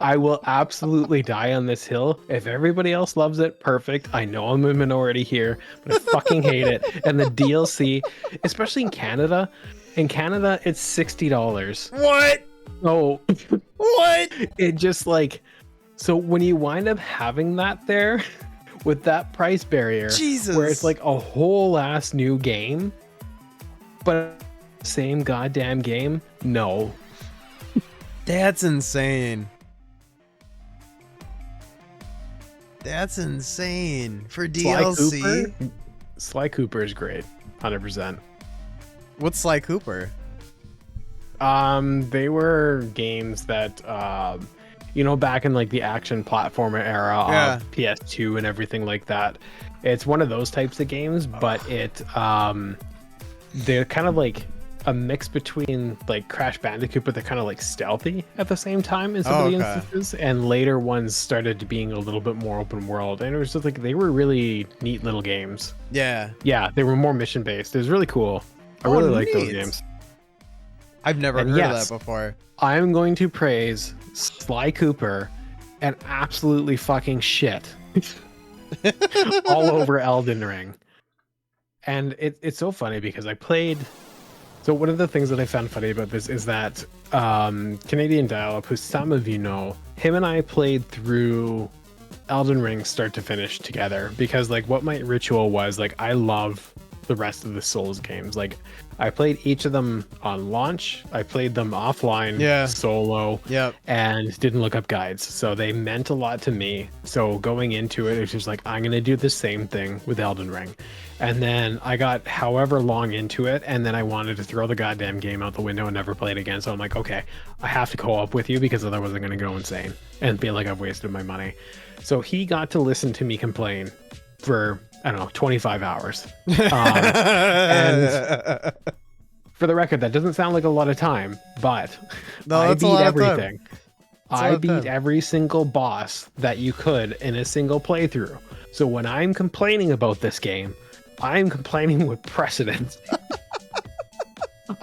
I will absolutely die on this hill. If everybody else loves it, perfect. I know I'm a minority here, but I fucking hate it. And the DLC, especially in Canada, it's $60. What? Oh, What? it just like, so when you wind up having that there with that price barrier, Jesus, where it's like a whole ass new game, but same goddamn game, no. That's insane. That's insane for DLC. Sly Cooper is great, 100%. What's Sly Cooper? They were games that back in like the action platformer era of PS2 and everything like that. It's one of those types of games, but they're kind of like a mix between like Crash Bandicoot, but they're kind of like stealthy at the same time in some of the instances. And later ones started being a little bit more open world, and it was just like they were really neat little games. Yeah, they were more mission based. It was really cool. I really like those games. I've never heard of that before. I'm going to praise Sly Cooper and absolutely fucking shit all over Elden Ring. And it's so funny because I played. So one of the things that I found funny about this is that Canadian Dial-Up, who some of you know, him and I played through Elden Ring start to finish together, because like what my ritual was, like I love the rest of the Souls games. Like I played each of them on launch, I played them offline, solo, and didn't look up guides. So they meant a lot to me. So going into it, it's just like, I'm gonna do the same thing with Elden Ring. And then I got however long into it, and then I wanted to throw the goddamn game out the window and never play it again. So I'm like, okay, I have to co-op with you because otherwise I'm gonna go insane and feel like I've wasted my money. So he got to listen to me complain for, I don't know, 25 hours. And for the record, that doesn't sound like a lot of time, but I beat everything. I beat every single boss that you could in a single playthrough. So when I'm complaining about this game, I'm complaining with precedent.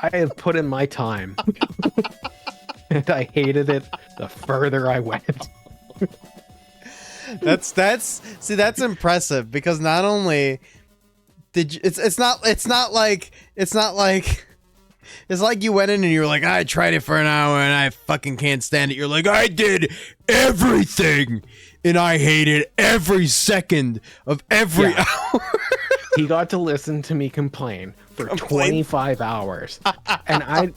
I have put in my time. And I hated it the further I went. That's impressive, because not only Did you, it's not like it's like you went in and you were like, I tried it for an hour and I fucking can't stand it. You're like, I did everything and I hated every second of every hour. He got to listen to me complain for 25 hours. And I'm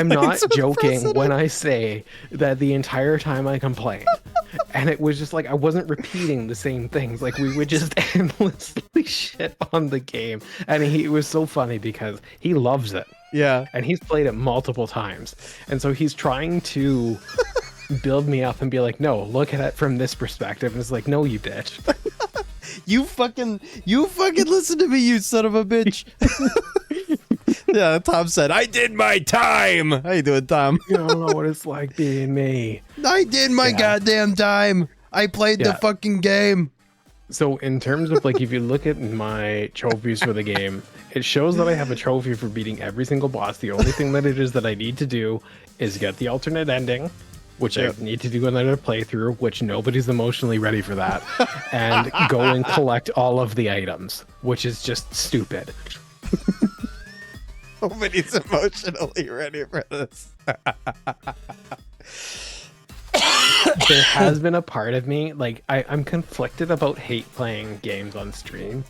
not joking when I say that the entire time I complained. And it was just like, I wasn't repeating the same things. Like, we would just endlessly shit on the game. And it was so funny because he loves it. Yeah. And he's played it multiple times. And so he's trying to build me up and be like, no, look at it from this perspective. And it's like, no, you bitch. You fucking listen to me, you son of a bitch. Yeah, Tom said, I did my time. How you doing, Tom? You don't know what it's like being me. I did my goddamn time. I played the fucking game. So in terms of like, if you look at my trophies for the game, it shows that I have a trophy for beating every single boss. The only thing that it is that I need to do is get the alternate ending, which I need to do another playthrough, which nobody's emotionally ready for that, and go and collect all of the items, which is just stupid. Nobody's emotionally ready for this. There has been a part of me, like, I'm conflicted about hate playing games on stream.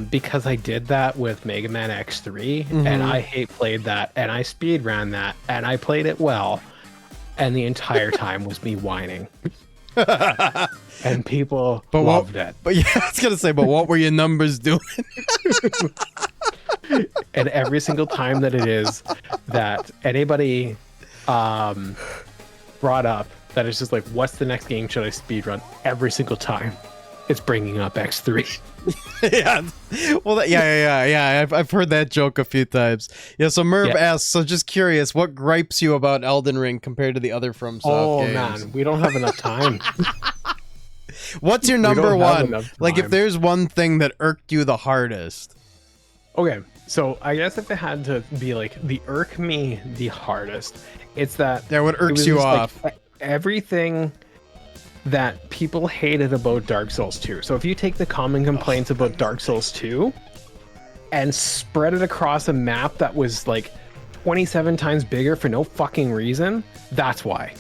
Because I did that with Mega Man X3, and I hate played that, and I speedran that, and I played it well. And the entire time was me whining. And people loved it. But yeah, I was going to say, but what were your numbers doing? And every single time that it is that anybody brought up that it's just like, what's the next game should I speedrun? Every single time it's bringing up X3. Yeah. Well, yeah. I've heard that joke a few times. Yeah. So Merv asks, so just curious, what gripes you about Elden Ring compared to the other FromSoft games? Man, we don't have enough time. What's your number one? Like, if there's one thing that irked you the hardest. Okay, so I guess if it had to be like the irk me the hardest, it's that. Yeah, what irks you off? Like, everything that people hated about Dark Souls 2. So if you take the common complaints about Dark Souls 2 and spread it across a map that was like 27 times bigger for no fucking reason, that's why.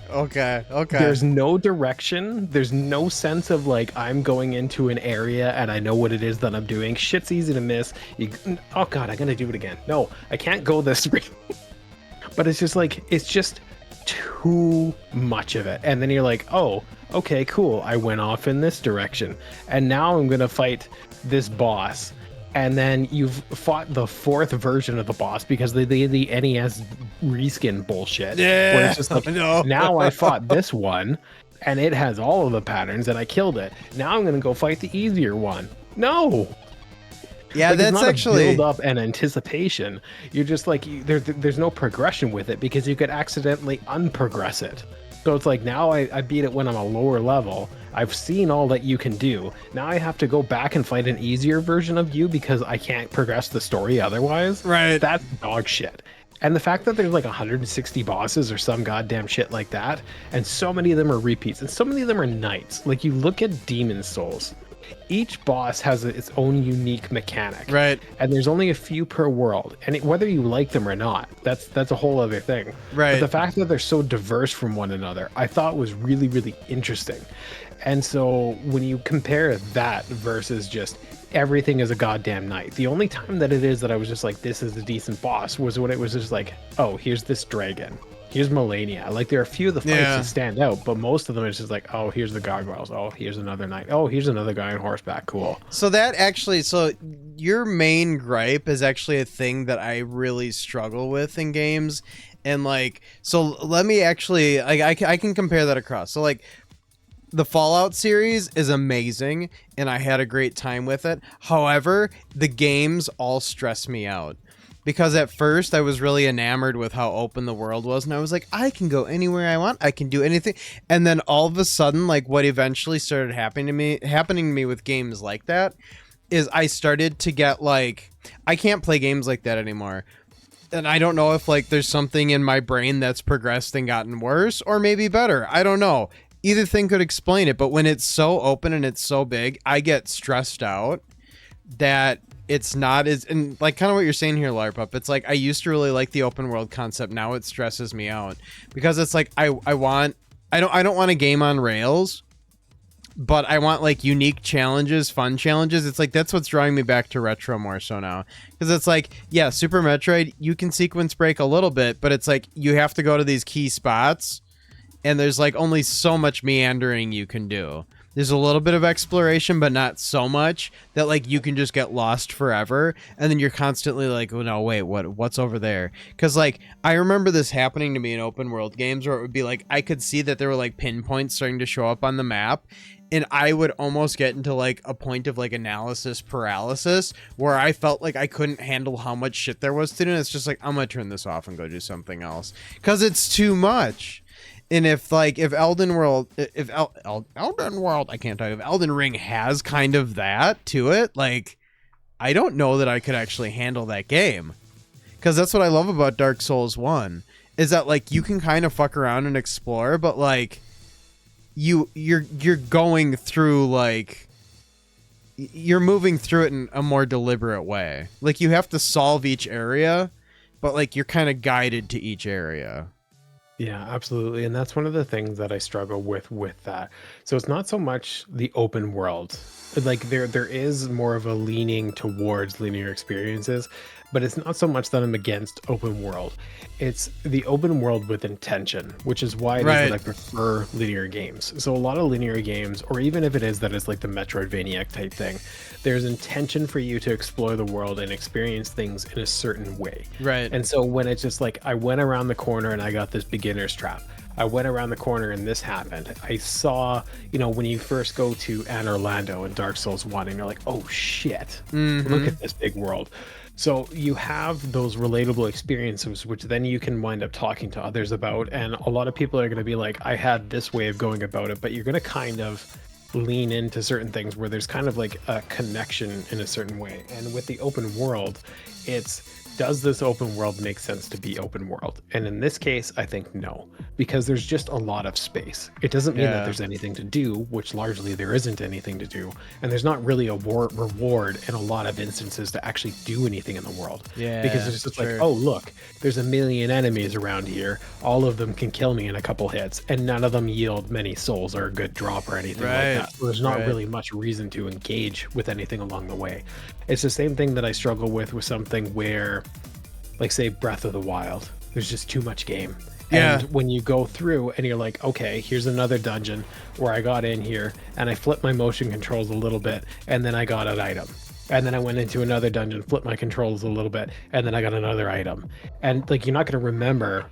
Okay. There's no direction. There's no sense of like, I'm going into an area and I know what it is that I'm doing. Shit's easy to miss. Oh God, I'm gonna do it again. No, I can't go this way. But it's just like, it's just too much of it. And then you're like, oh, okay, cool. I went off in this direction. And now I'm gonna fight this boss. And then you've fought the fourth version of the boss because they did the NES reskin bullshit. Yeah, where it's just like, now I fought this one, and it has all of the patterns, and I killed it. Now I'm gonna go fight the easier one. No. Yeah, like, that's it's not actually a build up and anticipation. You're just like, there's no progression with it because you could accidentally unprogress it. So it's like, now I beat it when I'm a lower level. I've seen all that you can do. Now I have to go back and fight an easier version of you because I can't progress the story otherwise. Right. That's dog shit. And the fact that there's like 160 bosses or some goddamn shit like that, and so many of them are repeats, and so many of them are knights. Like, you look at Demon Souls. Each boss has its own unique mechanic. Right. And there's only a few per world. And whether you like them or not, that's a whole other thing. Right. But the fact that they're so diverse from one another, I thought was really, really interesting. And so when you compare that versus just everything is a goddamn knight, the only time that it is that I was just like, this is a decent boss was when it was just like, oh, here's this dragon. Here's Melania. Like, there are a few of the fights that stand out, but most of them is just like, oh, here's the gargoyles. Oh, here's another knight. Oh, here's another guy on horseback. Cool. So that actually, so your main gripe is actually a thing that I really struggle with in games. And like, so let me actually, I can compare that across. So like, the Fallout series is amazing, and I had a great time with it. However, the games all stress me out. Because at first I was really enamored with how open the world was, and I was like, I can go anywhere I want, I can do anything. And then all of a sudden, like, what eventually started happening to me with games like that is I started to get like, I can't play games like that anymore. And I don't know if like there's something in my brain that's progressed and gotten worse, or maybe better. I don't know. Either thing could explain it, but when it's so open and it's so big, I get stressed out. that it's not as, and like kind of what you're saying here, Larpup, it's like I used to really like the open world concept. Now it stresses me out because it's like I don't want a game on rails, but I want like unique challenges, fun challenges. It's like that's what's drawing me back to retro more so now, because it's like, yeah, Super Metroid, you can sequence break a little bit, but it's like you have to go to these key spots and there's like only so much meandering you can do. There's a little bit of exploration, but not so much that like you can just get lost forever. And then you're constantly like, oh no, wait, what's over there? Because like I remember this happening to me in open world games where it would be like I could see that there were like pinpoints starting to show up on the map, and I would almost get into like a point of like analysis paralysis where I felt like I couldn't handle how much shit there was to do. And it's just like, I'm gonna turn this off and go do something else because it's too much. And if Elden World, Elden World, I can't talk, if Elden Ring has kind of that to it, like, I don't know that I could actually handle that game. Because that's what I love about Dark Souls 1, is that, like, you can kind of fuck around and explore, but, like, you're going through, like, you're moving through it in a more deliberate way. Like, you have to solve each area, but, like, you're kind of guided to each area. Yeah, absolutely. And that's one of the things that I struggle with that. So it's not so much the open world. Like there is more of a leaning towards linear experiences, but it's not so much that I'm against open world. It's the open world with intention, which is why it is that I prefer linear games. So a lot of linear games, or even if it is that it's like the Metroidvania type thing, there's intention for you to explore the world and experience things in a certain way. Right. And so when it's just like, I went around the corner and I got this beginner's trap. I went around the corner and this happened. I saw, you know, when you first go to Anne Orlando in Dark Souls 1 and you're like, oh shit, look at this big world. So you have those relatable experiences, which then you can wind up talking to others about. And a lot of people are going to be like, I had this way of going about it, but you're going to kind of lean into certain things where there's kind of like a connection in a certain way. And with the open world, it's, does this open world make sense to be open world? And in this case, I think no, because there's just a lot of space. It doesn't mean that there's anything to do, which largely there isn't anything to do. And there's not really a reward in a lot of instances to actually do anything in the world. Yeah, because it's just like, oh, look, there's a million enemies around here. All of them can kill me in a couple hits, and none of them yield many souls or a good drop or anything like that. So there's not really much reason to engage with anything along the way. It's the same thing that I struggle with something where, like say Breath of the Wild, there's just too much game. And when you go through and you're like, okay, here's another dungeon where I got in here and I flipped my motion controls a little bit and then I got an item. And then I went into another dungeon, flipped my controls a little bit, and then I got another item. And like, you're not going to remember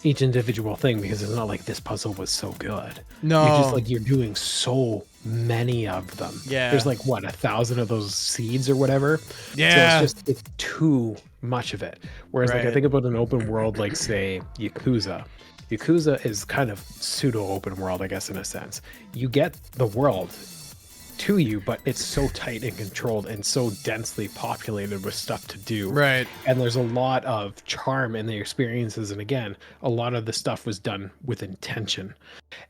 each individual thing because it's not like this puzzle was so good. No. You're just like, you're doing so many of them. Yeah. There's like, what, 1,000 of those seeds or whatever? Yeah. So it's too much of it. Whereas like, I think about an open world, like say Yakuza. Yakuza is kind of pseudo open world, I guess, in a sense. You get the world to you, but it's so tight and controlled and so densely populated with stuff to do. Right. And there's a lot of charm in the experiences. And again, a lot of the stuff was done with intention.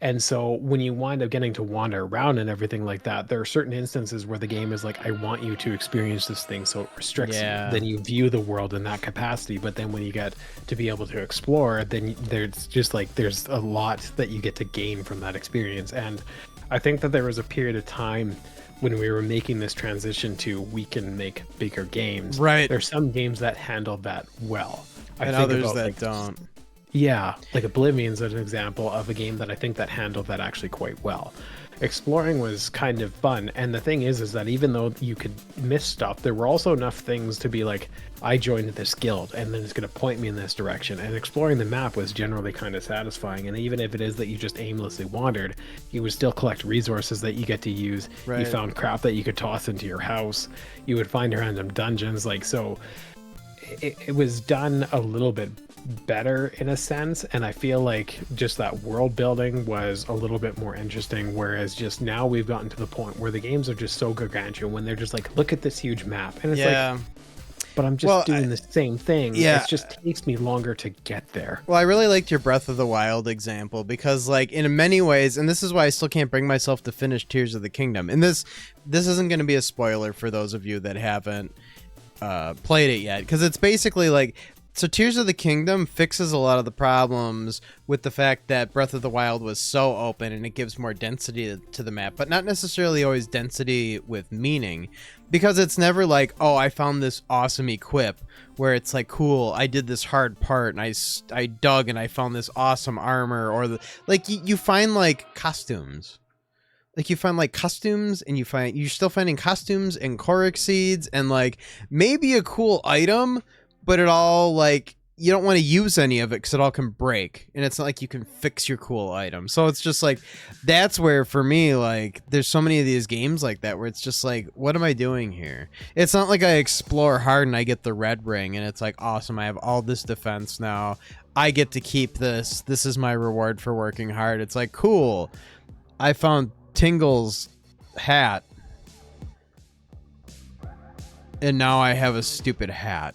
And so when you wind up getting to wander around and everything like that, there are certain instances where the game is like, I want you to experience this thing, so it restricts you. Then you view the world in that capacity. But then when you get to be able to explore, then there's just like, there's a lot that you get to gain from that experience. And I think that there was a period of time when we were making this transition to we can make bigger games. Right. There's some games that handle that well. And others that don't. Yeah, like Oblivion's an example of a game that I think that handled that actually quite well. Exploring was kind of fun, and the thing is that even though you could miss stuff, there were also enough things to be like, I joined this guild and then it's going to point me in this direction. And exploring the map was generally kind of satisfying. And even if it is that you just aimlessly wandered, you would still collect resources that you get to use. Right. You found crap that you could toss into your house. You would find random dungeons. Like, so it was done a little bit better in a sense, and I feel like just that world building was a little bit more interesting, whereas just now we've gotten to the point where the games are just so gargantuan when they're just like, look at this huge map, and it's like, but I'm just Well, doing the same thing. yeah. It just takes me longer to get there. Well, I really liked your Breath of the Wild example because, like, in many ways, and this is why I still can't bring myself to finish Tears of the Kingdom. And this isn't going to be a spoiler for those of you that haven't played it yet, because it's basically like, so Tears of the Kingdom fixes a lot of the problems with the fact that Breath of the Wild was so open and it gives more density to the map, but not necessarily always density with meaning, because it's never like, oh, I found this awesome equip where it's like, cool, I did this hard part and I dug and I found this awesome armor, or like you find like costumes. Like you find like costumes, and you're still finding costumes and Korok seeds and like maybe a cool item, but it all, like, you don't want to use any of it because it all can break, and it's not like you can fix your cool item. So it's just like, that's where for me, like, there's so many of these games like that where it's just like, what am I doing here? It's not like I explore hard and I get the red ring and it's like, awesome, I have all this defense now, I get to keep this is my reward for working hard. It's like, cool, I found Tingle's hat and now I have a stupid hat.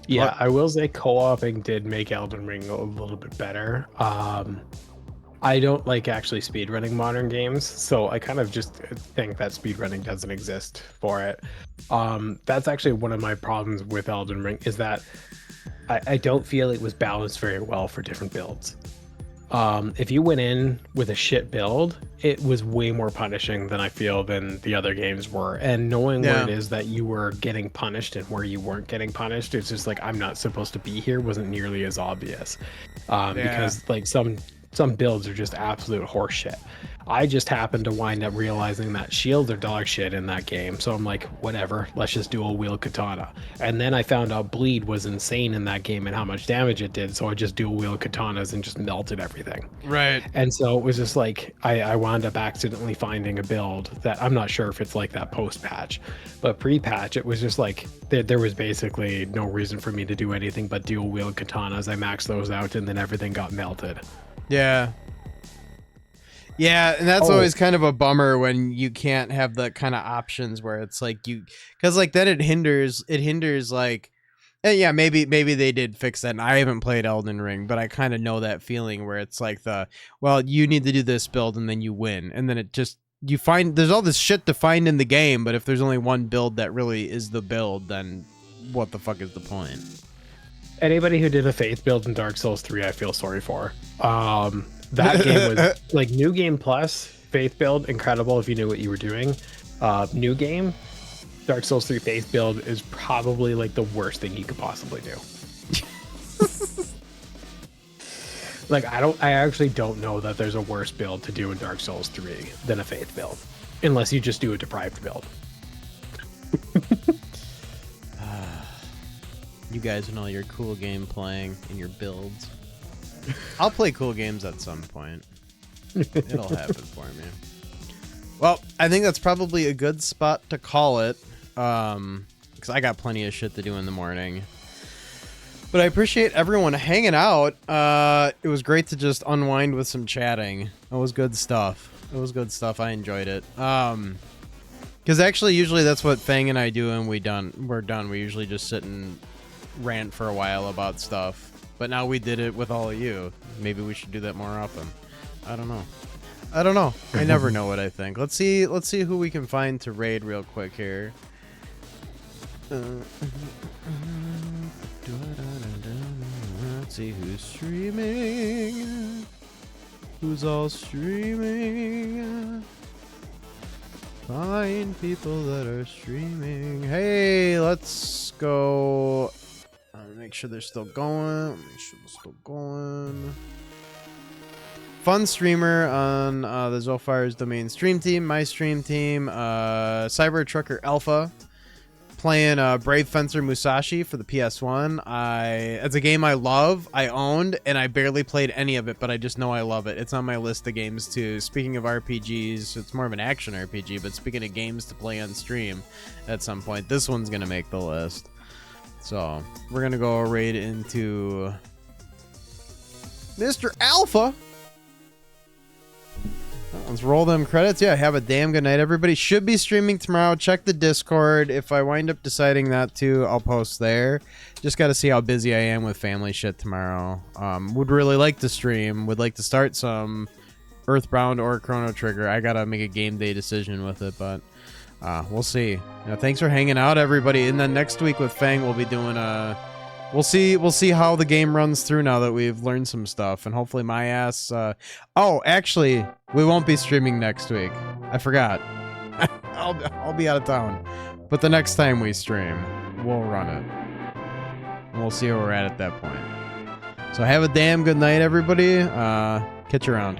Yeah, I will say co-oping did make Elden Ring a little bit better. I don't like actually speedrunning modern games, so I kind of just think that speedrunning doesn't exist for it. That's actually one of my problems with Elden Ring, is that I don't feel it was balanced very well for different builds. If you went in with a shit build, it was way more punishing than I feel than the other games were. And knowing where it is that you were getting punished and where you weren't getting punished, it's just like, I'm not supposed to be here, wasn't nearly as obvious. Because like some builds are just absolute horseshit. I just happened to wind up realizing that shields are dog shit in that game. So I'm like, whatever, let's just dual wield katana. And then I found out bleed was insane in that game and how much damage it did. So I just dual wield katanas and just melted everything. Right. And so it was just like, I wound up accidentally finding a build that I'm not sure if it's like that post patch, but pre-patch, it was just like, there was basically no reason for me to do anything but dual wield katanas. I maxed those out and then everything got melted. Yeah. Yeah, and that's always kind of a bummer when you can't have the kind of options where it's like because like then it hinders like, and yeah, maybe they did fix that, and I haven't played Elden Ring, but I kind of know that feeling where it's like well, you need to do this build and then you win, and then it just, you find there's all this shit to find in the game, but if there's only one build that really is the build, then what the fuck is the point? Anybody who did a faith build in Dark Souls 3, I feel sorry for. That game was like New Game Plus, faith build, incredible if you knew what you were doing. New game, Dark Souls 3 faith build is probably like the worst thing you could possibly do. Like, I actually don't know that there's a worse build to do in Dark Souls 3 than a faith build, unless you just do a deprived build. You guys and all your cool game playing and your builds. I'll play cool games at some point. It'll happen for me. Well, I think that's probably a good spot to call it, because I got plenty of shit to do in the morning. But I appreciate everyone hanging out. It was great to just unwind with some chatting. It was good stuff. I enjoyed it. Because actually, usually that's what Fang and I do, and we're done. We usually just sit and rant for a while about stuff. But now we did it with all of you. Maybe we should do that more often. I don't know. I never know what I think. Let's see who we can find to raid real quick here. Let's see who's streaming. Who's all streaming? Find people that are streaming. Hey, let's go. Make sure they're still going. Fun streamer on the Zolfire's domain stream team, my stream team, Cyber Trucker Alpha, playing Brave Fencer Musashi for the PS1. It's a game I love, I owned, and I barely played any of it, but I just know I love it. It's on my list of games too. Speaking of RPGs, it's more of an action RPG, but speaking of games to play on stream at some point, this one's gonna make the list. So we're gonna go raid into Mr. Alpha. Let's roll them credits. Yeah, have a damn good night, everybody. Should be streaming tomorrow. Check the Discord. If I wind up deciding not to, I'll post there. Just got to see how busy I am with family shit tomorrow. Would really like to stream. Would like to start some Earthbound or Chrono Trigger. I got to make a game day decision with it, but we'll see. Thanks for hanging out, everybody. And then next week with Fang, we'll be doing a... We'll see how the game runs through now that we've learned some stuff, and hopefully my ass. Oh, actually, we won't be streaming next week. I forgot. I'll be out of town, but the next time we stream, we'll run it. And we'll see where we're at that point. So have a damn good night, everybody. Catch you around.